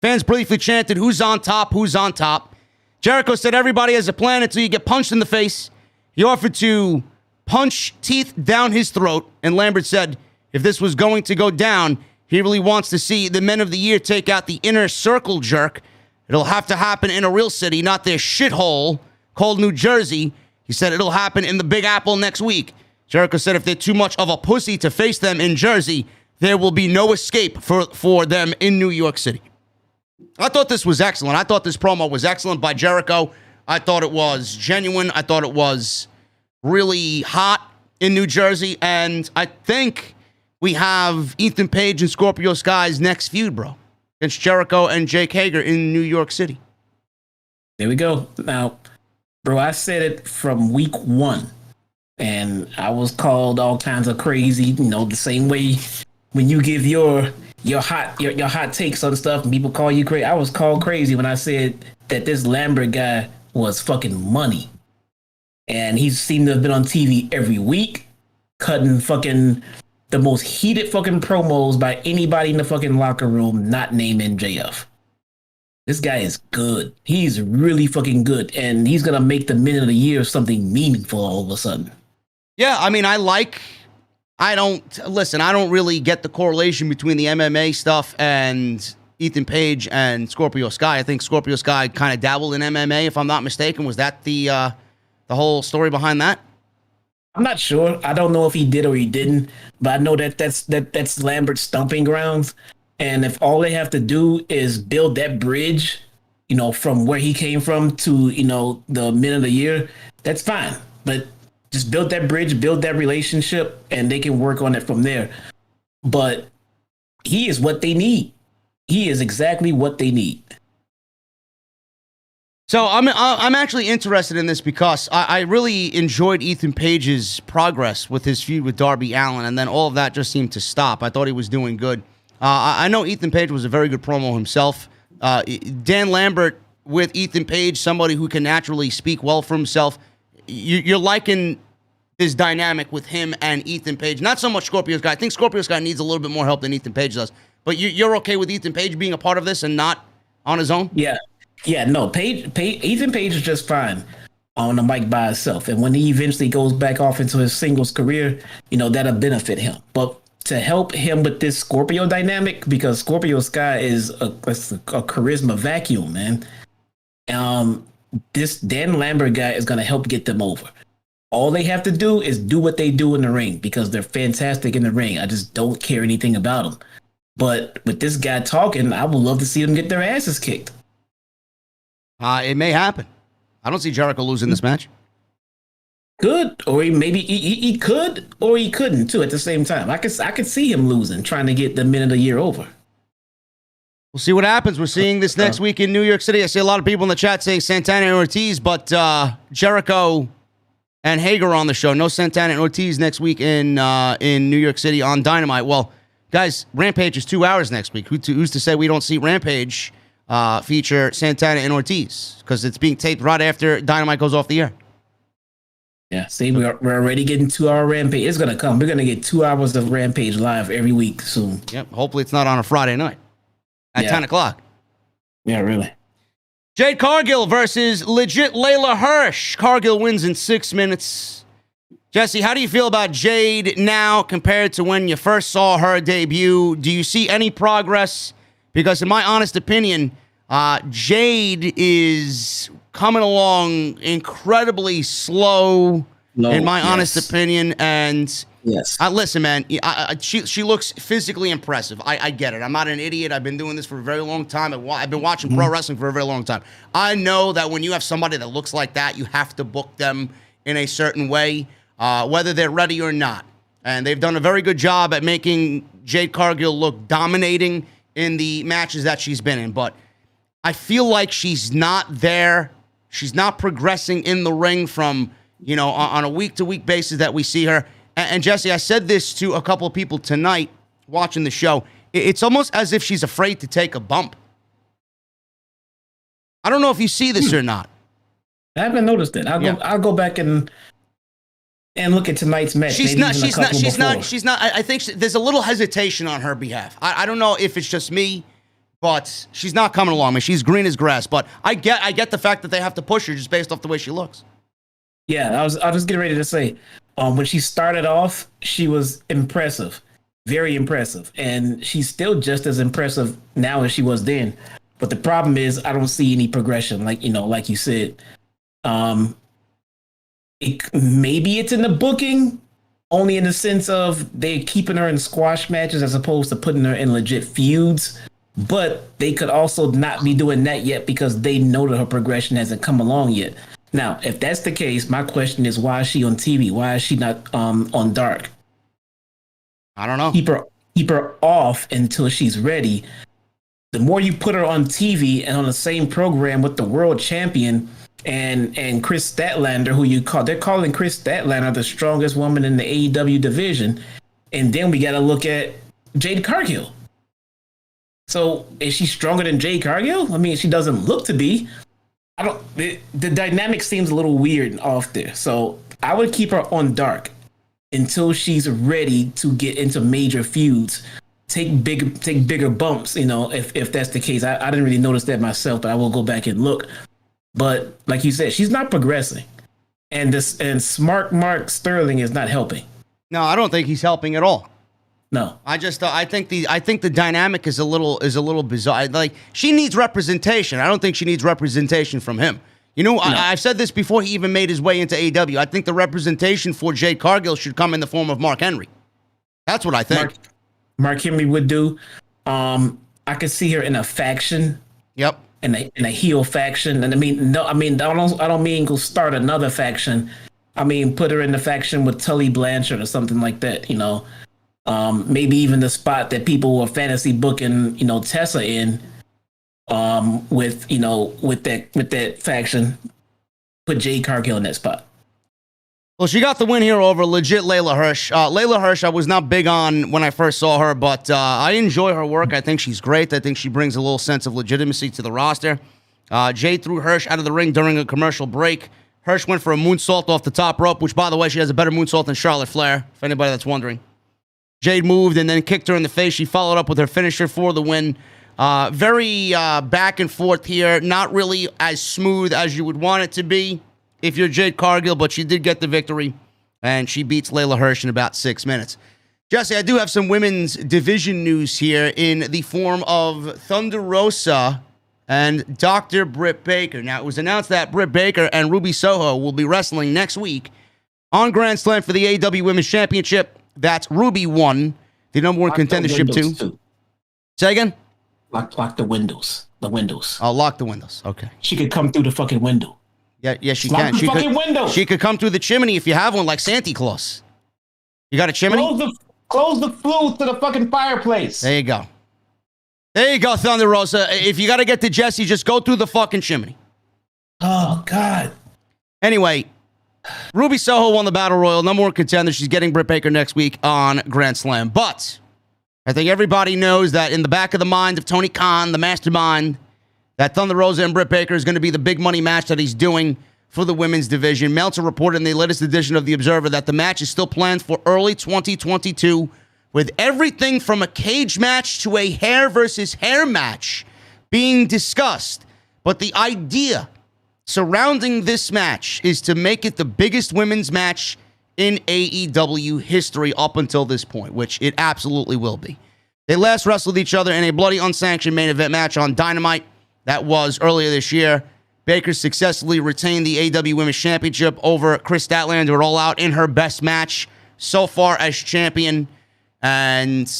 Fans briefly chanted, who's on top, who's on top. Jericho said everybody has a plan until you get punched in the face. He offered to punch teeth down his throat, and Lambert said if this was going to go down, he really wants to see the Men of the Year take out the inner circle jerk. It'll have to happen in a real city, not their shithole called New Jersey. He said it'll happen in the Big Apple next week. Jericho said if they're too much of a pussy to face them in Jersey, there will be no escape for them in New York City. I thought this was excellent. I thought this promo was excellent by Jericho. I thought it was genuine. I thought it was really hot in New Jersey. And I think we have Ethan Page and Scorpio Sky's next feud, bro. Against Jericho and Jake Hager in New York City. There we go. Now, bro, I said it from week one. And I was called all kinds of crazy, the same way when you give your hot takes on stuff and people call you crazy. I was called crazy when I said that this Lambert guy was fucking money. And he seemed to have been on TV every week, cutting fucking the most heated fucking promos by anybody in the fucking locker room, not named MJF. This guy is good. He's really fucking good. And he's going to make the minute of the year something meaningful all of a sudden. Yeah, I mean, I don't really get the correlation between the MMA stuff and Ethan Page and Scorpio Sky. I think Scorpio Sky kind of dabbled in MMA, if I'm not mistaken. Was that the whole story behind that? I'm not sure. I don't know if he did or he didn't, but I know that's Lambert's stomping grounds. And if all they have to do is build that bridge, from where he came from to, the men of the year, that's fine. But just build that bridge, build that relationship, and they can work on it from there. But he is what they need. He is exactly what they need. So I'm actually interested in this because I really enjoyed Ethan Page's progress with his feud with Darby Allin, and then all of that just seemed to stop. I thought he was doing good. I know Ethan Page was a very good promo himself. Dan Lambert with Ethan Page, somebody who can naturally speak well for himself. You're liking this dynamic with him and Ethan Page. Not so much Scorpio Sky. I think Scorpio Sky needs a little bit more help than Ethan Page does. But you're okay with Ethan Page being a part of this and not on his own? Yeah. No, Ethan Page is just fine on the mic by himself. And when he eventually goes back off into his singles career, that'll benefit him. But to help him with this Scorpio dynamic, because Scorpio Sky is a charisma vacuum, man. This Dan Lambert guy is going to help get them over. All they have to do is do what they do in the ring because they're fantastic in the ring. I just don't care anything about them. But with this guy talking, I would love to see them get their asses kicked. It may happen. I don't see Jericho losing this match. Could, or he could, or he couldn't too. At the same time, I could see him losing, trying to get the minute of the year over. We'll see what happens. We're seeing this next week in New York City. I see a lot of people in the chat saying Santana and Ortiz, but Jericho and Hager on the show. No Santana and Ortiz next week in New York City on Dynamite. Well, guys, Rampage is 2 hours next week. Who's to say we don't see Rampage feature Santana and Ortiz? Because it's being taped right after Dynamite goes off the air. Yeah, see, we're already getting 2 hour Rampage. It's going to come. We're going to get 2 hours of Rampage live every week soon. Yep. Hopefully it's not on a Friday night at 10 o'clock. Yeah, really. Jade Cargill versus legit Leyla Hirsch. Cargill wins in 6 minutes. Jesse, how do you feel about Jade now compared to when you first saw her debut? Do you see any progress? Because in my honest opinion, Jade is coming along incredibly slow in my honest opinion. And yes, listen, man, she looks physically impressive. I get it. I'm not an idiot. I've been doing this for a very long time. I've been watching pro wrestling for a very long time. I know that when you have somebody that looks like that, you have to book them in a certain way, whether they're ready or not. And they've done a very good job at making Jade Cargill look dominating in the matches that she's been in. But I feel like she's not there. She's not progressing in the ring from, on a week-to-week basis that we see her. And Jesse, I said this to a couple of people tonight watching the show. It's almost as if she's afraid to take a bump. I don't know if you see this or not. I haven't noticed it. I'll go back and look at tonight's match. She's not. I think there's a little hesitation on her behalf. I don't know if it's just me, but she's not coming along. I mean, she's green as grass. But I get the fact that they have to push her just based off the way she looks. Yeah, I was just getting ready to say, when she started off, she was impressive, very impressive, and she's still just as impressive now as she was then. But the problem is, I don't see any progression. Like you said, maybe it's in the booking, only in the sense of they're keeping her in squash matches as opposed to putting her in legit feuds. But they could also not be doing that yet because they know that her progression hasn't come along yet. Now, if that's the case, my question is, why is she on TV? Why is she not on Dark? I don't know. Keep her off until she's ready. The more you put her on TV and on the same program with the world champion and Chris Statlander, they're calling Chris Statlander the strongest woman in the AEW division. And then we got to look at Jade Cargill. So is she stronger than Jade Cargill? I mean, she doesn't look to be. The dynamic seems a little weird and off there. So I would keep her on Dark until she's ready to get into major feuds, take bigger bumps. If that's the case. I didn't really notice that myself, but I will go back and look. But like you said, she's not progressing, and Smart Mark Sterling is not helping. No, I don't think he's helping at all. No, I think the dynamic is a little bizarre. Like, she needs representation. I don't think she needs representation from him. No. I've said this before he even made his way into AEW. I think the representation for Jade Cargill should come in the form of Mark Henry. That's what I think. Mark Henry would do. I could see her in a faction. Yep. In a heel faction, and I don't mean go start another faction. I mean, put her in the faction with Tully Blanchard or something like that. Maybe even the spot that people were fantasy booking, Tessa in, with that faction. Put Jade Cargill in that spot. Well, she got the win here over legit Leyla Hirsch. Leyla Hirsch, I was not big on when I first saw her, but I enjoy her work. I think she's great. I think she brings a little sense of legitimacy to the roster. Jade threw Hirsch out of the ring during a commercial break. Hirsch went for a moonsault off the top rope, which, by the way, she has a better moonsault than Charlotte Flair, if anybody that's wondering. Jade moved and then kicked her in the face. She followed up with her finisher for the win. Very back and forth here. Not really as smooth as you would want it to be if you're Jade Cargill, but she did get the victory, and she beats Leyla Hirsch in about 6 minutes. Jesse, I do have some women's division news here in the form of Thunder Rosa and Dr. Britt Baker. Now, it was announced that Britt Baker and Ruby Soho will be wrestling next week on Grand Slam for the AEW Women's Championship. That's Ruby won the number one contendership too. Say again? Lock the windows. The windows. I'll lock the windows. Okay. She could come through the fucking window. Yeah, she can. She could come through the chimney if you have one, like Santa Claus. You got a chimney? Close the flue to the fucking fireplace. There you go. There you go, Thunder Rosa. If you got to get to Jesse, just go through the fucking chimney. Oh, God. Anyway, Ruby Soho won the Battle Royal, number one contender. She's getting Britt Baker next week on Grand Slam. But I think everybody knows that in the back of the mind of Tony Khan, the mastermind, that Thunder Rosa and Britt Baker is going to be the big money match that he's doing for the women's division. Meltzer reported in the latest edition of The Observer that the match is still planned for early 2022, with everything from a cage match to a hair versus hair match being discussed. But the idea surrounding this match is to make it the biggest women's match in AEW history up until this point, which it absolutely will be. They last wrestled each other in a bloody unsanctioned main event match on Dynamite. That was earlier this year. Baker successfully retained the AEW Women's Championship over Chris Statlander All Out in her best match so far as champion. And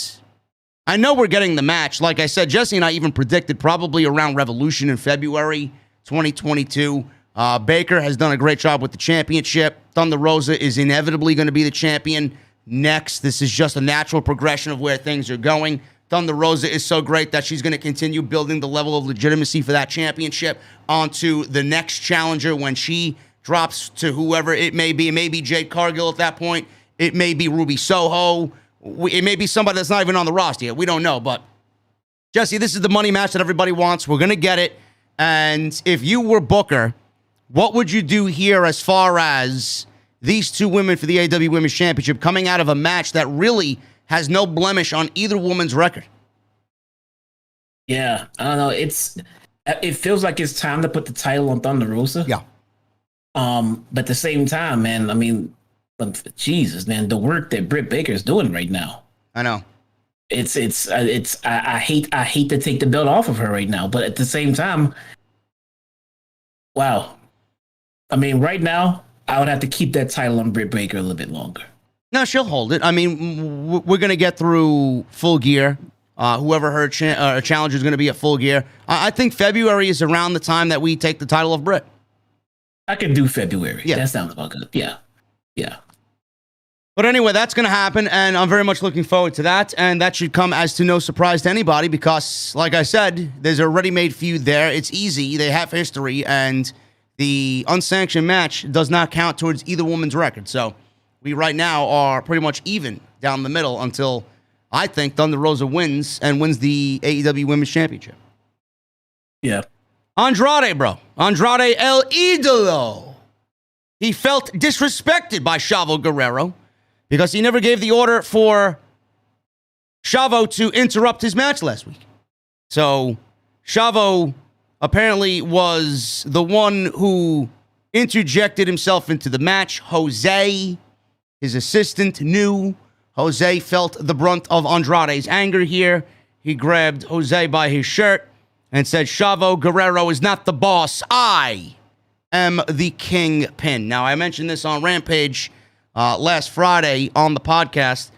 I know we're getting the match. Like I said, Jesse and I even predicted probably around Revolution in February 2022. Baker has done a great job with the championship. Thunder Rosa is inevitably going to be the champion next. This is just a natural progression of where things are going. Thunder Rosa is so great that she's going to continue building the level of legitimacy for that championship onto the next challenger when she drops to whoever it may be. It may be Jade Cargill at that point. It may be Ruby Soho. It may be somebody that's not even on the roster yet. We don't know. But, Jesse, this is the money match that everybody wants. We're going to get it. And if you were Booker, what would you do here as far as these two women for the AEW Women's Championship coming out of a match that really has no blemish on either woman's record? Yeah, I don't know. It feels like it's time to put the title on Thunder Rosa. Yeah. But at the same time, man, I mean, Jesus, man, the work that Britt Baker is doing right now. I know. I hate to take the belt off of her right now, but at the same time, wow. I mean, right now, I would have to keep that title on Britt Baker a little bit longer. No, she'll hold it. I mean, we're going to get through Full Gear. Whoever her challenger is going to be at Full Gear. I think February is around the time that we take the title of Britt. I can do February. Yeah. That sounds about good. Yeah. Yeah. But anyway, that's going to happen, and I'm very much looking forward to that. And that should come as to no surprise to anybody because, like I said, there's a ready-made feud there. It's easy. They have history, and the unsanctioned match does not count towards either woman's record. So we right now are pretty much even down the middle until I think Thunder Rosa wins and wins the AEW Women's Championship. Yeah. Andrade, bro. Andrade El Idolo. He felt disrespected by Chavo Guerrero because he never gave the order for Chavo to interrupt his match last week. So Chavo apparently was the one who interjected himself into the match. Jose, his assistant, knew. Jose felt the brunt of Andrade's anger here. He grabbed Jose by his shirt and said, Chavo Guerrero is not the boss. I am the kingpin. Now, I mentioned this on Rampage last Friday on the podcast.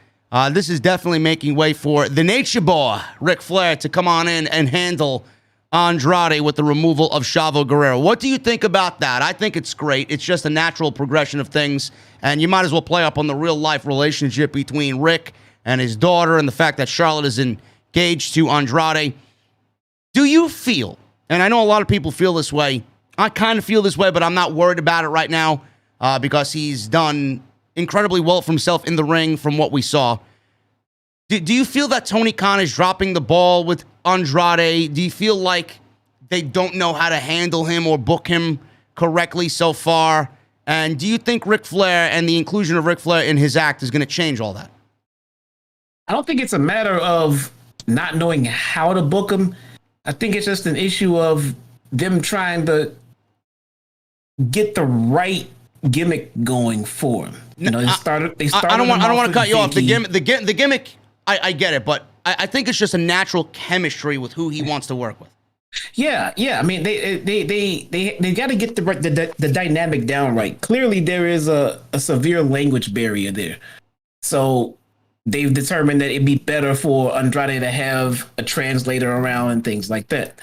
This is definitely making way for the Nature Boy, Ric Flair, to come on in and handle Andrade with the removal of Chavo Guerrero. What do you think about that? I think it's great. It's just a natural progression of things, and you might as well play up on the real-life relationship between Rick and his daughter and the fact that Charlotte is engaged to Andrade. Do you feel, and I know a lot of people feel this way, I kind of feel this way, but I'm not worried about it right now because he's done incredibly well for himself in the ring from what we saw. Do you feel that Tony Khan is dropping the ball with Andrade? Do you feel like they don't know how to handle him or book him correctly so far? And do you think Ric Flair and the inclusion of Ric Flair in his act is going to change all that? I don't think it's a matter of not knowing how to book him. I think it's just an issue of them trying to get the right gimmick going for him. You know, they started. I don't want to cut you off. The gimmick. I get it, but I think it's just a natural chemistry with who he wants to work with. Yeah. I mean, they got to get the dynamic down right. Clearly, there is a severe language barrier there. So they've determined that it'd be better for Andrade to have a translator around and things like that.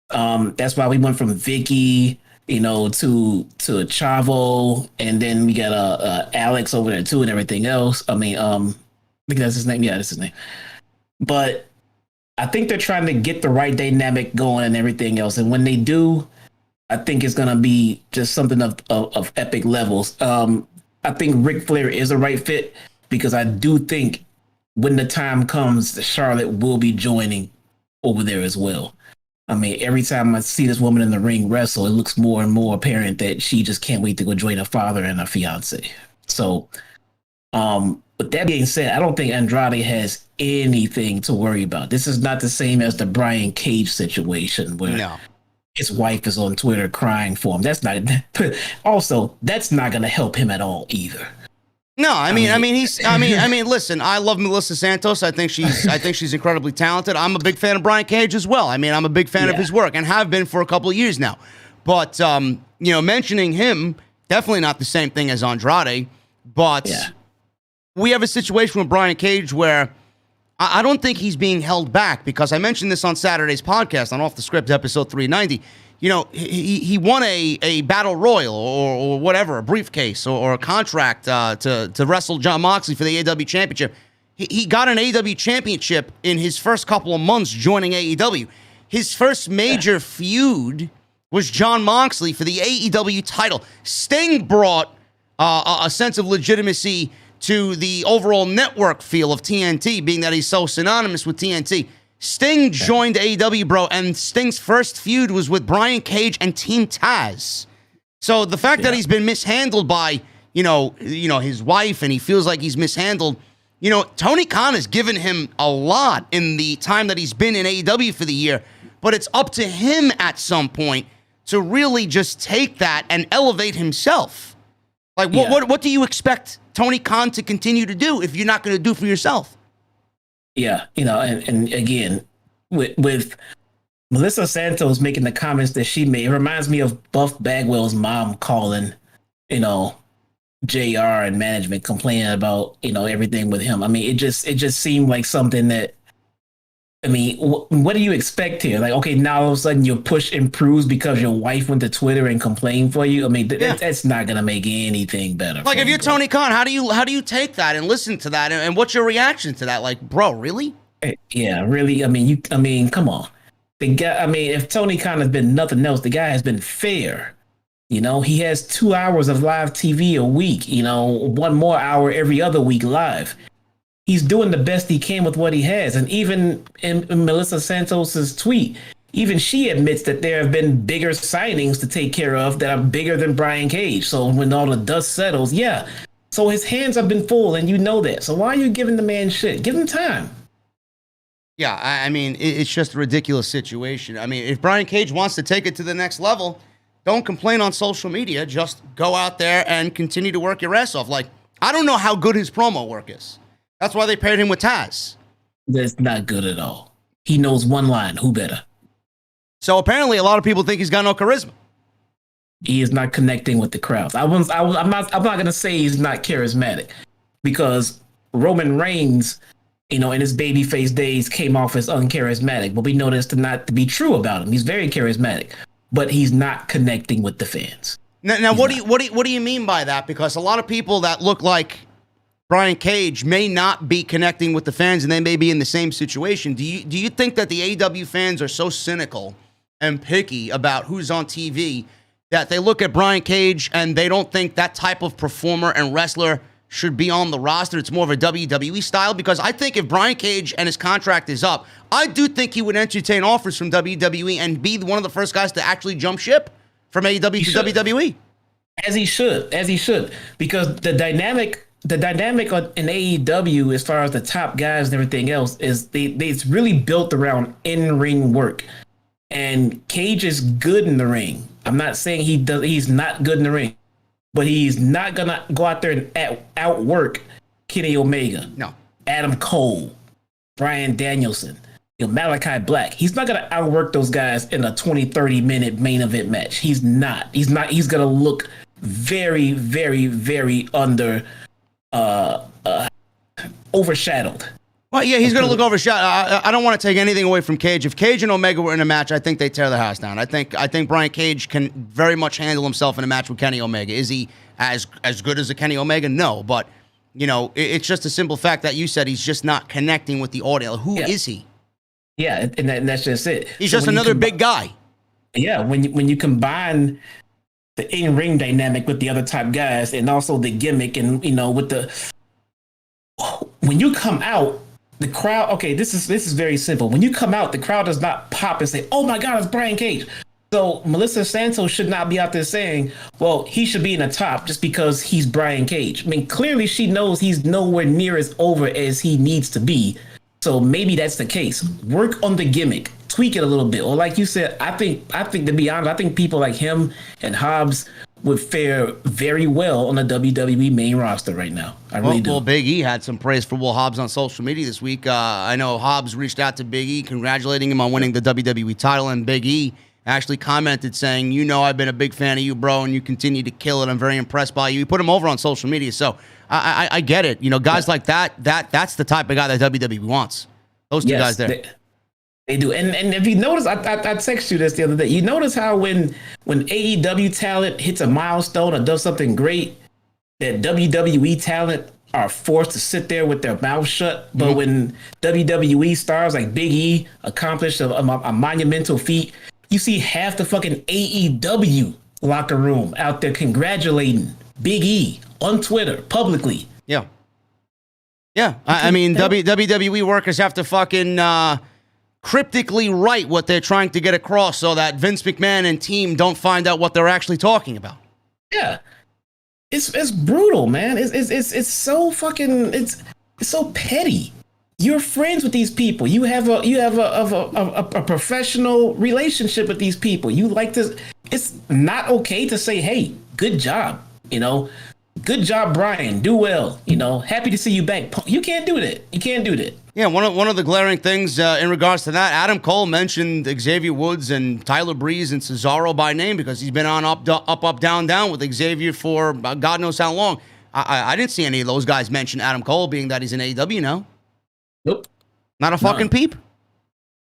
That's why we went from Vicky, to Chavo, and then we got Alex over there too, and everything else. I mean, I think that's his name. Yeah, that's his name. But I think they're trying to get the right dynamic going and everything else. And when they do, I think it's gonna be just something of epic levels. I think Ric Flair is a right fit because I do think when the time comes, Charlotte will be joining over there as well. I mean, every time I see this woman in the ring wrestle, it looks more and more apparent that she just can't wait to go join her father and her fiance. So, with that being said, I don't think Andrade has anything to worry about. This is not the same as the Brian Cage situation where his wife is on Twitter crying for him. That's not going to help him at all either. No, I mean, listen, I love Melissa Santos. I think she's incredibly talented. I'm a big fan of Brian Cage as well. I mean, I'm a big fan of his work and have been for a couple of years now. But, mentioning him, definitely not the same thing as Andrade. But we have a situation with Brian Cage where I don't think he's being held back, because I mentioned this on Saturday's podcast on Off the Script, episode 390. He won a battle royal or whatever, a briefcase or a contract to wrestle Jon Moxley for the AEW championship. He got an AEW championship in his first couple of months joining AEW. His first major feud was Jon Moxley for the AEW title. Sting brought a sense of legitimacy to the overall network feel of TNT, being that he's so synonymous with TNT. Sting joined AEW, bro, and Sting's first feud was with Brian Cage and Team Taz. So the fact that he's been mishandled by, his wife, and he feels like he's mishandled, Tony Khan has given him a lot in the time that he's been in AEW for the year, but it's up to him at some point to really just take that and elevate himself. Like, what do you expect Tony Khan to continue to do if you're not going to do for yourself? Yeah, and again, with Melissa Santos making the comments that she made, it reminds me of Buff Bagwell's mom calling, JR and management complaining about, everything with him. I mean, it just seemed like something that, what do you expect here? Like, okay, now all of a sudden your push improves because your wife went to Twitter and complained for you. I mean, that's not going to make anything better. Like, if you're Tony Khan, how do you take that and listen to that? And what's your reaction to that? Like, bro, really? Yeah, really. I mean, come on. The guy, if Tony Khan has been nothing else, the guy has been fair. He has 2 hours of live TV a week, 1 more hour every other week live. He's doing the best he can with what he has. And even in Melissa Santos's tweet, even she admits that there have been bigger signings to take care of that are bigger than Brian Cage. So when all the dust settles, so his hands have been full, and that. So why are you giving the man shit? Give him time. Yeah, it's just a ridiculous situation. If Brian Cage wants to take it to the next level, don't complain on social media. Just go out there and continue to work your ass off. Like, I don't know how good his promo work is. That's why they paired him with Taz. That's not good at all. He knows one line. Who better? So apparently, a lot of people think he's got no charisma. He is not connecting with the crowd. I'm not going to say he's not charismatic, because Roman Reigns, in his babyface days, came off as uncharismatic. But we know this to not to be true about him. He's very charismatic, but he's not connecting with the fans. Now, what do you mean by that? Because a lot of people that look like Brian Cage may not be connecting with the fans, and they may be in the same situation. Do you think that the AEW fans are so cynical and picky about who's on TV that they look at Brian Cage and they don't think that type of performer and wrestler should be on the roster? It's more of a WWE style? Because I think if Brian Cage and his contract is up, I do think he would entertain offers from WWE and be one of the first guys to actually jump ship from AEW to WWE. As he should, because the dynamic in AEW, as far as the top guys and everything else, is it's really built around in-ring work. And Cage is good in the ring. I'm not saying he's not good in the ring, but he's not gonna go out there and outwork Kenny Omega, Adam Cole, Bryan Danielson, Malakai Black. He's not gonna outwork those guys in a 20-30 minute main event match. He's not. He's gonna look very, very, very overshadowed. Well, yeah, he's going to look overshadowed. I don't want to take anything away from Cage. If Cage and Omega were in a match, I think they tear the house down. I think Brian Cage can very much handle himself in a match with Kenny Omega. Is he as good as a Kenny Omega? No, but it's just a simple fact that you said he's just not connecting with the audience. Who is he? Yeah, and that's just it. He's just another big guy. Yeah, when you combine the in-ring dynamic with the other top guys, and also the gimmick, and when you come out, the crowd. Okay, this is very simple. When you come out, the crowd does not pop and say, "Oh my God, it's Brian Cage." So Melissa Santos should not be out there saying, "Well, he should be in the top just because he's Brian Cage." Clearly she knows he's nowhere near as over as he needs to be. So maybe that's the case. Work on the gimmick, tweak it a little bit. Or like you said, I think to be honest, I think people like him and Hobbs would fare very well on the WWE main roster right now. I really do. Well, Big E had some praise for Will Hobbs on social media this week. I know Hobbs reached out to Big E, congratulating him on winning the WWE title, and Big E actually commented saying, you know, I've been a big fan of you, bro, and you continue to kill it. I'm very impressed by you. He put him over on social media. So I get it. You know, guys like that's the type of guy that WWE wants. Those two guys there. They do. And if you notice, I texted you this the other day. You notice how when AEW talent hits a milestone or does something great, that WWE talent are forced to sit there with their mouth shut. But when WWE stars like Big E accomplish a monumental feat, you see half the fucking AEW locker room out there congratulating Big E on Twitter publicly. Yeah. Yeah. I mean, WWE workers have to fucking cryptically write what they're trying to get across so that Vince McMahon and team don't find out what they're actually talking about. Yeah. It's brutal, man. It's so fucking it's so petty. You're friends with these people. You have a professional relationship with these people. You like to. It's not okay to say, "Hey, good job," you know. Good job, Bryan. Do well. You know, happy to see you back. You can't do that. You can't do that. Yeah, one of the glaring things in regards to that, Adam Cole mentioned Xavier Woods and Tyler Breeze and Cesaro by name because he's been on up, down, down with Xavier for God knows how long. I didn't see any of those guys mention Adam Cole, being that he's in AEW now. Nope. Not a fucking peep.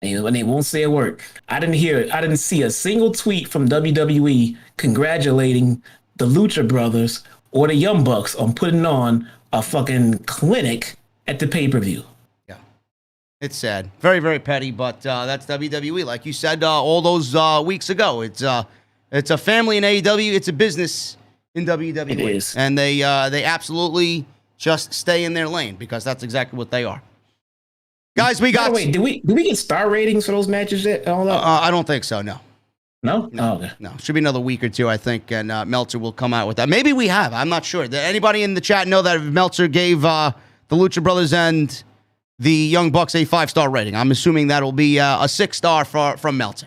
And they won't say a word. I didn't see a single tweet from WWE congratulating the Lucha Brothers or the Young Bucks on putting on a fucking clinic at the pay-per-view. Yeah. It's sad. Very, very petty, but that's WWE. Like you said all those weeks ago, it's a family in AEW. It's a business in WWE. It is. And they absolutely just stay in their lane because that's exactly what they are. Guys, we got... Wait, do we get star ratings for those matches yet? I don't think so, no. No? No, okay. No. Should be another week or two, I think, and Meltzer will come out with that. Maybe we have. I'm not sure. Did anybody in the chat know that Meltzer gave the Lucha Brothers and the Young Bucks a 5-star rating? I'm assuming that'll be a 6-star from Meltzer.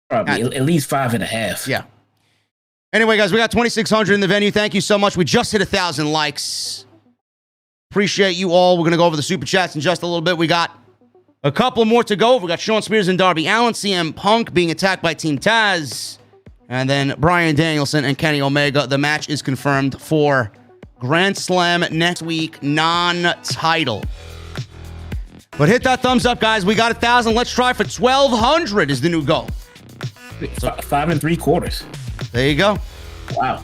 Probably at least 5.5. Yeah. Anyway, guys, we got 2,600 in the venue. Thank you so much. We just hit 1,000 likes. Appreciate you all. We're going to go over the super chats in just a little bit. We got a couple more to go. We got Shawn Spears and Darby Allin, CM Punk being attacked by Team Taz, and then Bryan Danielson and Kenny Omega. The match is confirmed for Grand Slam next week, non-title. But hit that thumbs up, guys. We got 1,000. Let's try for 1,200 is the new goal. So, 5 3/4. There you go. Wow.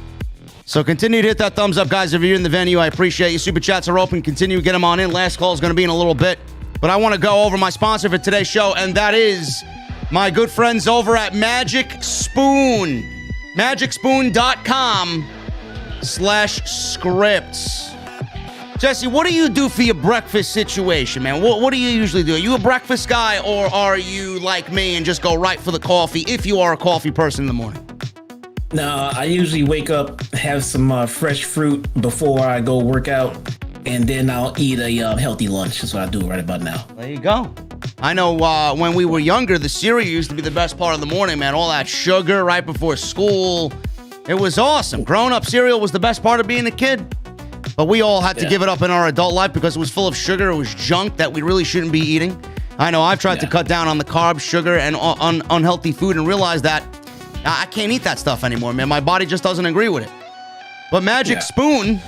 So continue to hit that thumbs up, guys. If you're in the venue, I appreciate you. Super chats are open. Continue to get them on in. Last call is going to be in a little bit. But I want to go over my sponsor for today's show, and that is my good friends over at Magic Spoon. MagicSpoon.com/scripts. Jesse, what do you do for your breakfast situation, man? What do you usually do? Are you a breakfast guy, or are you like me and just go right for the coffee if you are a coffee person in the morning? No, I usually wake up, have some fresh fruit before I go work out, and then I'll eat a healthy lunch. That's what I do right about now. There you go. I know when we were younger, the cereal used to be the best part of the morning, man. All that sugar right before school. It was awesome. Grown-up cereal was the best part of being a kid. But we all had to give it up in our adult life because it was full of sugar. It was junk that we really shouldn't be eating. I know I've tried to cut down on the carbs, sugar, and unhealthy food and realized that I can't eat that stuff anymore, man. My body just doesn't agree with it. But Magic Spoon,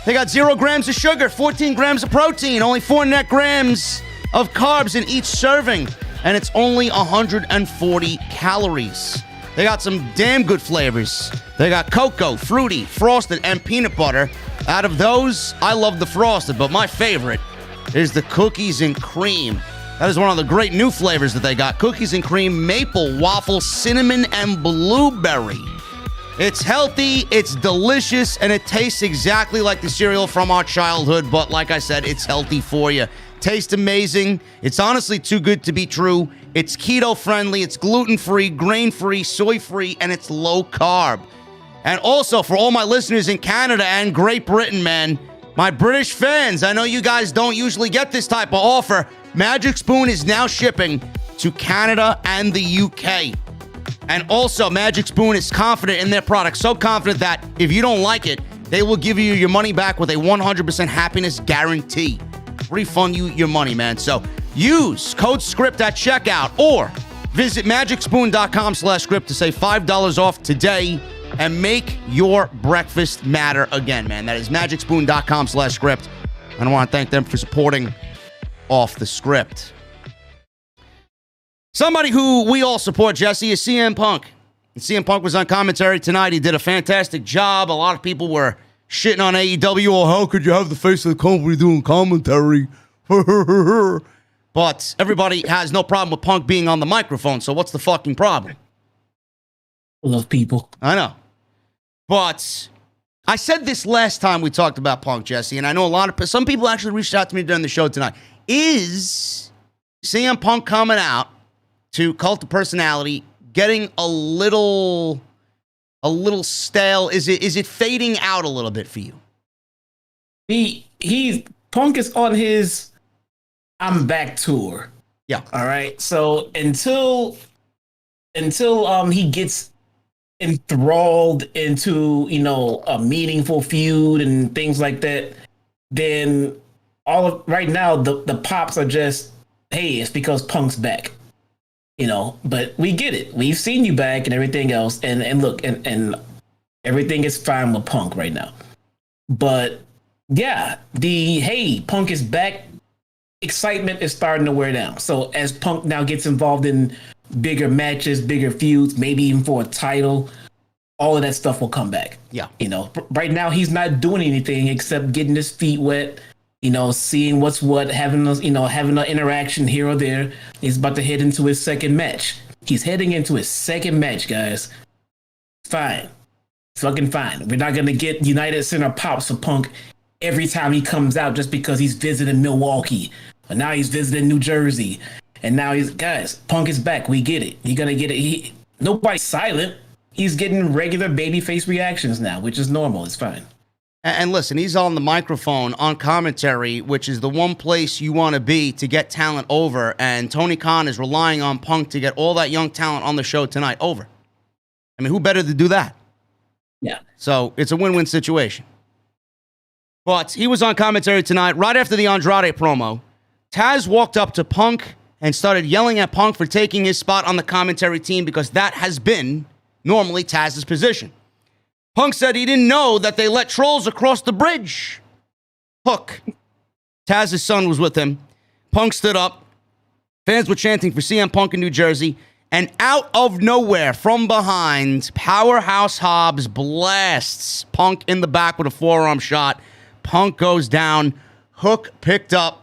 they got 0 grams of sugar, 14 grams of protein, only 4 net grams of carbs in each serving, and it's only 140 calories. They got some damn good flavors. They got cocoa, fruity, frosted, and peanut butter. Out of those, I love the frosted, but my favorite is the cookies and cream. That is one of the great new flavors that they got. Cookies and cream, maple, waffle, cinnamon, and blueberry. It's healthy, it's delicious, and it tastes exactly like the cereal from our childhood, but like I said, it's healthy for you. Tastes amazing. It's honestly too good to be true. It's keto-friendly, it's gluten-free, grain-free, soy-free, and it's low-carb. And also, for all my listeners in Canada and Great Britain, man, my British fans, I know you guys don't usually get this type of offer. Magic Spoon is now shipping to Canada and the UK. And also, Magic Spoon is confident in their product, so confident that if you don't like it, they will give you your money back with a 100% happiness guarantee. Refund you your money, man. So use code SCRIPT at checkout or Visit magicspoon.com/script to save $5 off today and make your breakfast matter again, man. That is magicspoon.com/script. And I want to thank them for supporting Off the Script. Somebody who we all support, Jesse, is CM Punk. And CM Punk was on commentary tonight. He did a fantastic job. A lot of people were shitting on AEW. Oh, how could you have the face of the company doing commentary? But everybody has no problem with Punk being on the microphone, so what's the fucking problem? Love people. I know. But I said this last time we talked about Punk, Jesse, and I know some people actually reached out to me during the show tonight. Is CM Punk coming out to Cult of Personality getting a little stale? Is it fading out a little bit for you? Punk is on his I'm back tour. Yeah. All right. So until he gets enthralled into, a meaningful feud and things like that, then right now the pops are just, hey, it's because Punk's back. But we get it. We've seen you back and everything else. And look, and everything is fine with Punk right now. But yeah, hey, Punk is back excitement is starting to wear down. So as Punk now gets involved in bigger matches, bigger feuds, maybe even for a title, all of that stuff will come back. Yeah. Right now he's not doing anything except getting his feet wet, seeing what's what, having an interaction here or there. He's about to head into his second match. He's heading into his second match, guys. Fine. Fucking fine. We're not going to get United Center pops for Punk every time he comes out just because he's visiting Milwaukee. But now he's visiting New Jersey. And now guys, Punk is back. We get it. You're going to get it. Nobody's silent. He's getting regular babyface reactions now, which is normal. It's fine. And listen, he's on the microphone on commentary, which is the one place you want to be to get talent over. And Tony Khan is relying on Punk to get all that young talent on the show tonight over. I mean, who better to do that? Yeah. So it's a win-win situation. But he was on commentary tonight, right after the Andrade promo. Taz walked up to Punk and started yelling at Punk for taking his spot on the commentary team because that has been normally Taz's position. Punk said he didn't know that they let trolls across the bridge. Hook. Taz's son was with him. Punk stood up. Fans were chanting for CM Punk in New Jersey. And out of nowhere, from behind, Powerhouse Hobbs blasts Punk in the back with a forearm shot. Punk goes down. Hook picked up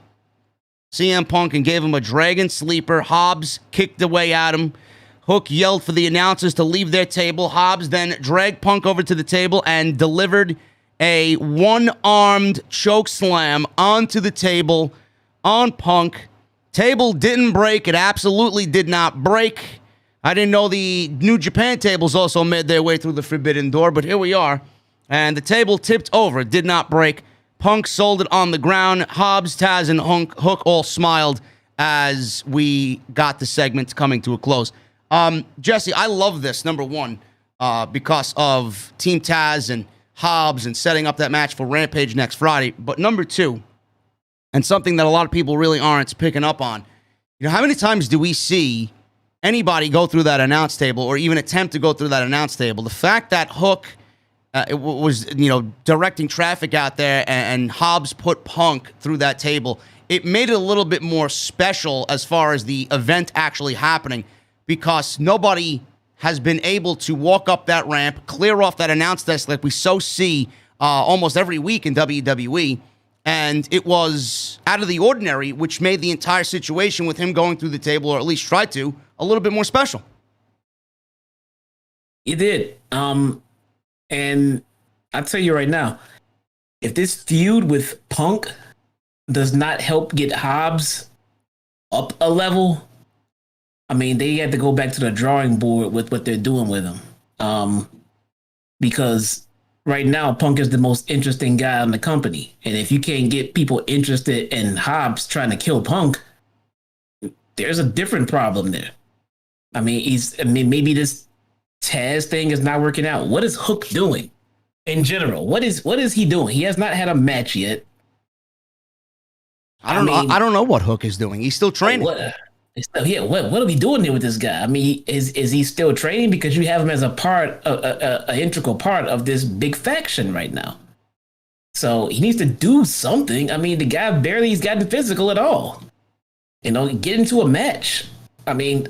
CM Punk and gave him a dragon sleeper. Hobbs kicked away at him. Hook yelled for the announcers to leave their table. Hobbs then dragged Punk over to the table and delivered a one-armed choke slam onto the table on Punk. Table didn't break. It absolutely did not break. I didn't know the New Japan tables also made their way through the forbidden door, but here we are. And the table tipped over. It did not break. Punk sold it on the ground. Hobbs, Taz, and Hook all smiled as we got the segment coming to a close. Jesse, I love this, number one, because of Team Taz and Hobbs and setting up that match for Rampage next Friday. But number two, and something that a lot of people really aren't picking up on, how many times do we see anybody go through that announce table or even attempt to go through that announce table? The fact that Hook was directing traffic out there and Hobbs put Punk through that table, it made it a little bit more special as far as the event actually happening, because nobody has been able to walk up that ramp, clear off that announce desk like we so see almost every week in WWE. And it was out of the ordinary, which made the entire situation with him going through the table, or at least tried to, a little bit more special. It did. And I'll tell you right now, if this feud with Punk does not help get Hobbs up a level, I mean, they had to go back to the drawing board with what they're doing with him. Because right now, Punk is the most interesting guy in the company. And if you can't get people interested in Hobbs trying to kill Punk, there's a different problem there. I mean, maybe this Taz thing is not working out. What is Hook doing in general? What is he doing? He has not had a match yet. I don't know what Hook is doing. He's still training. Yeah, what are we doing here with this guy? I mean, is he still training? Because you have him as an integral part of this big faction right now. So he needs to do something. I mean, the guy barely's gotten physical at all. Get into a match. I mean,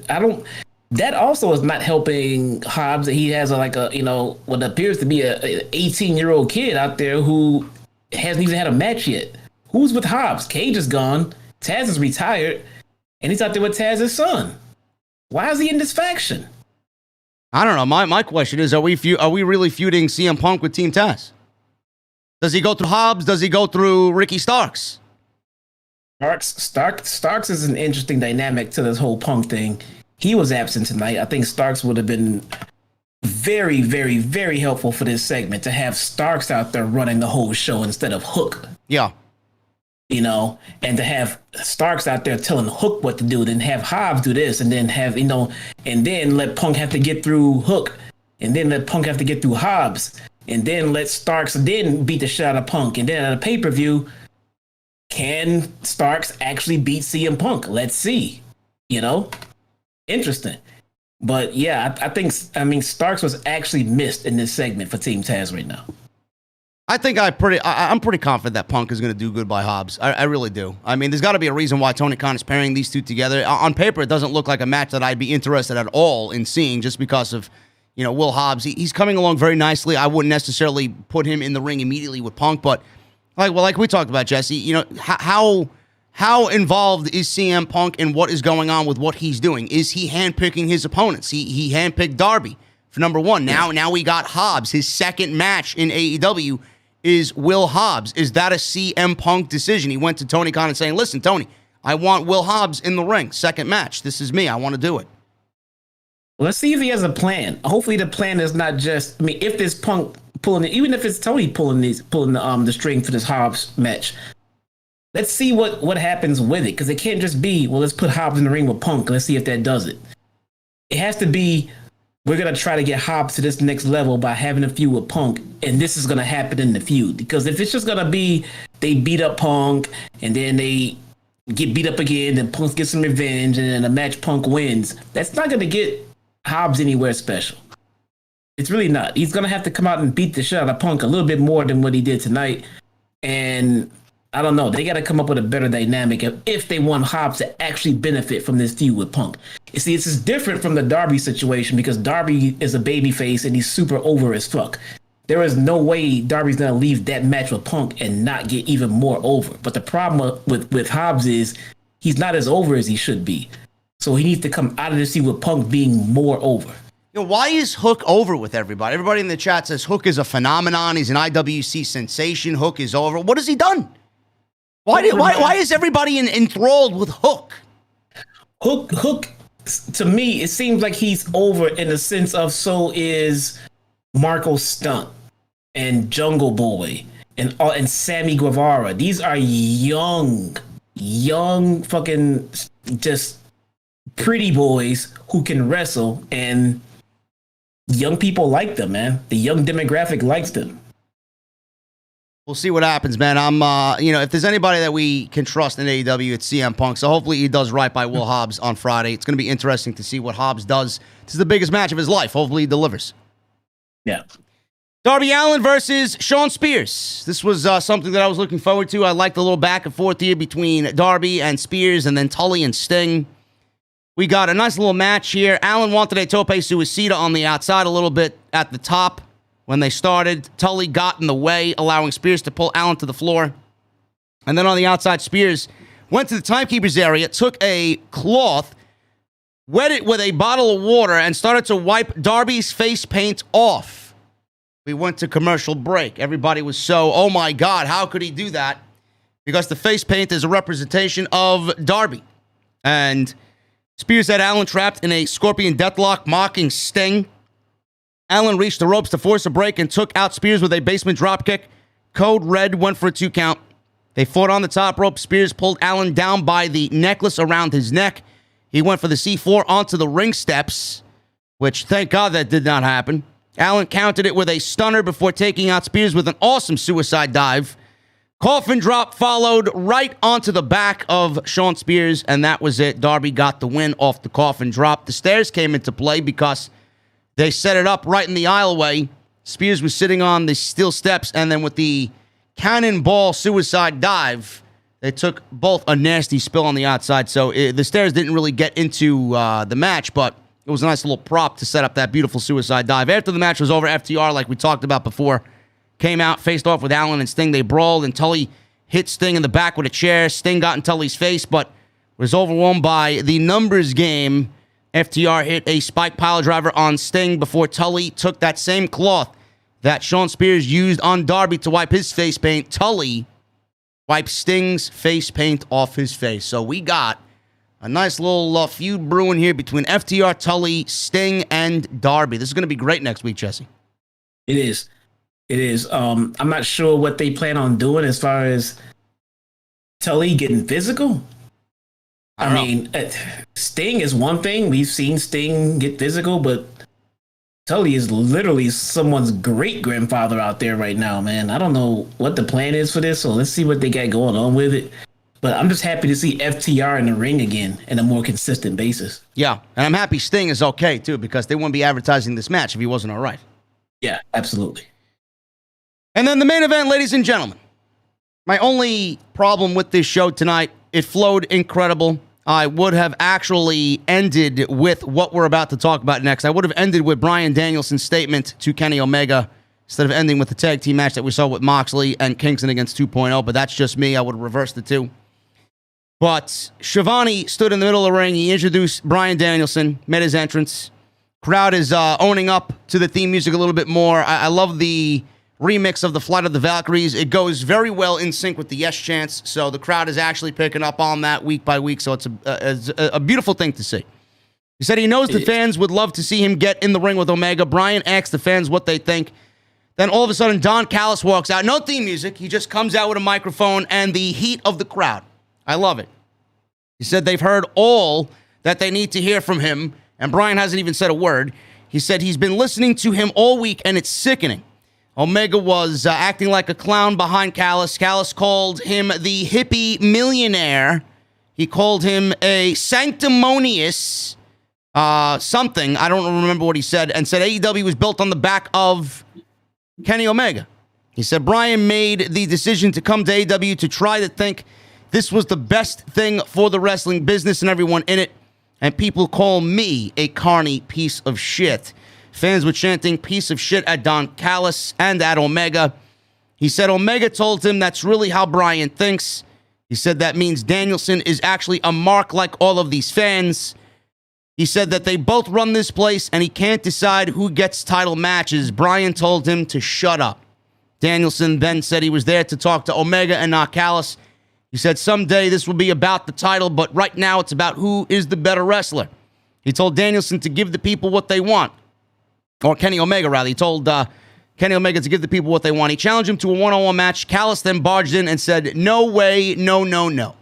that also is not helping Hobbs. That he has what appears to be a 18-year-old kid out there who hasn't even had a match yet. Who's with Hobbs? Cage is gone. Taz is retired. And he's out there with Taz's son. Why is he in this faction? I don't know. My question is, are we really feuding CM Punk with Team Taz? Does he go through Hobbs? Does he go through Ricky Starks? Starks is an interesting dynamic to this whole Punk thing. He was absent tonight. I think Starks would have been very, very, very helpful for this segment to have Starks out there running the whole show instead of Hook. Yeah. And to have Starks out there telling Hook what to do, then have Hobbs do this, and then and then let Punk have to get through Hook, and then let Punk have to get through Hobbs, and then let Starks then beat the shit out of Punk. And then at a pay-per-view, can Starks actually beat CM Punk? Let's see. Interesting. But yeah, I think Starks was actually missed in this segment for Team Taz right now. I think I'm pretty confident that Punk is going to do good by Hobbs. I really do. I mean, there's got to be a reason why Tony Khan is pairing these two together. On paper, it doesn't look like a match that I'd be interested at all in seeing, just because of Will Hobbs. He's coming along very nicely. I wouldn't necessarily put him in the ring immediately with Punk, but like we talked about, Jesse, how involved is CM Punk in what is going on with what he's doing? Is he handpicking his opponents? He handpicked Darby for number one. Now we got Hobbs. His second match in AEW is Will Hobbs. Is that a CM Punk decision? He went to Tony Khan and saying, listen, Tony, I want Will Hobbs in the ring. Second match. This is me. I want to do it. Let's see if he has a plan. Hopefully the plan is not just, if this Punk pulling it, even if it's Tony pulling the string for this Hobbs match, let's see what happens with it. Because it can't just be, let's put Hobbs in the ring with Punk. Let's see if that does it. It has to be, we're going to try to get Hobbs to this next level by having a feud with Punk, and this is going to happen in the feud. Because if it's just going to be they beat up Punk, and then they get beat up again, and Punk gets some revenge, and then a match Punk wins, that's not going to get Hobbs anywhere special. It's really not. He's going to have to come out and beat the shit out of Punk a little bit more than what he did tonight. And I don't know. They got to come up with a better dynamic if they want Hobbs to actually benefit from this feud with Punk. You see, this is different from the Darby situation because Darby is a babyface and he's super over as fuck. There is no way Darby's going to leave that match with Punk and not get even more over. But the problem with Hobbs is he's not as over as he should be. So he needs to come out of this feud with Punk being more over. Why is Hook over with everybody? Everybody in the chat says Hook is a phenomenon. He's an IWC sensation. Hook is over. What has he done? Why is everybody enthralled with Hook? Hook, to me, it seems like he's over in the sense of so is Marco Stunt and Jungle Boy and Sammy Guevara. These are young fucking just pretty boys who can wrestle, and young people like them, man. The young demographic likes them. We'll see what happens, man. If there's anybody that we can trust in AEW, it's CM Punk. So hopefully he does right by Will Hobbs on Friday. It's going to be interesting to see what Hobbs does. This is the biggest match of his life. Hopefully he delivers. Yeah. Darby Allin versus Shawn Spears. This was something that I was looking forward to. I liked the little back and forth here between Darby and Spears and then Tully and Sting. We got a nice little match here. Allin wanted a tope suicida on the outside a little bit at the top. When they started, Tully got in the way, allowing Spears to pull Allin to the floor. And then on the outside, Spears went to the timekeeper's area, took a cloth, wet it with a bottle of water, and started to wipe Darby's face paint off. We went to commercial break. Everybody was so, oh my God, how could he do that? Because the face paint is a representation of Darby. And Spears had Allin trapped in a scorpion deathlock, mocking Sting. Allin reached the ropes to force a break and took out Spears with a basement dropkick. Code Red went for a 2 count. They fought on the top rope. Spears pulled Allin down by the necklace around his neck. He went for the C4 onto the ring steps, which, thank God, that did not happen. Allin countered it with a stunner before taking out Spears with an awesome suicide dive. Coffin drop followed right onto the back of Shawn Spears, and that was it. Darby got the win off the coffin drop. The stairs came into play because they set it up right in the aisleway. Spears was sitting on the steel steps, and then with the cannonball suicide dive, they took both a nasty spill on the outside. So the stairs didn't really get into the match, but it was a nice little prop to set up that beautiful suicide dive. After the match was over, FTR, like we talked about before, came out, faced off with Allin and Sting. They brawled, and Tully hit Sting in the back with a chair. Sting got in Tully's face, but was overwhelmed by the numbers game. FTR hit a spike pile driver on Sting before Tully took that same cloth that Shawn Spears used on Darby to wipe his face paint. Tully wiped Sting's face paint off his face. So we got a nice little feud brewing here between FTR, Tully, Sting, and Darby. This is going to be great next week, Jesse. It is. It is. I'm not sure what they plan on doing as far as Tully getting physical. I mean, Sting is one thing. We've seen Sting get physical, but Tully is literally someone's great-grandfather out there right now, man. I don't know what the plan is for this, so let's see what they got going on with it. But I'm just happy to see FTR in the ring again on a more consistent basis. Yeah, and I'm happy Sting is okay, too, because they wouldn't be advertising this match if he wasn't all right. Yeah, absolutely. And then the main event, ladies and gentlemen. My only problem with this show tonight, it flowed incredible. I would have actually ended with what we're about to talk about next. I would have ended with Bryan Danielson's statement to Kenny Omega instead of ending with the tag team match that we saw with Moxley and Kingston against 2.0, but that's just me. I would have reversed the two. But Shivani stood in the middle of the ring. He introduced Bryan Danielson, made his entrance. Crowd is owning up to the theme music a little bit more. I love the remix of the Flight of the Valkyries. It goes very well in sync with the Yes chants, so the crowd is actually picking up on that week by week, so it's a beautiful thing to see. He said he knows the fans would love to see him get in the ring with Omega. Bryan asked the fans what they think. Then all of a sudden, Don Callis walks out. No theme music. He just comes out with a microphone and the heat of the crowd. I love it. He said they've heard all that they need to hear from him, and Bryan hasn't even said a word. He said he's been listening to him all week, and it's sickening. Omega was acting like a clown behind Callis. Callis called him the hippie millionaire. He called him a sanctimonious something. I don't remember what he said. And said AEW was built on the back of Kenny Omega. He said Bryan made the decision to come to AEW to try to think this was the best thing for the wrestling business and everyone in it. And people call me a carny piece of shit. Fans were chanting piece of shit at Don Callis and at Omega. He said Omega told him that's really how Bryan thinks. He said that means Danielson is actually a mark like all of these fans. He said that they both run this place and he can't decide who gets title matches. Bryan told him to shut up. Danielson then said he was there to talk to Omega and not Callis. He said someday this will be about the title, but right now it's about who is the better wrestler. He told Danielson to give the people what they want. Or Kenny Omega, rather. He told Kenny Omega to give the people what they want. He challenged him to a one-on-one match. Callis then barged in and said, no way, no, no, no.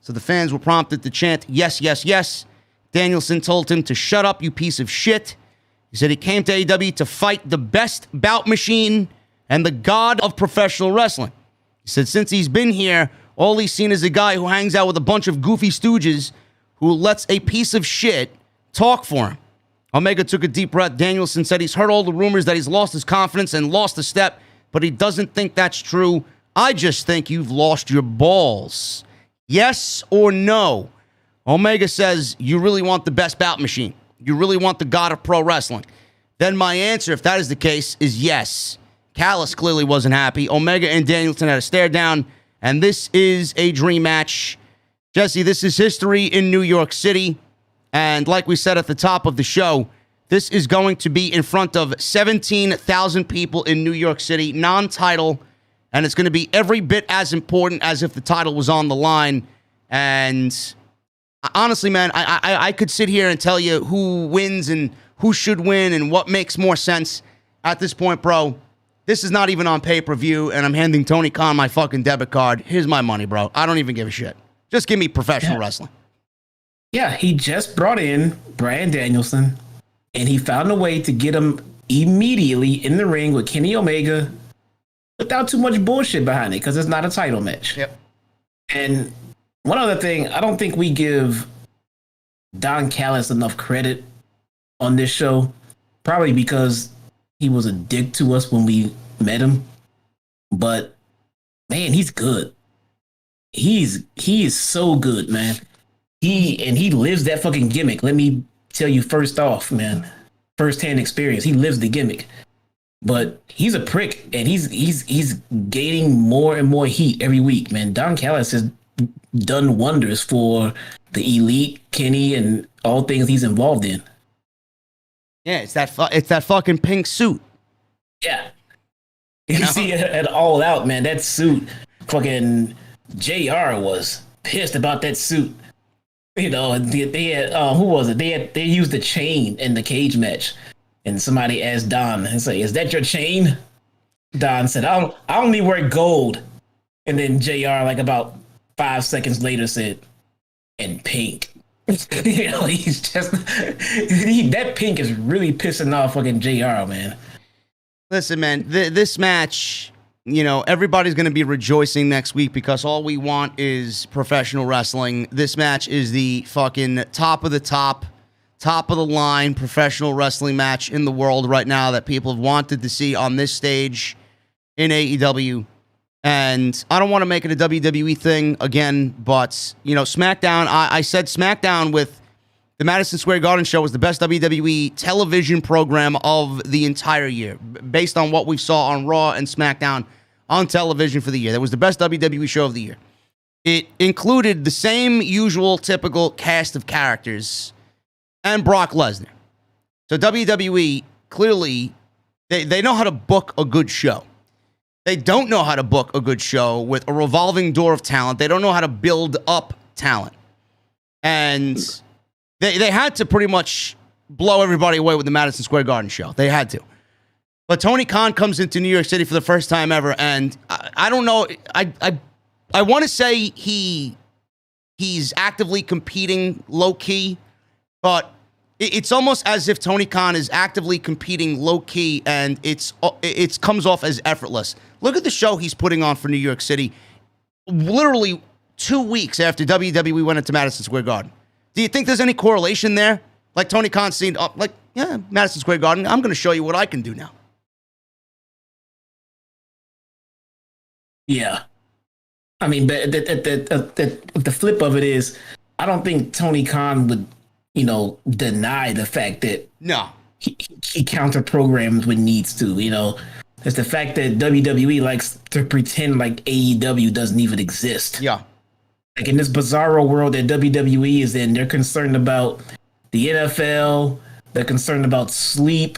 So the fans were prompted to chant, yes, yes, yes. Danielson told him to shut up, you piece of shit. He said he came to AEW to fight the best bout machine and the god of professional wrestling. He said since he's been here, all he's seen is a guy who hangs out with a bunch of goofy stooges who lets a piece of shit talk for him. Omega took a deep breath. Danielson said he's heard all the rumors that he's lost his confidence and lost a step, but he doesn't think that's true. I just think you've lost your balls. Yes or no? Omega says, you really want the best bout machine. You really want the god of pro wrestling. Then my answer, if that is the case, is yes. Callis clearly wasn't happy. Omega and Danielson had a stare down, and this is a dream match. Jesse, this is history in New York City. And like we said at the top of the show, this is going to be in front of 17,000 people in New York City, non-title, and it's going to be every bit as important as if the title was on the line. And honestly, man, I could sit here and tell you who wins and who should win and what makes more sense at this point, bro. This is not even on pay-per-view, and I'm handing Tony Khan my fucking debit card. Here's my money, bro. I don't even give a shit. Just give me professional wrestling. Yeah, he just brought in Bryan Danielson, and he found a way to get him immediately in the ring with Kenny Omega without too much bullshit behind it, because it's not a title match. Yep. And one other thing, I don't think we give Don Callis enough credit on this show, probably because he was a dick to us when we met him. But man, he's good. He is so good, man. He lives that fucking gimmick. Let me tell you first off, man, firsthand experience. He lives the gimmick. But he's a prick, and he's gaining more and more heat every week, man. Don Callis has done wonders for the Elite, Kenny, and all things he's involved in. Yeah, it's that fucking pink suit. Yeah. You see it all out, man. That suit, fucking JR was pissed about that suit. You know, they had who was it? They used the chain in the cage match, and somebody asked Don and say, "Is that your chain?" Don said, "I only wear gold." And then JR, like about 5 seconds later, said, "And pink." You know, he's just that pink is really pissing off fucking JR, man. Listen, man, this match, you know, everybody's going to be rejoicing next week because all we want is professional wrestling. This match is the fucking top of the line professional wrestling match in the world right now that people have wanted to see on this stage in AEW. And I don't want to make it a WWE thing again, but, you know, SmackDown, I said SmackDown with the Madison Square Garden show was the best WWE television program of the entire year, based on what we saw on Raw and SmackDown on television for the year. That was the best WWE show of the year. It included the same usual typical cast of characters and Brock Lesnar. So WWE, clearly, they know how to book a good show. They don't know how to book a good show with a revolving door of talent. They don't know how to build up talent. And they had to pretty much blow everybody away with the Madison Square Garden show. They had to. But Tony Khan comes into New York City for the first time ever, and I don't know. I want to say he's actively competing low-key, but it's almost as if Tony Khan is actively competing low-key, and it comes off as effortless. Look at the show he's putting on for New York City literally 2 weeks after WWE went into Madison Square Garden. Do you think there's any correlation there? Like Tony Khan's seen, yeah, Madison Square Garden, I'm going to show you what I can do now. Yeah. I mean, but the flip of it is, I don't think Tony Khan would, deny the fact that he counter programs when needs to, It's the fact that WWE likes to pretend like AEW doesn't even exist. Yeah. Like in this bizarro world that WWE is in, they're concerned about the NFL, they're concerned about sleep,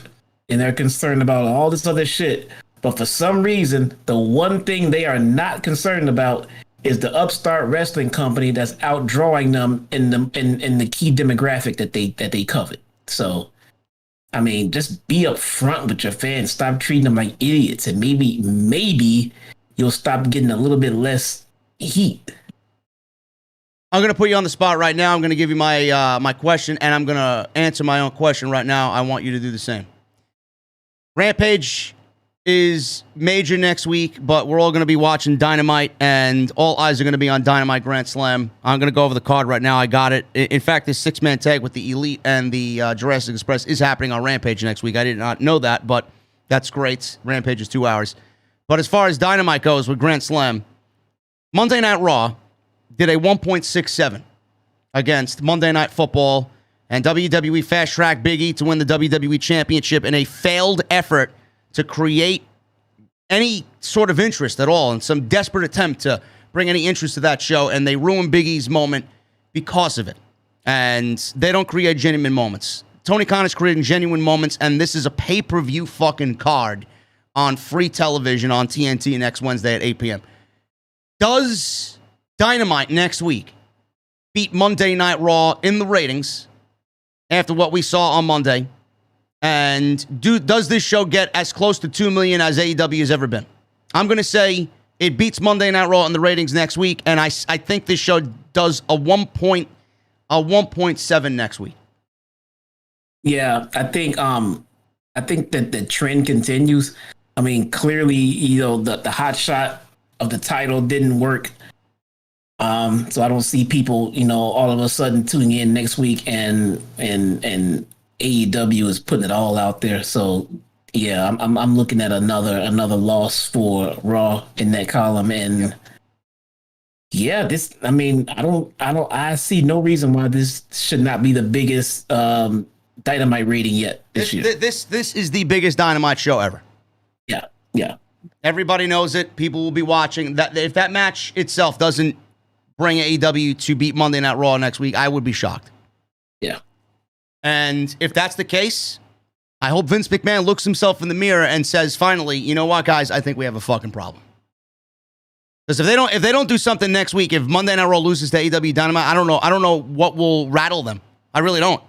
and they're concerned about all this other shit. But for some reason, the one thing they are not concerned about is the upstart wrestling company that's outdrawing them in the key demographic that they covet. So, I mean, just be upfront with your fans. Stop treating them like idiots, and maybe you'll stop getting a little bit less heat. I'm going to put you on the spot right now. I'm going to give you my question, and I'm going to answer my own question right now. I want you to do the same. Rampage is major next week, but we're all going to be watching Dynamite, and all eyes are going to be on Dynamite Grand Slam. I'm going to go over the card right now. I got it. In fact, this six-man tag with the Elite and the Jurassic Express is happening on Rampage next week. I did not know that, but that's great. Rampage is 2 hours. But as far as Dynamite goes with Grand Slam, Monday Night Raw did a 1.67 against Monday Night Football, and WWE fast-tracked Big E to win the WWE Championship in a failed effort to create any sort of interest at all, and some desperate attempt to bring any interest to that show, and they ruined Big E's moment because of it. And they don't create genuine moments. Tony Khan is creating genuine moments, and this is a pay-per-view fucking card on free television on TNT next Wednesday at 8 p.m. Does Dynamite next week beat Monday Night Raw in the ratings after what we saw on Monday? And does this show get as close to 2 million as AEW has ever been? I'm going to say it beats Monday Night Raw in the ratings next week, and I think this show does a 1.7 next week. Yeah, I think that the trend continues. I mean, clearly, the hot shot of the title didn't work. So I don't see people, all of a sudden tuning in next week and AEW is putting it all out there. So yeah, I'm looking at another loss for Raw in that column. And yeah, I see no reason why this should not be the biggest Dynamite rating yet this year. This is the biggest Dynamite show ever. Yeah. Everybody knows it. People will be watching. That if that match itself doesn't bring AEW to beat Monday Night Raw next week, I would be shocked. Yeah. And if that's the case, I hope Vince McMahon looks himself in the mirror and says, finally, you know what, guys? I think we have a fucking problem. Because if they don't do something next week, if Monday Night Raw loses to AEW Dynamite, I don't know what will rattle them. I really don't.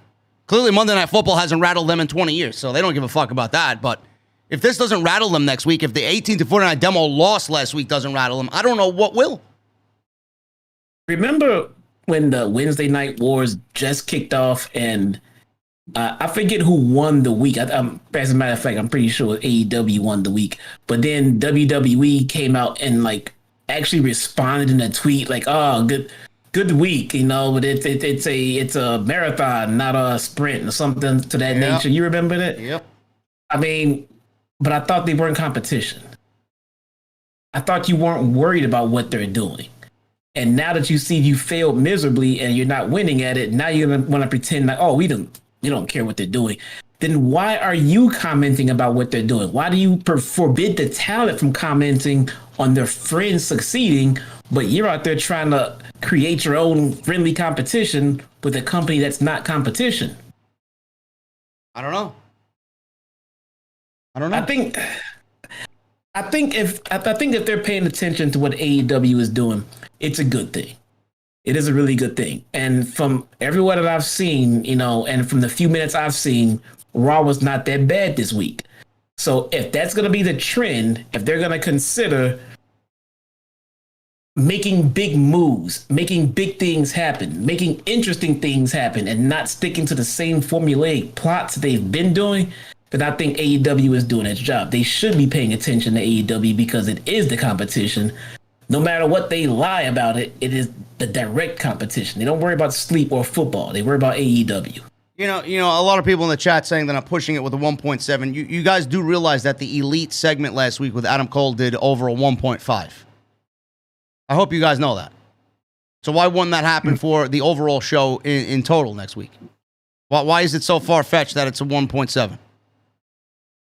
Clearly, Monday Night Football hasn't rattled them in 20 years, so they don't give a fuck about that. But if this doesn't rattle them next week, if the 18-49 demo loss last week doesn't rattle them, I don't know what will. Remember when the Wednesday Night Wars just kicked off, and I forget who won the week. As a matter of fact, I'm pretty sure AEW won the week. But then WWE came out and actually responded in a tweet "Oh, good week," but it's a marathon, not a sprint or something to that nature. You remember that? Yep. I mean, but I thought they were in competition. I thought you weren't worried about what they're doing. And now that you see you failed miserably and you're not winning at it, now you're going to want to pretend we don't care what they're doing. Then why are you commenting about what they're doing? Why do you forbid the talent from commenting on their friends succeeding, but you're out there trying to create your own friendly competition with a company that's not competition? I don't know. I think if they're paying attention to what AEW is doing, it's a good thing. It is a really good thing. And from everyone that I've seen, and from the few minutes I've seen, Raw was not that bad this week. So if that's going to be the trend, if they're going to consider making big moves, making big things happen, making interesting things happen, and not sticking to the same formulaic plots they've been doing, then I think AEW is doing its job. They should be paying attention to AEW because it is the competition. No matter what they lie about it, it is the direct competition. They don't worry about sleep or football. They worry about AEW. A lot of people in the chat saying that I'm pushing it with a 1.7. You guys do realize that the Elite segment last week with Adam Cole did over a 1.5. I hope you guys know that. So why wouldn't that happen for the overall show in total next week? Why is it so far-fetched that it's a 1.7?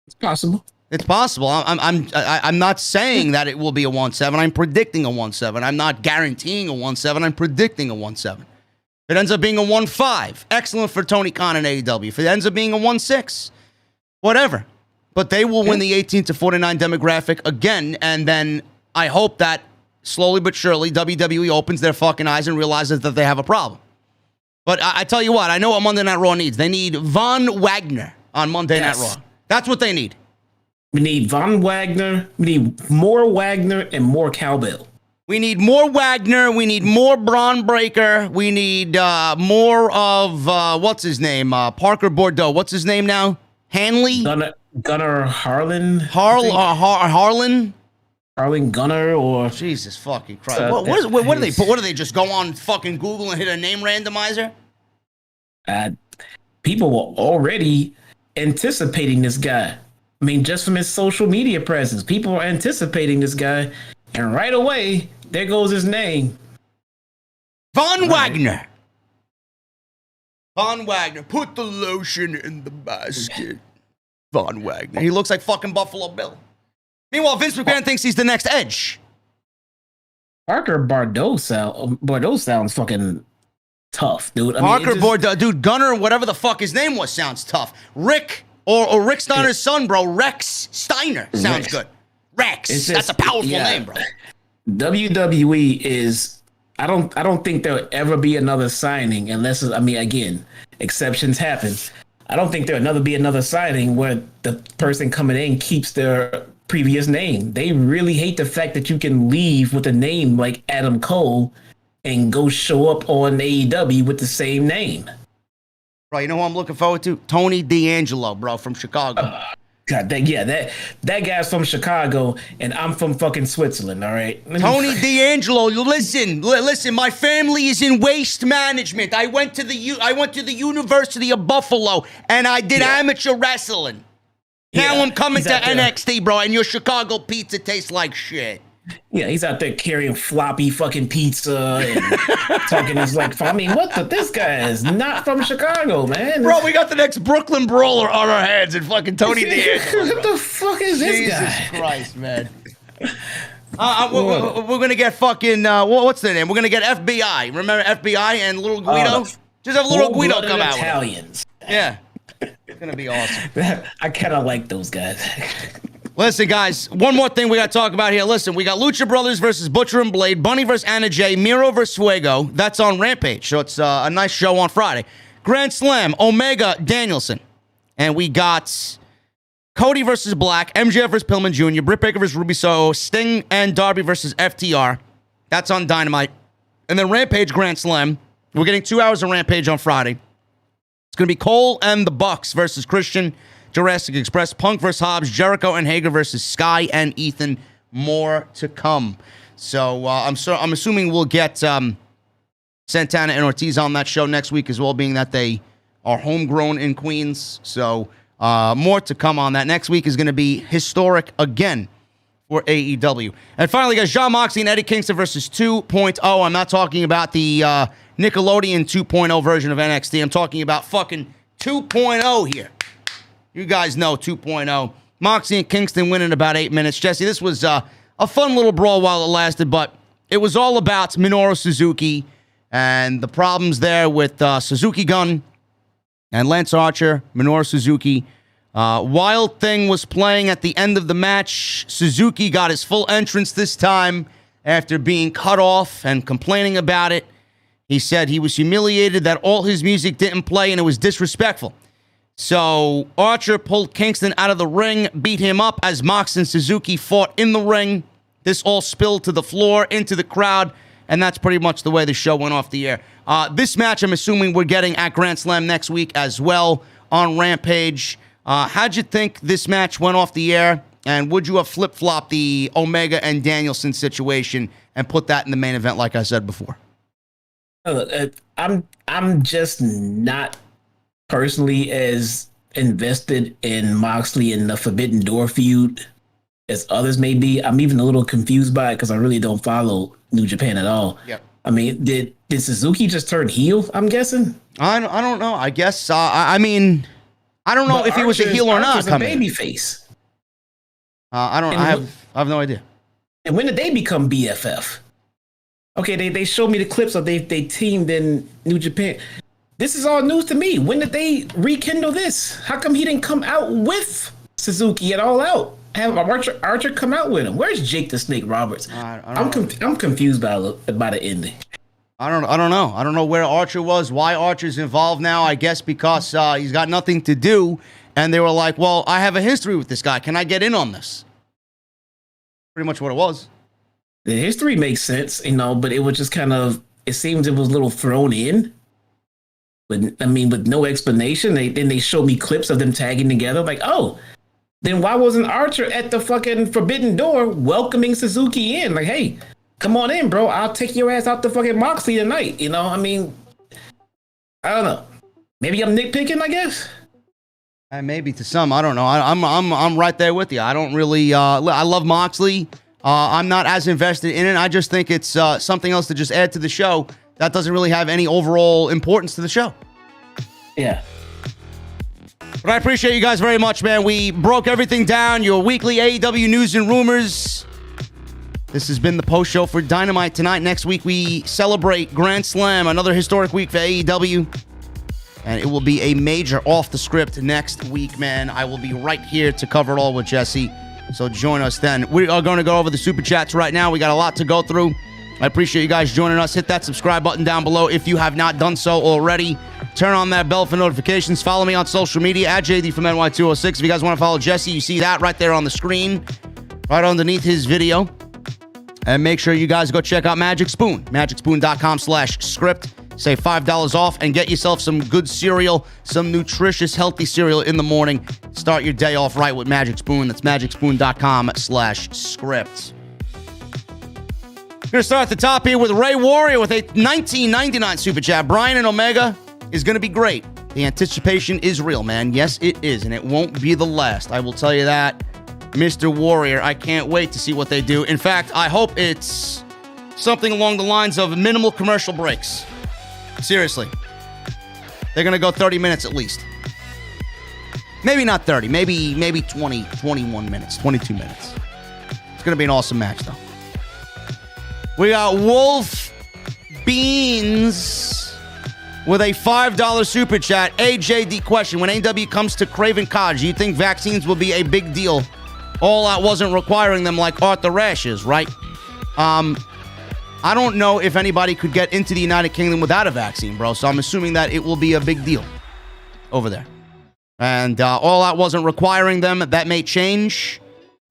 It's possible. It's possible. I'm not saying that it will be a 1.7. I'm predicting a 1.7. I'm not guaranteeing a 1.7. I'm predicting a 1.7. If it ends up being a 1.5, excellent for Tony Khan and AEW. If it ends up being a 1.6, whatever. But they will win the 18-49 demographic again, and then I hope that slowly but surely WWE opens their fucking eyes and realizes that they have a problem. But I tell you what, I know what Monday Night Raw needs. They need Von Wagner on Monday Night Raw. That's what they need. We need Von Wagner. We need more Wagner and more cowbell. We need more Wagner. We need more Braun Breaker. We need more of, what's his name? Parker Bordeaux. What's his name now? Hanley? Gunnar Harlan? Harlan? Harlan Gunnar or... Jesus fucking Christ. What do they put? What do they just go on fucking Google and hit a name randomizer? People were already anticipating this guy. I mean, just from his social media presence, people are anticipating this guy. And right away, there goes his name. Von Wagner. Von Wagner. Put the lotion in the basket. Von Wagner. He looks like fucking Buffalo Bill. Meanwhile, Vince McMahon thinks he's the next Edge. Parker Bordeaux sounds fucking tough, dude. Bordeaux, dude, Gunner, whatever the fuck his name was, sounds tough. Rick, or Rick Steiner's son, bro. Rex Steiner sounds good. Rex. That's a powerful name, bro. WWE is... I don't think there'll ever be another signing unless, again, exceptions happen. I don't think there'll be another signing where the person coming in keeps their previous name. They really hate the fact that you can leave with a name like Adam Cole and go show up on AEW with the same name. Bro, you know who I'm looking forward to? Tony D'Angelo, bro, from Chicago. God, that guy's from Chicago, and I'm from fucking Switzerland. All right, Tony D'Angelo, listen. My family is in waste management. I went to the University of Buffalo, and I did amateur wrestling. Now I'm coming to NXT, bro, and your Chicago pizza tastes like shit. Yeah, he's out there carrying floppy fucking pizza and talking. He's like, I mean, this guy is not from Chicago, man. Bro, we got the next Brooklyn Brawler on our heads and fucking Tony D'Angelo. What the fuck is this guy? Jesus Christ, man. We're going to get fucking, what's their name? We're going to get FBI. Remember FBI and Little Guido? Just have Little Guido come out. Italians. Yeah. It's going to be awesome. I kind of like those guys. Listen, guys, one more thing we got to talk about here. Listen, we got Lucha Brothers versus Butcher and Blade, Bunny versus Anna Jay, Miro versus Fuego. That's on Rampage, so it's a nice show on Friday. Grand Slam, Omega, Danielson. And we got Cody versus Black, MJF versus Pillman Jr., Britt Baker versus Ruby Soho, Sting and Darby versus FTR. That's on Dynamite. And then Rampage Grand Slam. We're getting 2 hours of Rampage on Friday. It's going to be Cole and the Bucks versus Christian, Jurassic Express, Punk versus Hobbs, Jericho and Hager versus Sky and Ethan. More to come. So I'm assuming we'll get Santana and Ortiz on that show next week as well, being that they are homegrown in Queens. So more to come on that. Next week is going to be historic again for AEW. And finally, guys, Jon Moxley and Eddie Kingston versus 2.0. I'm not talking about the Nickelodeon 2.0 version of NXT. I'm talking about fucking 2.0 here. You guys know 2.0. Moxley and Kingston win in about 8 minutes. Jesse, this was a fun little brawl while it lasted, but it was all about Minoru Suzuki and the problems there with Suzuki Gun and Lance Archer, Minoru Suzuki. Wild Thing was playing at the end of the match. Suzuki got his full entrance this time after being cut off and complaining about it. He said he was humiliated that all his music didn't play and it was disrespectful. So Archer pulled Kingston out of the ring, beat him up as Mox and Suzuki fought in the ring. This all spilled to the floor, into the crowd, and that's pretty much the way the show went off the air. This match, I'm assuming we're getting at Grand Slam next week as well on Rampage. How'd you think this match went off the air? And would you have flip-flopped the Omega and Danielson situation and put that in the main event like I said before? I'm just not personally as invested in Moxley and the Forbidden Door feud as others may be. I'm even a little confused by it because I really don't follow New Japan at all. Yep. I mean, did Suzuki just turn heel, I'm guessing? I don't know. I guess, I mean, I don't know if he was a heel or not. Archer's a baby face. I have no idea. And when did they become BFF? Okay, they showed me the clips of they teamed in New Japan. This is all news to me. When did they rekindle this? How come he didn't come out with Suzuki at All Out? Have Archer come out with him? Where's Jake the Snake Roberts? I'm confused by the ending. I don't know. I don't know where Archer was, why Archer's involved now. I guess because he's got nothing to do, and they were like, well, I have a history with this guy. Can I get in on this? Pretty much what it was. The history makes sense, but it was just kind of, it seems it was a little thrown in. But I mean, with no explanation. Then they showed me clips of them tagging together. Like, oh, then why wasn't Archer at the fucking Forbidden Door welcoming Suzuki in? Like, hey, come on in, bro. I'll take your ass out to fucking Moxley tonight. I mean, I don't know. Maybe I'm nitpicking, I guess. Maybe to some, I don't know. I'm right there with you. I don't really. I love Moxley. I'm not as invested in it. I just think it's something else to just add to the show that doesn't really have any overall importance to the show. Yeah. But I appreciate you guys very much, man. We broke everything down. Your weekly AEW news and rumors. This has been the post show for Dynamite tonight. Next week, we celebrate Grand Slam, another historic week for AEW. And it will be a major off the script next week, man. I will be right here to cover it all with Jesse. So join us then. We are going to go over the super chats right now. We got a lot to go through. I appreciate you guys joining us. Hit that subscribe button down below if you have not done so already. Turn on that bell for notifications. Follow me on social media at JD from NY206. If you guys want to follow Jesse, you see that right there on the screen, right underneath his video. And make sure you guys go check out Magic Spoon. MagicSpoon.com/script. Save $5 off and get yourself some good cereal, some nutritious, healthy cereal in the morning. Start your day off right with Magic Spoon. That's magicspoon.com/script. We're going to start at the top here with Ray Warrior with a $19.99 super chat. Bryan and Omega is going to be great. The anticipation is real, man. Yes, it is, and it won't be the last. I will tell you that, Mr. Warrior. I can't wait to see what they do. In fact, I hope it's something along the lines of minimal commercial breaks. Seriously. They're going to go 30 minutes at least. Maybe not 30. Maybe 20, 21 minutes, 22 minutes. It's going to be an awesome match, though. We got Wolf Beans with a $5 super chat. AJD question. When AEW comes to Craven Cottage, do you think vaccines will be a big deal? All Out wasn't requiring them like Arthur Ashe is, right? I don't know if anybody could get into the United Kingdom without a vaccine, bro. So I'm assuming that it will be a big deal over there. And All Out wasn't requiring them. That may change.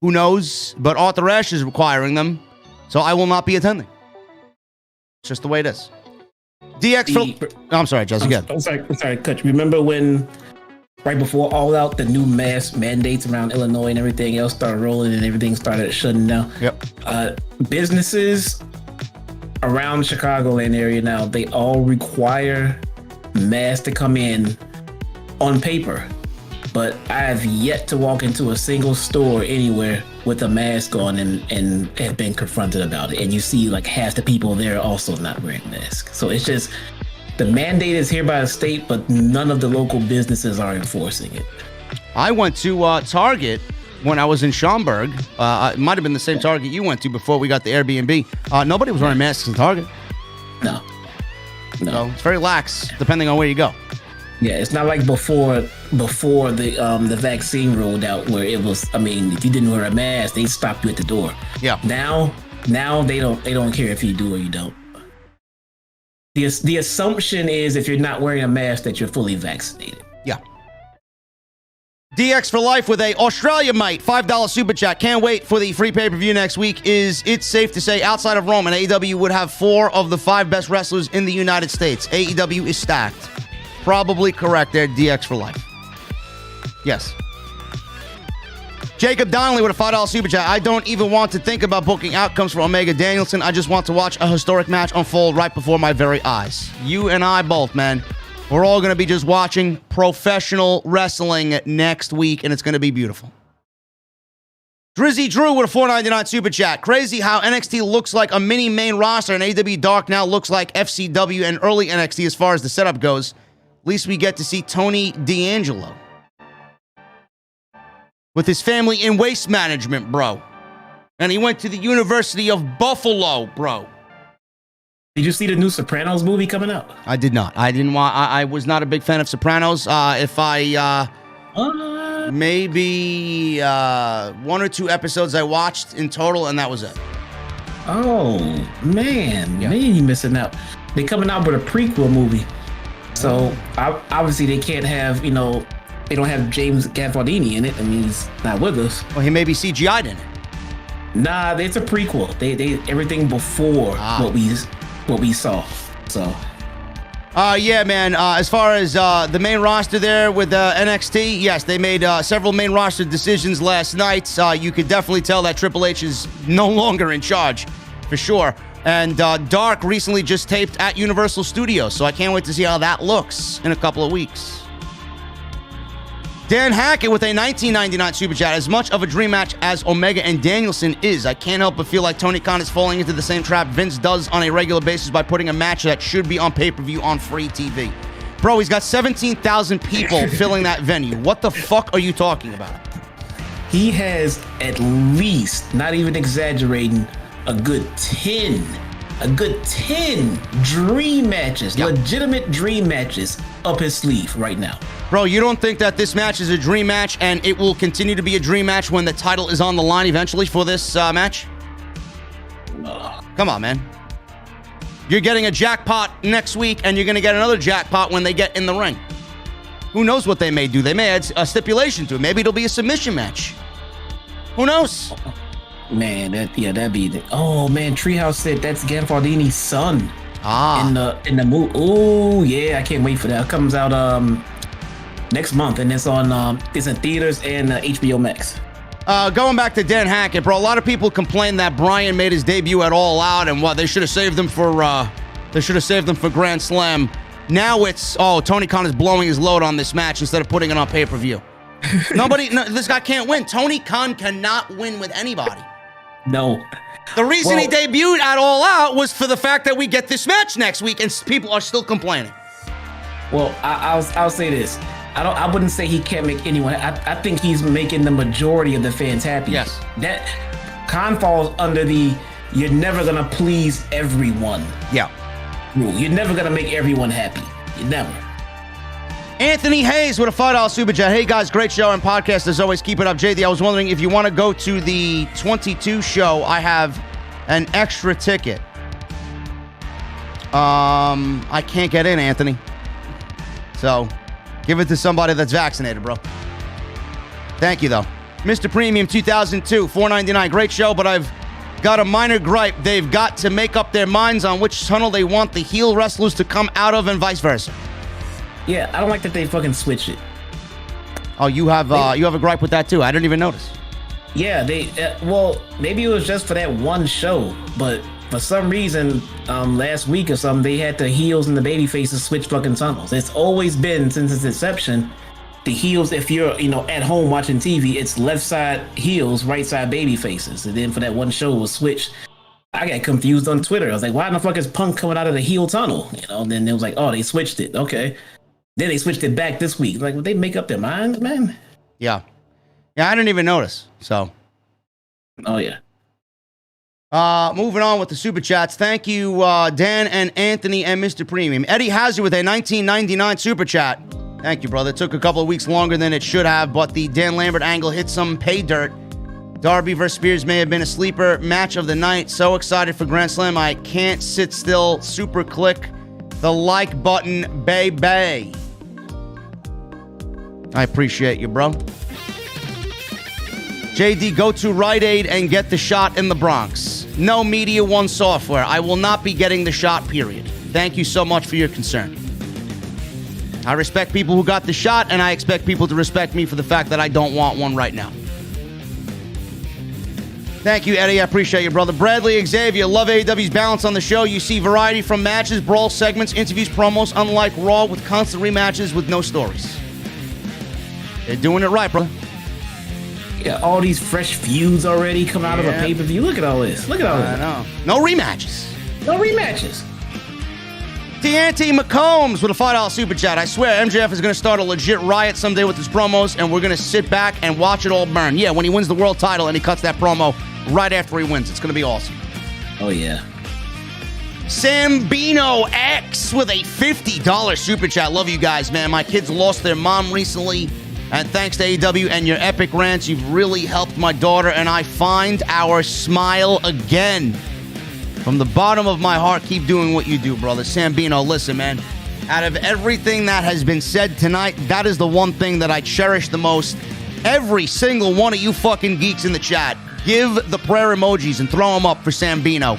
Who knows? But Arthur Ashe is requiring them. So I will not be attending. It's just the way it is. I'm sorry, Jesse. I'm sorry, Coach. Remember when, right before All Out, the new mask mandates around Illinois and everything else started rolling and everything started shutting down? Yep. Businesses around the Chicagoland area now, they all require masks to come in on paper. But I have yet to walk into a single store anywhere with a mask on and have been confronted about it. And you see like half the people there also not wearing masks. So it's just, the mandate is here by the state, but none of the local businesses are enforcing it. I went to Target when I was in Schaumburg. It might have been the same Target you went to before we got the Airbnb. Nobody was wearing masks in Target. No. So it's very lax depending on where you go. Yeah, it's not like before the vaccine rolled out where it was, I mean, if you didn't wear a mask, they stopped you at the door. Yeah. Now they don't care if you do or you don't. The assumption is if you're not wearing a mask that you're fully vaccinated. Yeah. DX for life with a Australia Mite $5 super chat. Can't wait for the free pay-per-view next week. Is it safe to say outside of Roman, AEW would have 4 of the 5 best wrestlers in the United States? AEW is stacked. Probably correct there, DX for life. Yes. Jacob Donnelly with a $5 super chat. I don't even want to think about booking outcomes for Omega Danielson. I just want to watch a historic match unfold right before my very eyes. You and I both, man. We're all going to be just watching professional wrestling next week, and it's going to be beautiful. Drizzy Drew with a $4.99 super chat. Crazy how NXT looks like a mini main roster, and AEW Dark now looks like FCW and early NXT as far as the setup goes. At least we get to see Tony D'Angelo with his family in waste management, bro. And he went to the University of Buffalo, bro. Did you see the new Sopranos movie coming out? I did not. I was not a big fan of Sopranos. Maybe 1 or 2 episodes I watched in total, and that was it. Oh, man. Yeah. Man, you missing out. They're coming out with a prequel movie. So obviously they can't have, they don't have James Gandolfini in it. I mean, he's not with us. Well, he may be CGI'd in it. Nah, it's a prequel. They everything before what we saw. So. Yeah, man. As far as the main roster there with NXT, yes, they made several main roster decisions last night. You could definitely tell that Triple H is no longer in charge, for sure. And Dark recently just taped at Universal Studios, so I can't wait to see how that looks in a couple of weeks. Dan Hackett with a $19.99 super chat. As much of a dream match as Omega and Danielson is, I can't help but feel like Tony Khan is falling into the same trap Vince does on a regular basis by putting a match that should be on pay-per-view on free TV. Bro, he's got 17,000 people filling that venue. What the fuck are you talking about? He has at least, not even exaggerating, a good 10 dream matches, legitimate dream matches up his sleeve right now. Bro, you don't think that this match is a dream match and it will continue to be a dream match when the title is on the line eventually for this match? Come on, man. You're getting a jackpot next week and you're going to get another jackpot when they get in the ring. Who knows what they may do? They may add a stipulation to it. Maybe it'll be a submission match. Who knows? Man, that'd be the... Oh, man, Treehouse said that's Gandolfini's son. in the movie. Oh yeah, I can't wait for that. It comes out next month, and it's on it's in theaters and HBO Max. Going back to Dan Hackett, bro. A lot of people complain that Bryan made his debut at All Out, and they should have saved him for Grand Slam. Now it's Tony Khan is blowing his load on this match instead of putting it on pay-per-view. This guy can't win. Tony Khan cannot win with anybody. No. The reason he debuted at All Out was for the fact that we get this match next week, and people are still complaining. Well, I'll say this. I wouldn't say he can't make anyone. I think he's making the majority of the fans happy. Yes. That Khan falls under the you're never gonna please everyone. Yeah. Rule. You're never gonna make everyone happy. You never. Anthony Hayes with a $5 super chat. Hey guys, great show and podcast as always. Keep it up, JD. I was wondering if you want to go to the 22 show. I have an extra ticket. I can't get in, Anthony. So, give it to somebody that's vaccinated, bro. Thank you, though. Mr. Premium 2002, $4.99. Great show, but I've got a minor gripe. They've got to make up their minds on which tunnel they want the heel wrestlers to come out of and vice versa. Yeah, I don't like that they fucking switch it. Oh, you have a gripe with that too? I didn't even notice. Yeah, maybe it was just for that one show, but for some reason, last week or something, they had the heels and the baby faces switch fucking tunnels. It's always been since its inception. The heels, if you're at home watching TV, it's left side heels, right side baby faces, and then for that one show it was switched. I got confused on Twitter. I was like, why the fuck is Punk coming out of the heel tunnel? And then it was like, oh, they switched it. Okay. Then they switched it back this week. Like, would they make up their minds, man? Yeah. Yeah, I didn't even notice. So. Oh, yeah. Moving on with the super chats. Thank you, Dan and Anthony and Mr. Premium. Eddie Hazard with a $19.99 super chat. Thank you, brother. It took a couple of weeks longer than it should have, but the Dan Lambert angle hit some pay dirt. Darby versus Spears may have been a sleeper match of the night. So excited for Grand Slam. I can't sit still. Super click the like button, baby. I appreciate you, bro. JD, go to Rite Aid and get the shot in the Bronx. No Media One software. I will not be getting the shot, period. Thank you so much for your concern. I respect people who got the shot, and I expect people to respect me for the fact that I don't want one right now. Thank you, Eddie. I appreciate you, brother. Bradley Xavier, love AEW's balance on the show. You see variety from matches, brawl segments, interviews, promos, unlike Raw with constant rematches with no stories. They're doing it right, bro. Yeah, all these fresh feuds already come out of a pay-per-view. Look at all this. Look at all this. I know. No rematches. No rematches. Deante McCombs with a $5 super chat. I swear MJF is going to start a legit riot someday with his promos, and we're going to sit back and watch it all burn. Yeah, when he wins the world title and he cuts that promo right after he wins. It's going to be awesome. Oh, yeah. Sambino X with a $50 super chat. Love you guys, man. My kids lost their mom recently, and thanks to AEW and your epic rants, you've really helped my daughter and I find our smile again. From the bottom of my heart, keep doing what you do, brother. Sambino, listen, man. Out of everything that has been said tonight, that is the one thing that I cherish the most. Every single one of you fucking geeks in the chat, give the prayer emojis and throw them up for Sambino.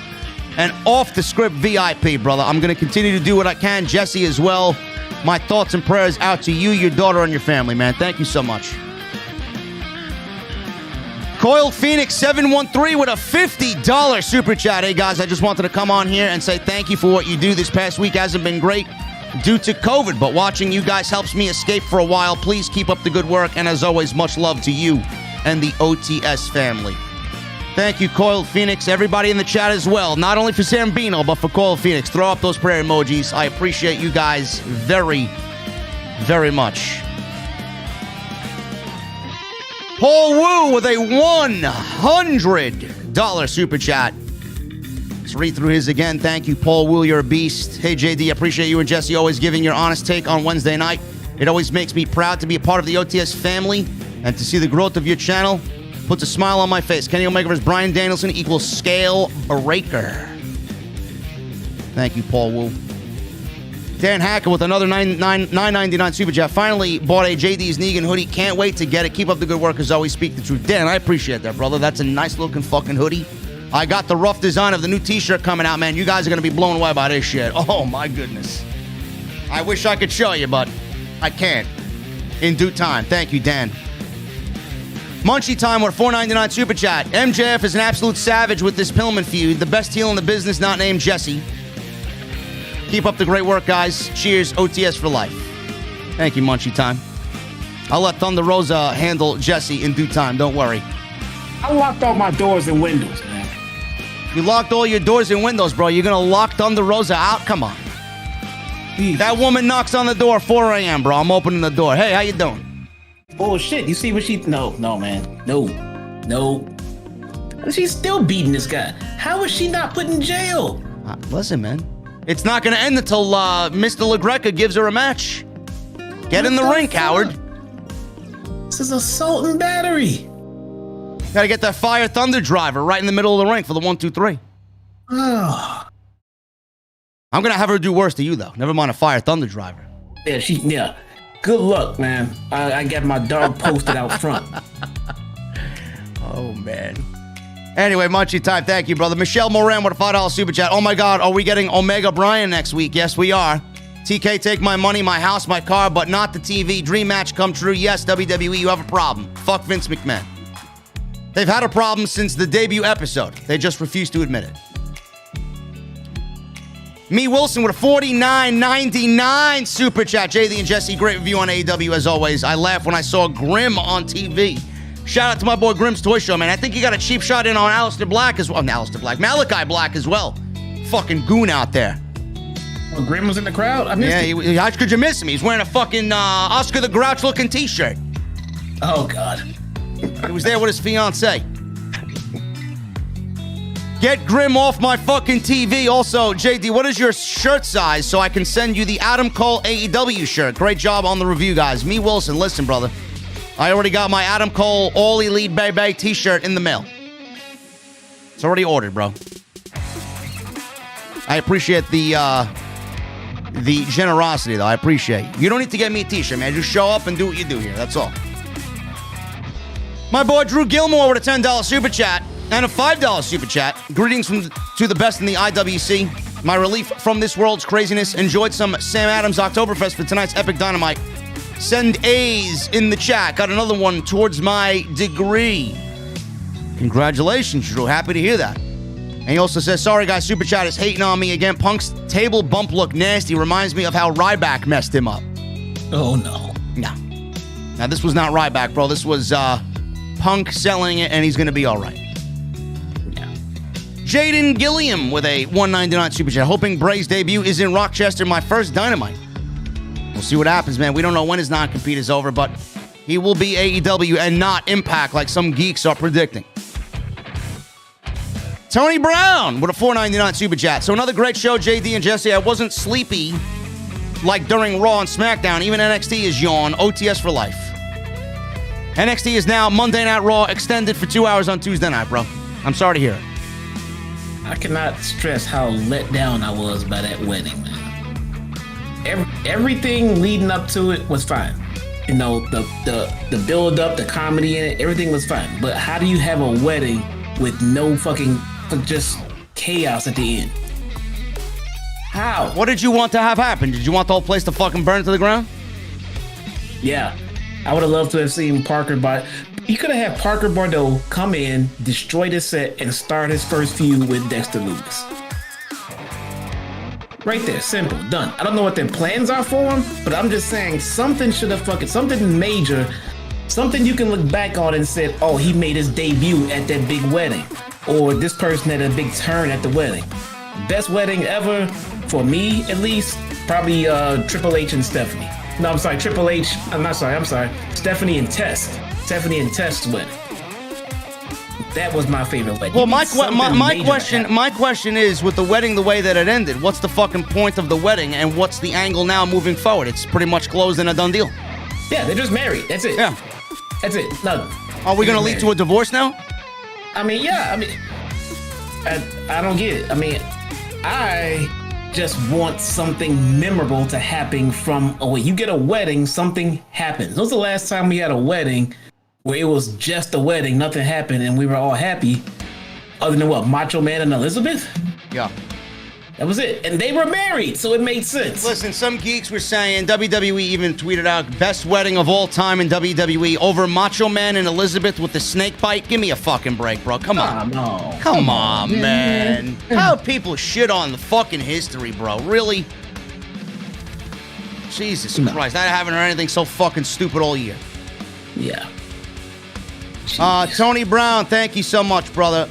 And off the script VIP, brother. I'm going to continue to do what I can. Jesse as well. My thoughts and prayers out to you, your daughter, and your family, man. Thank you so much. Coiled Phoenix 713 with a $50 super chat. Hey, guys, I just wanted to come on here and say thank you for what you do. This past week hasn't been great due to COVID, but watching you guys helps me escape for a while. Please keep up the good work, and as always, much love to you and the OTS family. Thank you, Coiled Phoenix. Everybody in the chat as well. Not only for Sambino, but for Coiled Phoenix. Throw up those prayer emojis. I appreciate you guys very, very much. Paul Wu with a $100 super chat. Let's read through his again. Thank you, Paul Wu. You're a beast. Hey, JD, appreciate you and Jesse always giving your honest take on Wednesday night. It always makes me proud to be a part of the OTS family and to see the growth of your channel. Puts a smile on my face. Kenny Omega vs. Bryan Danielson equals scale breaker. Thank you, Paul Wu. Dan Hacker with another $9.99 super chat. Finally bought a JD's Negan hoodie. Can't wait to get it. Keep up the good work as always. Speak the truth. Dan, I appreciate that, brother. That's a nice looking fucking hoodie. I got the rough design of the new t-shirt coming out, man. You guys are going to be blown away by this shit. Oh, my goodness. I wish I could show you, but I can't. In due time. Thank you, Dan. Munchie time with a $4.99 super chat. MJF is an absolute savage with this Pillman feud. The best heel in the business, not named Jesse. Keep up the great work, guys. Cheers, OTS for life. Thank you, Munchie time. I'll let Thunder Rosa handle Jesse in due time. Don't worry. I locked all my doors and windows, man. You locked all your doors and windows, bro. You're going to lock Thunder Rosa out? Come on. Jesus. That woman knocks on the door 4 a.m., bro. I'm opening the door. Hey, how you doing? Oh, shit. You see what she... No, man. No. She's still beating this guy. How is she not put in jail? Listen, man. It's not going to end until Mr. LaGreca gives her a match. Get in the ring, coward. This is assault and battery. Got to get that Fire Thunder driver right in the middle of the ring for the 1, 2, 3. Oh. I'm going to have her do worse to you, though. Never mind a Fire Thunder driver. Yeah. Good luck, man. I got my dog posted out front. Oh, man. Anyway, Munchie time. Thank you, brother. Michelle Moran with a $5 super chat. Oh, my God. Are we getting Omega Bryan next week? Yes, we are. TK, take my money, my house, my car, but not the TV. Dream match come true. Yes, WWE, you have a problem. Fuck Vince McMahon. They've had a problem since the debut episode. They just refuse to admit it. Me Wilson with a $49.99 super chat. JD and Jesse, great review on AEW as always. I laughed when I saw Grimm on TV. Shout out to my boy Grimm's Toy Show, man. I think he got a cheap shot in on Malakai Black as well. Fucking goon out there. Oh, Grimm was in the crowd? I missed it. How could you miss him? He's wearing a fucking Oscar the Grouch looking t-shirt. Oh, God. He was there with his fiance. Get Grimm off my fucking TV. Also, JD, what is your shirt size so I can send you the Adam Cole AEW shirt? Great job on the review, guys. Me Wilson, listen, brother. I already got my Adam Cole All Elite Baby t-shirt in the mail. It's already ordered, bro. I appreciate the generosity, though. I appreciate it. You don't need to get me a t-shirt, man. Just show up and do what you do here. That's all. My boy Drew Gilmore with a $10 super chat and a $5 super chat. Greetings to the best in the IWC. My relief from this world's craziness. Enjoyed some Sam Adams Oktoberfest for tonight's Epic Dynamite. Send A's in the chat. Got another one towards my degree. Congratulations, Drew. Happy to hear that. And he also says, sorry, guys, super chat is hating on me again. Punk's table bump look nasty. Reminds me of how Ryback messed him up. Oh, no. No. Now, this was not Ryback, bro. This was Punk selling it, and he's going to be all right. Yeah. Jaden Gilliam with a $1.99 super chat. Hoping Bray's debut is in Rochester, my first Dynamite. We'll see what happens, man. We don't know when his non-compete is over, but he will be AEW and not Impact like some geeks are predicting. Tony Brown with a $4.99 super chat. So another great show, JD and Jesse. I wasn't sleepy like during Raw and SmackDown. Even NXT is yawn. OTS for life. NXT is now Monday Night Raw extended for 2 hours on Tuesday night, bro. I'm sorry to hear it. I cannot stress how let down I was by that wedding, man. Everything leading up to it was fine. You know, the build up, the comedy in it, everything was fine. But how do you have a wedding with no fucking just chaos at the end? How? What did you want to have happen? Did you want the whole place to fucking burn to the ground? Yeah. I would have loved to have seen Parker, but you could have had Parker Bordeaux come in, destroy the set, and start his first feud with Dexter Lumis. Right there, simple, done. I don't know what their plans are for him, but I'm just saying something should have something major, something you can look back on and say, oh, he made his debut at that big wedding, or this person had a big turn at the wedding. Best wedding ever, for me at least, probably Triple H and Stephanie. No, I'm sorry, Triple H. I'm sorry. Stephanie and Test's wedding. That was my favorite wedding. Well, my question is, with the wedding the way that it ended, what's the fucking point of the wedding, and what's the angle now moving forward? It's pretty much closed and a done deal. Yeah, they're just married. That's it. Yeah. That's it. No. Are we going to lead to a divorce now? I mean, yeah. I don't get it. I mean, I just want something memorable to happen from, you get a wedding, something happens. When was the last time we had a wedding where it was just a wedding, nothing happened, and we were all happy? Other than what? Macho Man and Elizabeth? Yeah. That was it. And they were married, so it made sense. Listen, some geeks were saying, WWE even tweeted out, best wedding of all time in WWE over Macho Man and Elizabeth with the snake bite. Give me a fucking break, bro. Come on. Come on, man. How people shit on the fucking history, bro? Really? Jesus Christ. I haven't heard anything so fucking stupid all year. Yeah. Tony Brown, thank you so much, brother.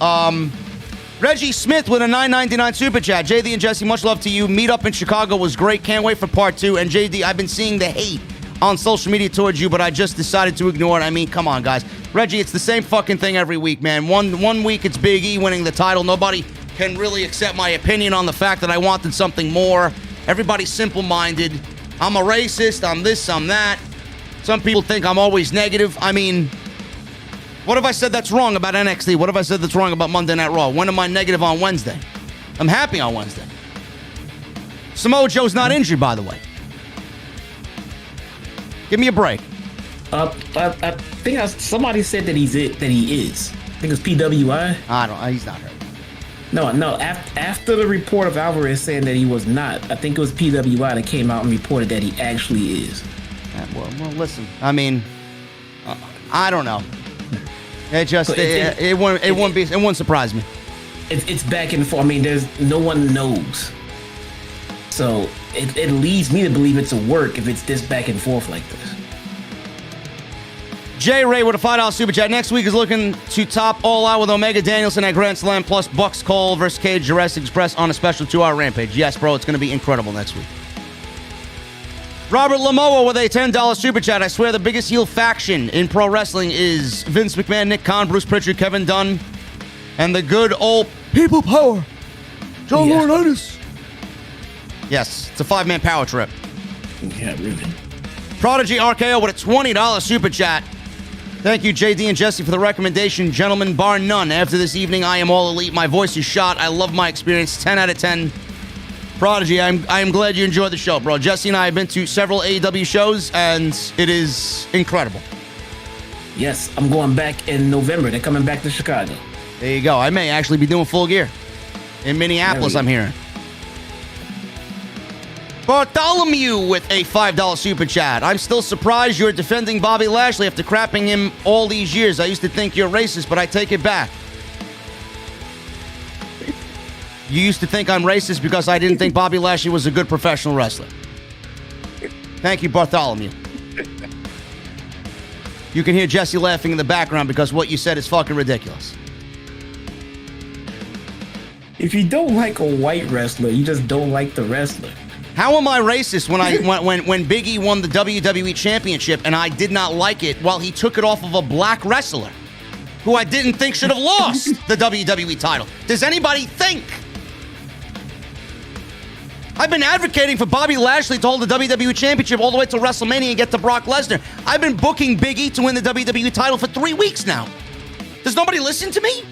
Reggie Smith with a $9.99 super chat. JD and Jesse, much love to you. Meetup in Chicago was great. Can't wait for part 2. And JD, I've been seeing the hate on social media towards you, but I just decided to ignore it. I mean, come on, guys. Reggie, it's the same fucking thing every week, man. One week it's Big E winning the title. Nobody can really accept my opinion on the fact that I wanted something more. Everybody's simple-minded. I'm a racist. I'm this, I'm that. Some people think I'm always negative. I mean, what have I said that's wrong about NXT? What have I said that's wrong about Monday Night Raw? When am I negative on Wednesday? I'm happy on Wednesday. Samoa Joe's not injured, by the way. Give me a break. I think somebody said that he is. I think it's PWI. He's not hurt. No. After the report of Alvarez saying that he was not, I think it was PWI that came out and reported that he actually is. Well, listen. I mean, I don't know. It wouldn't surprise me. It's back and forth. I mean, there's no one knows. So it leads me to believe it's a work if it's this back and forth like this. J Ray with a $5 super chat. Next week is looking to top All Out with Omega Danielson at Grand Slam plus Bucks Cole versus Cage Jurassic Express on a special 2-hour Rampage. Yes, bro, it's going to be incredible next week. Robert Lamoa with a $10 super chat. I swear the biggest heel faction in pro wrestling is Vince McMahon, Nick Khan, Bruce Pritchard, Kevin Dunn, and the good old people power, John Laurinaitis. Yes, it's a 5-man power trip. Yeah, really. Prodigy RKO with a $20 super chat. Thank you, JD and Jesse, for the recommendation. Gentlemen, bar none. After this evening, I am all elite. My voice is shot. I love my experience. 10 out of 10. Prodigy, I am glad you enjoyed the show, bro. Jesse and I have been to several AEW shows, and it is incredible. Yes, I'm going back in November. They're coming back to Chicago. There you go. I may actually be doing Full Gear in Minneapolis, I'm hearing. Bartholomew with a $5 super chat. I'm still surprised you're defending Bobby Lashley after crapping him all these years. I used to think you're racist, but I take it back. You used to think I'm racist because I didn't think Bobby Lashley was a good professional wrestler. Thank you, Bartholomew. You can hear Jesse laughing in the background because what you said is fucking ridiculous. If you don't like a white wrestler, you just don't like the wrestler. How am I racist when Big E won the WWE Championship and I did not like it while he took it off of a black wrestler who I didn't think should have lost the WWE title? Does anybody think? I've been advocating for Bobby Lashley to hold the WWE Championship all the way to WrestleMania and get to Brock Lesnar. I've been booking Big E to win the WWE title for 3 weeks now. Does nobody listen to me?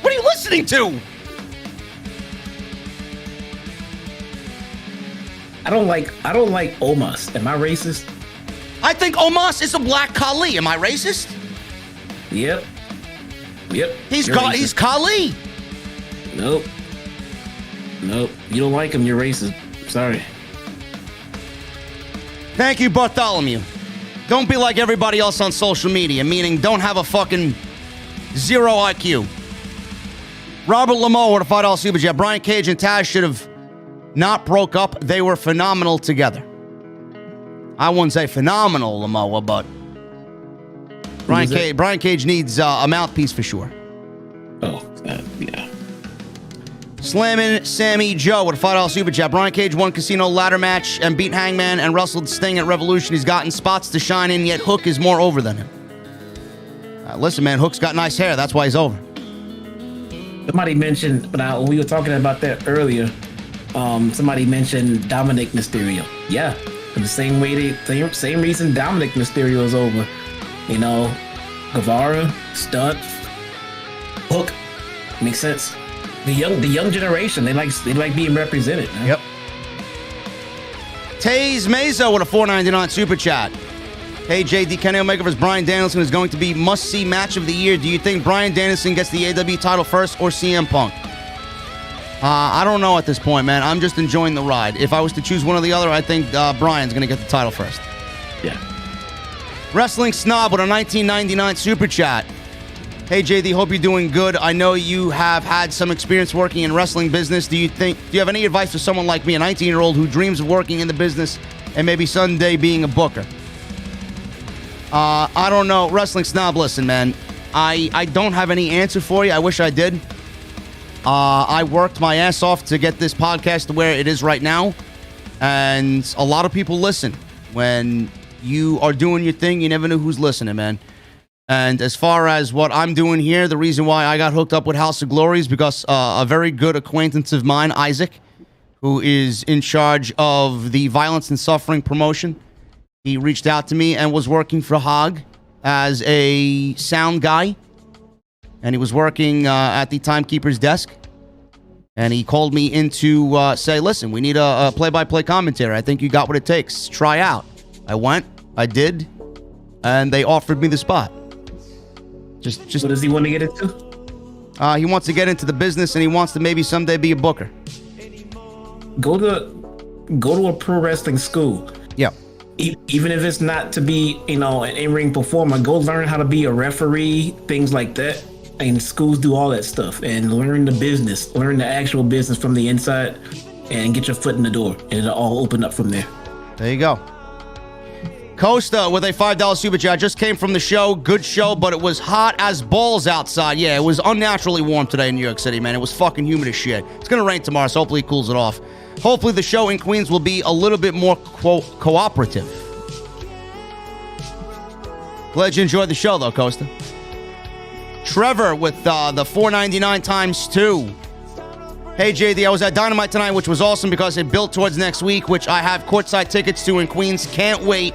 What are you listening to? I don't like Omos. Am I racist? I think Omos is a black Khali. Am I racist? Yep. He's Khali. Nope. You don't like him, you're racist. Sorry. Thank you, Bartholomew. Don't be like everybody else on social media, meaning don't have a fucking 0 IQ. Robert Lamoe with a $5 super chat. Brian Cage and Taz should have not broke up. They were phenomenal together. I wouldn't say phenomenal, Lamoa, but Brian Cage needs a mouthpiece for sure. Oh, yeah. Slamming Sammy Joe with a $5 super chat. Brian Cage won Casino ladder match and beat Hangman and wrestled Sting at Revolution. He's gotten spots to shine in, yet Hook is more over than him. Listen, man, Hook's got nice hair. That's why he's over. Somebody mentioned, when we were talking about that earlier, somebody mentioned Dominic Mysterio. Yeah, for the same reason Dominic Mysterio is over. You know, Guevara, Stunt, Hook. Makes sense. The young generation, they like being represented. Man. Yep. Taze Meza with a $4.99 super chat. Hey, JD, Kenny Omega vs. Bryan Danielson is going to be must-see match of the year. Do you think Bryan Danielson gets the AEW title first or CM Punk? I don't know at this point, man. I'm just enjoying the ride. If I was to choose one or the other, I think Bryan's going to get the title first. Yeah. Wrestling Snob with a 1999 Super Chat. Hey, JD, hope you're doing good. I know you have had some experience working in wrestling business. Do you have any advice for someone like me, a 19-year-old who dreams of working in the business and maybe someday being a booker? I don't know. Wrestling Snob, listen, man. I don't have any answer for you. I wish I did. I worked my ass off to get this podcast to where it is right now. And a lot of people listen. When you are doing your thing, you never know who's listening, man. And as far as what I'm doing here, the reason why I got hooked up with House of Glory is because a very good acquaintance of mine, Isaac, who is in charge of the Violence and Suffering promotion, he reached out to me and was working for Hog as a sound guy. And he was working at the timekeeper's desk. And he called me in to say, listen, we need a play-by-play commentator. I think you got what it takes. Try out. I went. I did. And they offered me the spot. Just. What does he want to get into? He wants to get into the business, and he wants to maybe someday be a booker. Go to a pro wrestling school. Yeah. Even if it's not to be, an in-ring performer, go learn how to be a referee, things like that. And schools do all that stuff. And learn the business, learn the actual business from the inside, and get your foot in the door. And it'll all open up from there. There you go. Costa with a $5 super chat. Just came from the show. Good show, but it was hot as balls outside. Yeah, it was unnaturally warm today in New York City, man. It was fucking humid as shit. It's going to rain tomorrow, so hopefully it cools it off. Hopefully the show in Queens will be a little bit more cooperative. Glad you enjoyed the show, though, Costa. Trevor with the $4.99 times 2. Hey, JD, I was at Dynamite tonight, which was awesome because it built towards next week, which I have courtside tickets to in Queens. Can't wait.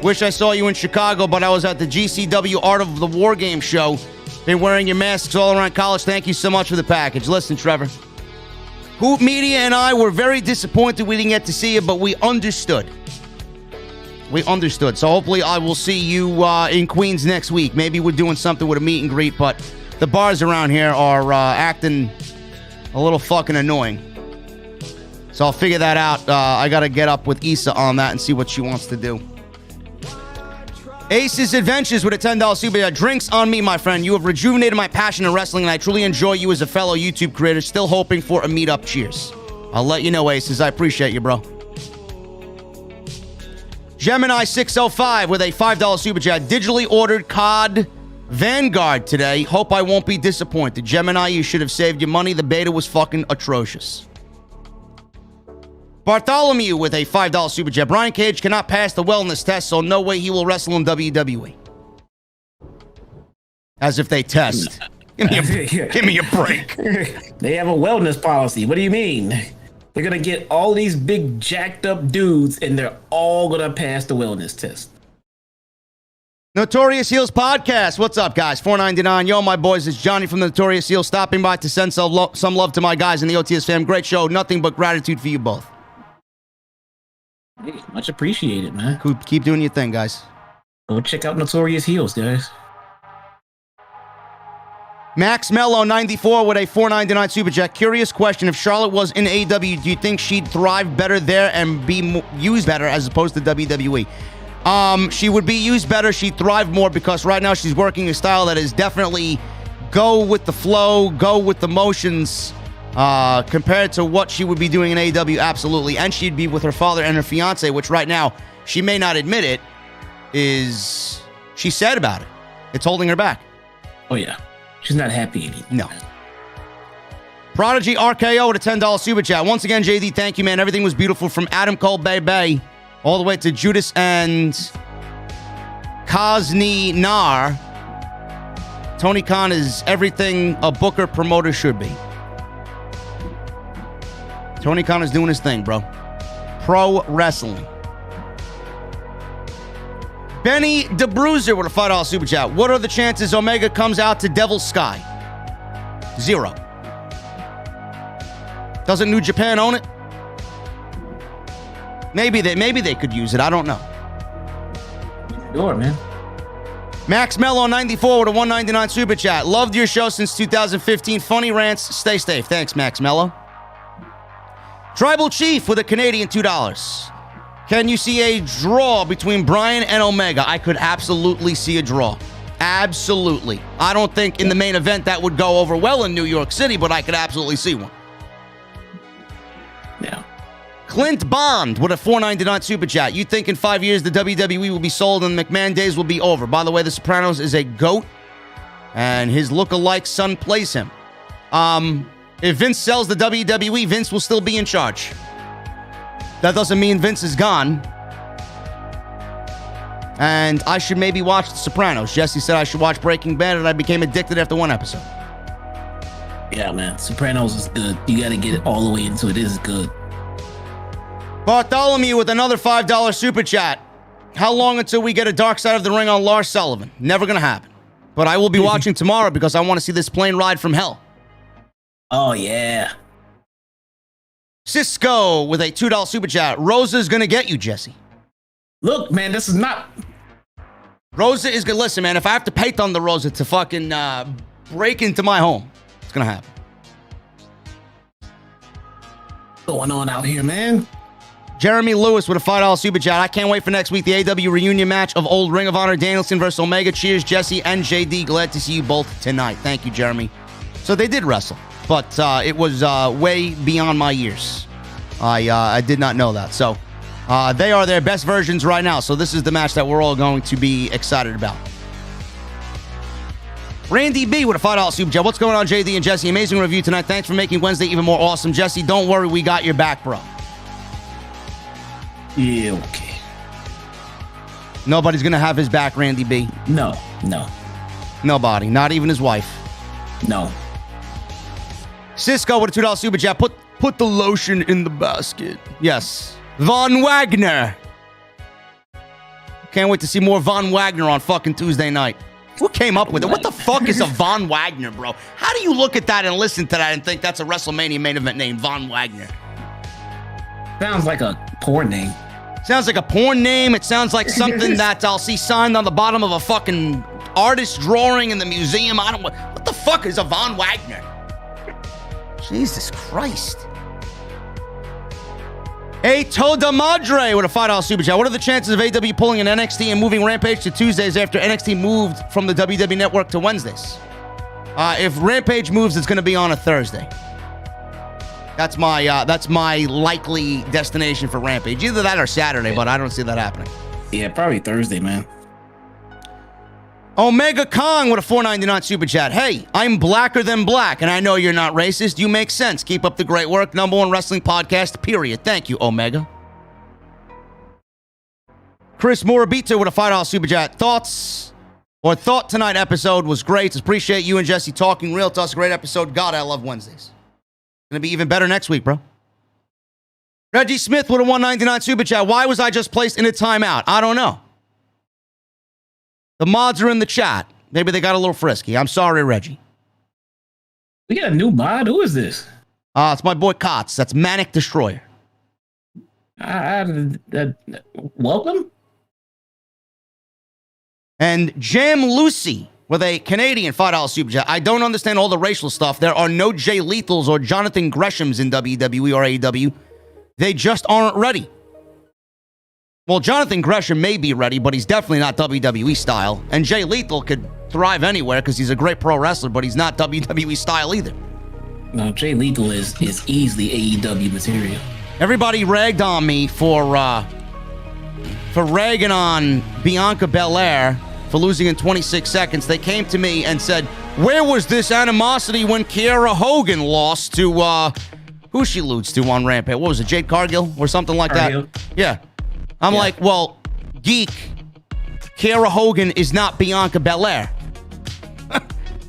Wish I saw you in Chicago, but I was at the GCW Art of the War Game show. Been wearing your masks all around college. Thank you so much for the package. Listen, Trevor. Hoop Media and I were very disappointed we didn't get to see you, but we understood. We understood. So hopefully I will see you in Queens next week. Maybe we're doing something with a meet and greet, but the bars around here are acting a little fucking annoying. So I'll figure that out. I got to get up with Issa on that and see what she wants to do. Ace's Adventures with a $10 super chat. Drinks on me, my friend. You have rejuvenated my passion in wrestling, and I truly enjoy you as a fellow YouTube creator. Still hoping for a meetup. Cheers. I'll let you know, Aces. I appreciate you, bro. Gemini 605 with a $5 super chat. Digitally ordered COD Vanguard today. Hope I won't be disappointed. Gemini, you should have saved your money. The beta was fucking atrocious. Bartholomew with a $5 super chat. Brian Cage cannot pass the wellness test, so no way he will wrestle in WWE. As if they test. Give me a break. They have a wellness policy. What do you mean? They're going to get all these big jacked up dudes and they're all going to pass the wellness test. Notorious Heels Podcast. What's up, guys? $4.99. Yo, my boys, it's Johnny from the Notorious Heels stopping by to send some love to my guys in the OTS fam. Great show. Nothing but gratitude for you both. Hey, much appreciated, man. Keep doing your thing, guys. Go check out Notorious Heels, guys. Max Mello 94 with a $4.99 super chat. Curious question: if Charlotte was in AEW, do you think she'd thrive better there and be used better as opposed to WWE? She would be used better. She'd thrive more because right now she's working a style that is definitely go with the flow, go with the motions. Compared to what she would be doing in AEW, absolutely. And she'd be with her father and her fiance, which right now, she may not admit it, is she's sad about it. It's holding her back. Oh, yeah. She's not happy anymore. No. Prodigy RKO with a $10 super chat. Once again, JD, thank you, man. Everything was beautiful from Adam Cole Bay all the way to Judas and Kazni Nar. Tony Khan is everything a booker promoter should be. Tony Khan is doing his thing, bro. Pro wrestling. Benny DeBruiser with a $5 super chat. What are the chances Omega comes out to Devil's Sky? 0. Doesn't New Japan own it? Maybe they could use it. I don't know. Sure, man. Max Mello 94 with a 199 super chat. Loved your show since 2015. Funny rants. Stay safe. Thanks, Max Mello. Tribal Chief with a Canadian $2. Can you see a draw between Bryan and Omega? I could absolutely see a draw. Absolutely. I don't think in the main event that would go over well in New York City, but I could absolutely see one. Yeah. Clint Bond with a $4.99 super chat. You think in 5 years the WWE will be sold and the McMahon days will be over? By the way, The Sopranos is a GOAT, and his look-alike son plays him. If Vince sells the WWE, Vince will still be in charge. That doesn't mean Vince is gone. And I should maybe watch The Sopranos. Jesse said I should watch Breaking Bad, and I became addicted after one episode. Yeah, man. Sopranos is good. You got to get it all the way into it. It is good. Bartholomew with another $5 super chat. How long until we get a Dark Side of the Ring on Lars Sullivan? Never going to happen. But I will be watching tomorrow because I want to see this plane ride from hell. Oh, yeah. Cisco with a $2 super chat. Rosa's going to get you, Jesse. Look, man, this is not... Rosa is good. Listen, man, if I have to pay Thunder Rosa to fucking break into my home, it's going to happen. Going on out here, man. Jeremy Lewis with a $5 super chat. I can't wait for next week. The AEW reunion match of old Ring of Honor Danielson versus Omega. Cheers, Jesse and JD. Glad to see you both tonight. Thank you, Jeremy. So they did wrestle, but it was way beyond my years. I did not know that. So they are their best versions right now. So this is the match that we're all going to be excited about. Randy B with a $5 super chat. What's going on, JD and Jesse? Amazing review tonight. Thanks for making Wednesday even more awesome. Jesse, don't worry. We got your back, bro. Yeah, okay. Nobody's going to have his back, Randy B. No. Nobody. Not even his wife. No. Cisco with a $2 super chat. Put the lotion in the basket. Yes. Von Wagner. Can't wait to see more Von Wagner on fucking Tuesday night. Who came up with it? What the fuck is a Von Wagner, bro? How do you look at that and listen to that and think that's a WrestleMania main event name, Von Wagner? Sounds like a porn name. Sounds like a porn name. It sounds like something that I'll see signed on the bottom of a fucking artist drawing in the museum. What the fuck is a Von Wagner? Jesus Christ. A Toda Madre with a $5 super chat. What are the chances of AEW pulling an NXT and moving Rampage to Tuesdays after NXT moved from the WWE Network to Wednesdays? If Rampage moves, it's going to be on a Thursday. That's my likely destination for Rampage. Either that or Saturday, but I don't see that happening. Yeah, probably Thursday, man. Omega Kong with a $4.99 super chat. Hey, I'm blacker than black, and I know you're not racist. You make sense. Keep up the great work. #1 wrestling podcast, period. Thank you, Omega. Chris Morabito with a $5 super chat. Thought tonight episode was great. Appreciate you and Jesse talking real to us. Great episode. God, I love Wednesdays. Gonna be even better next week, bro. Reggie Smith with a $1.99 super chat. Why was I just placed in a timeout? I don't know. The mods are in the chat. Maybe they got a little frisky. I'm sorry, Reggie. We got a new mod? Who is this? It's my boy Kotz. That's Manic Destroyer. Welcome. And Jam Lucy with a Canadian $5 super chat. I don't understand all the racial stuff. There are no Jay Lethals or Jonathan Greshams in WWE or AEW. They just aren't ready. Well, Jonathan Gresham may be ready, but he's definitely not WWE style. And Jay Lethal could thrive anywhere because he's a great pro wrestler, but he's not WWE style either. No, Jay Lethal is easily AEW material. Everybody ragged on me for ragging on Bianca Belair for losing in 26 seconds. They came to me and said, where was this animosity when Kiera Hogan lost to, who she lose to on Rampage? What was it, Jade Cargill or something like Cargill. that? Yeah. I'm like, well, geek, Kiera Hogan is not Bianca Belair.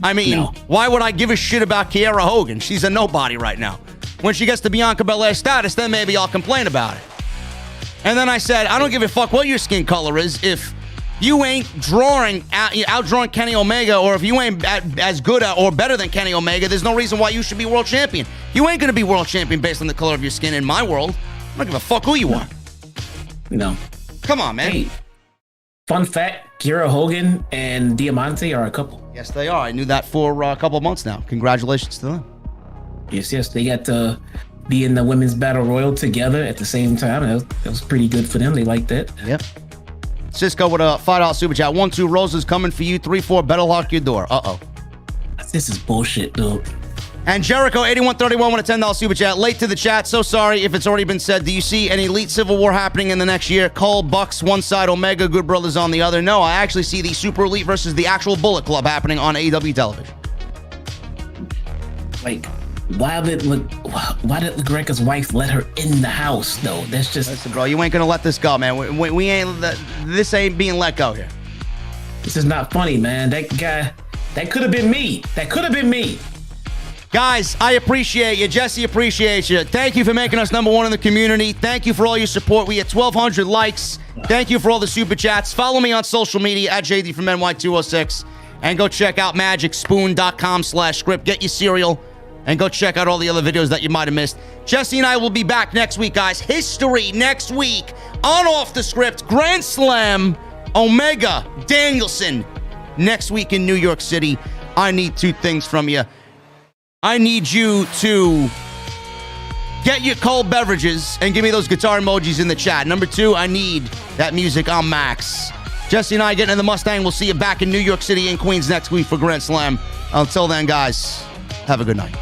I mean, Why would I give a shit about Kiera Hogan? She's a nobody right now. When she gets to Bianca Belair status, then maybe I'll complain about it. And then I said, I don't give a fuck what your skin color is. If you ain't outdrawing Kenny Omega, or if you ain't as good or better than Kenny Omega, there's no reason why you should be world champion. You ain't going to be world champion based on the color of your skin in my world. I don't give a fuck who you are. No. Come on, man. Hey, Fun fact, Kiera Hogan and Diamante are a couple. Yes, they are. I knew that for a couple of months now. Congratulations to them. Yes. They got to be in the Women's Battle Royal together at the same time. That was pretty good for them. They liked that. Yep. Cisco with a $5 super chat. 1-2 Roses coming for you. 3-4 better lock your door. Uh-oh. This is bullshit, dude. And Jericho 8131 with a $10 super chat. Late to the chat. So sorry if it's already been said. Do you see any elite civil war happening in the next year? Cole, Bucks one side, Omega, Good Brothers on the other. No, I actually see the Super Elite versus the actual Bullet Club happening on AEW television. Like, why did LaGreca's wife let her in the house, though? That's just... Listen, bro, you ain't gonna let this go, man. We ain't... This ain't being let go here. This is not funny, man. That guy... That could have been me. Guys, I appreciate you. Jesse appreciates you. Thank you for making us number one in the community. Thank you for all your support. We had 1,200 likes. Thank you for all the super chats. Follow me on social media at JD from NY206. And go check out magicspoon.com/script. Get your cereal. And go check out all the other videos that you might have missed. Jesse and I will be back next week, guys. History next week. On Off the Script. Grand Slam. Omega. Danielson. Next week in New York City. I need two things from you. I need you to get your cold beverages and give me those guitar emojis in the chat. Number two, I need that music on Max. Jesse and I getting in the Mustang. We'll see you back in New York City and Queens next week for Grand Slam. Until then, guys, have a good night.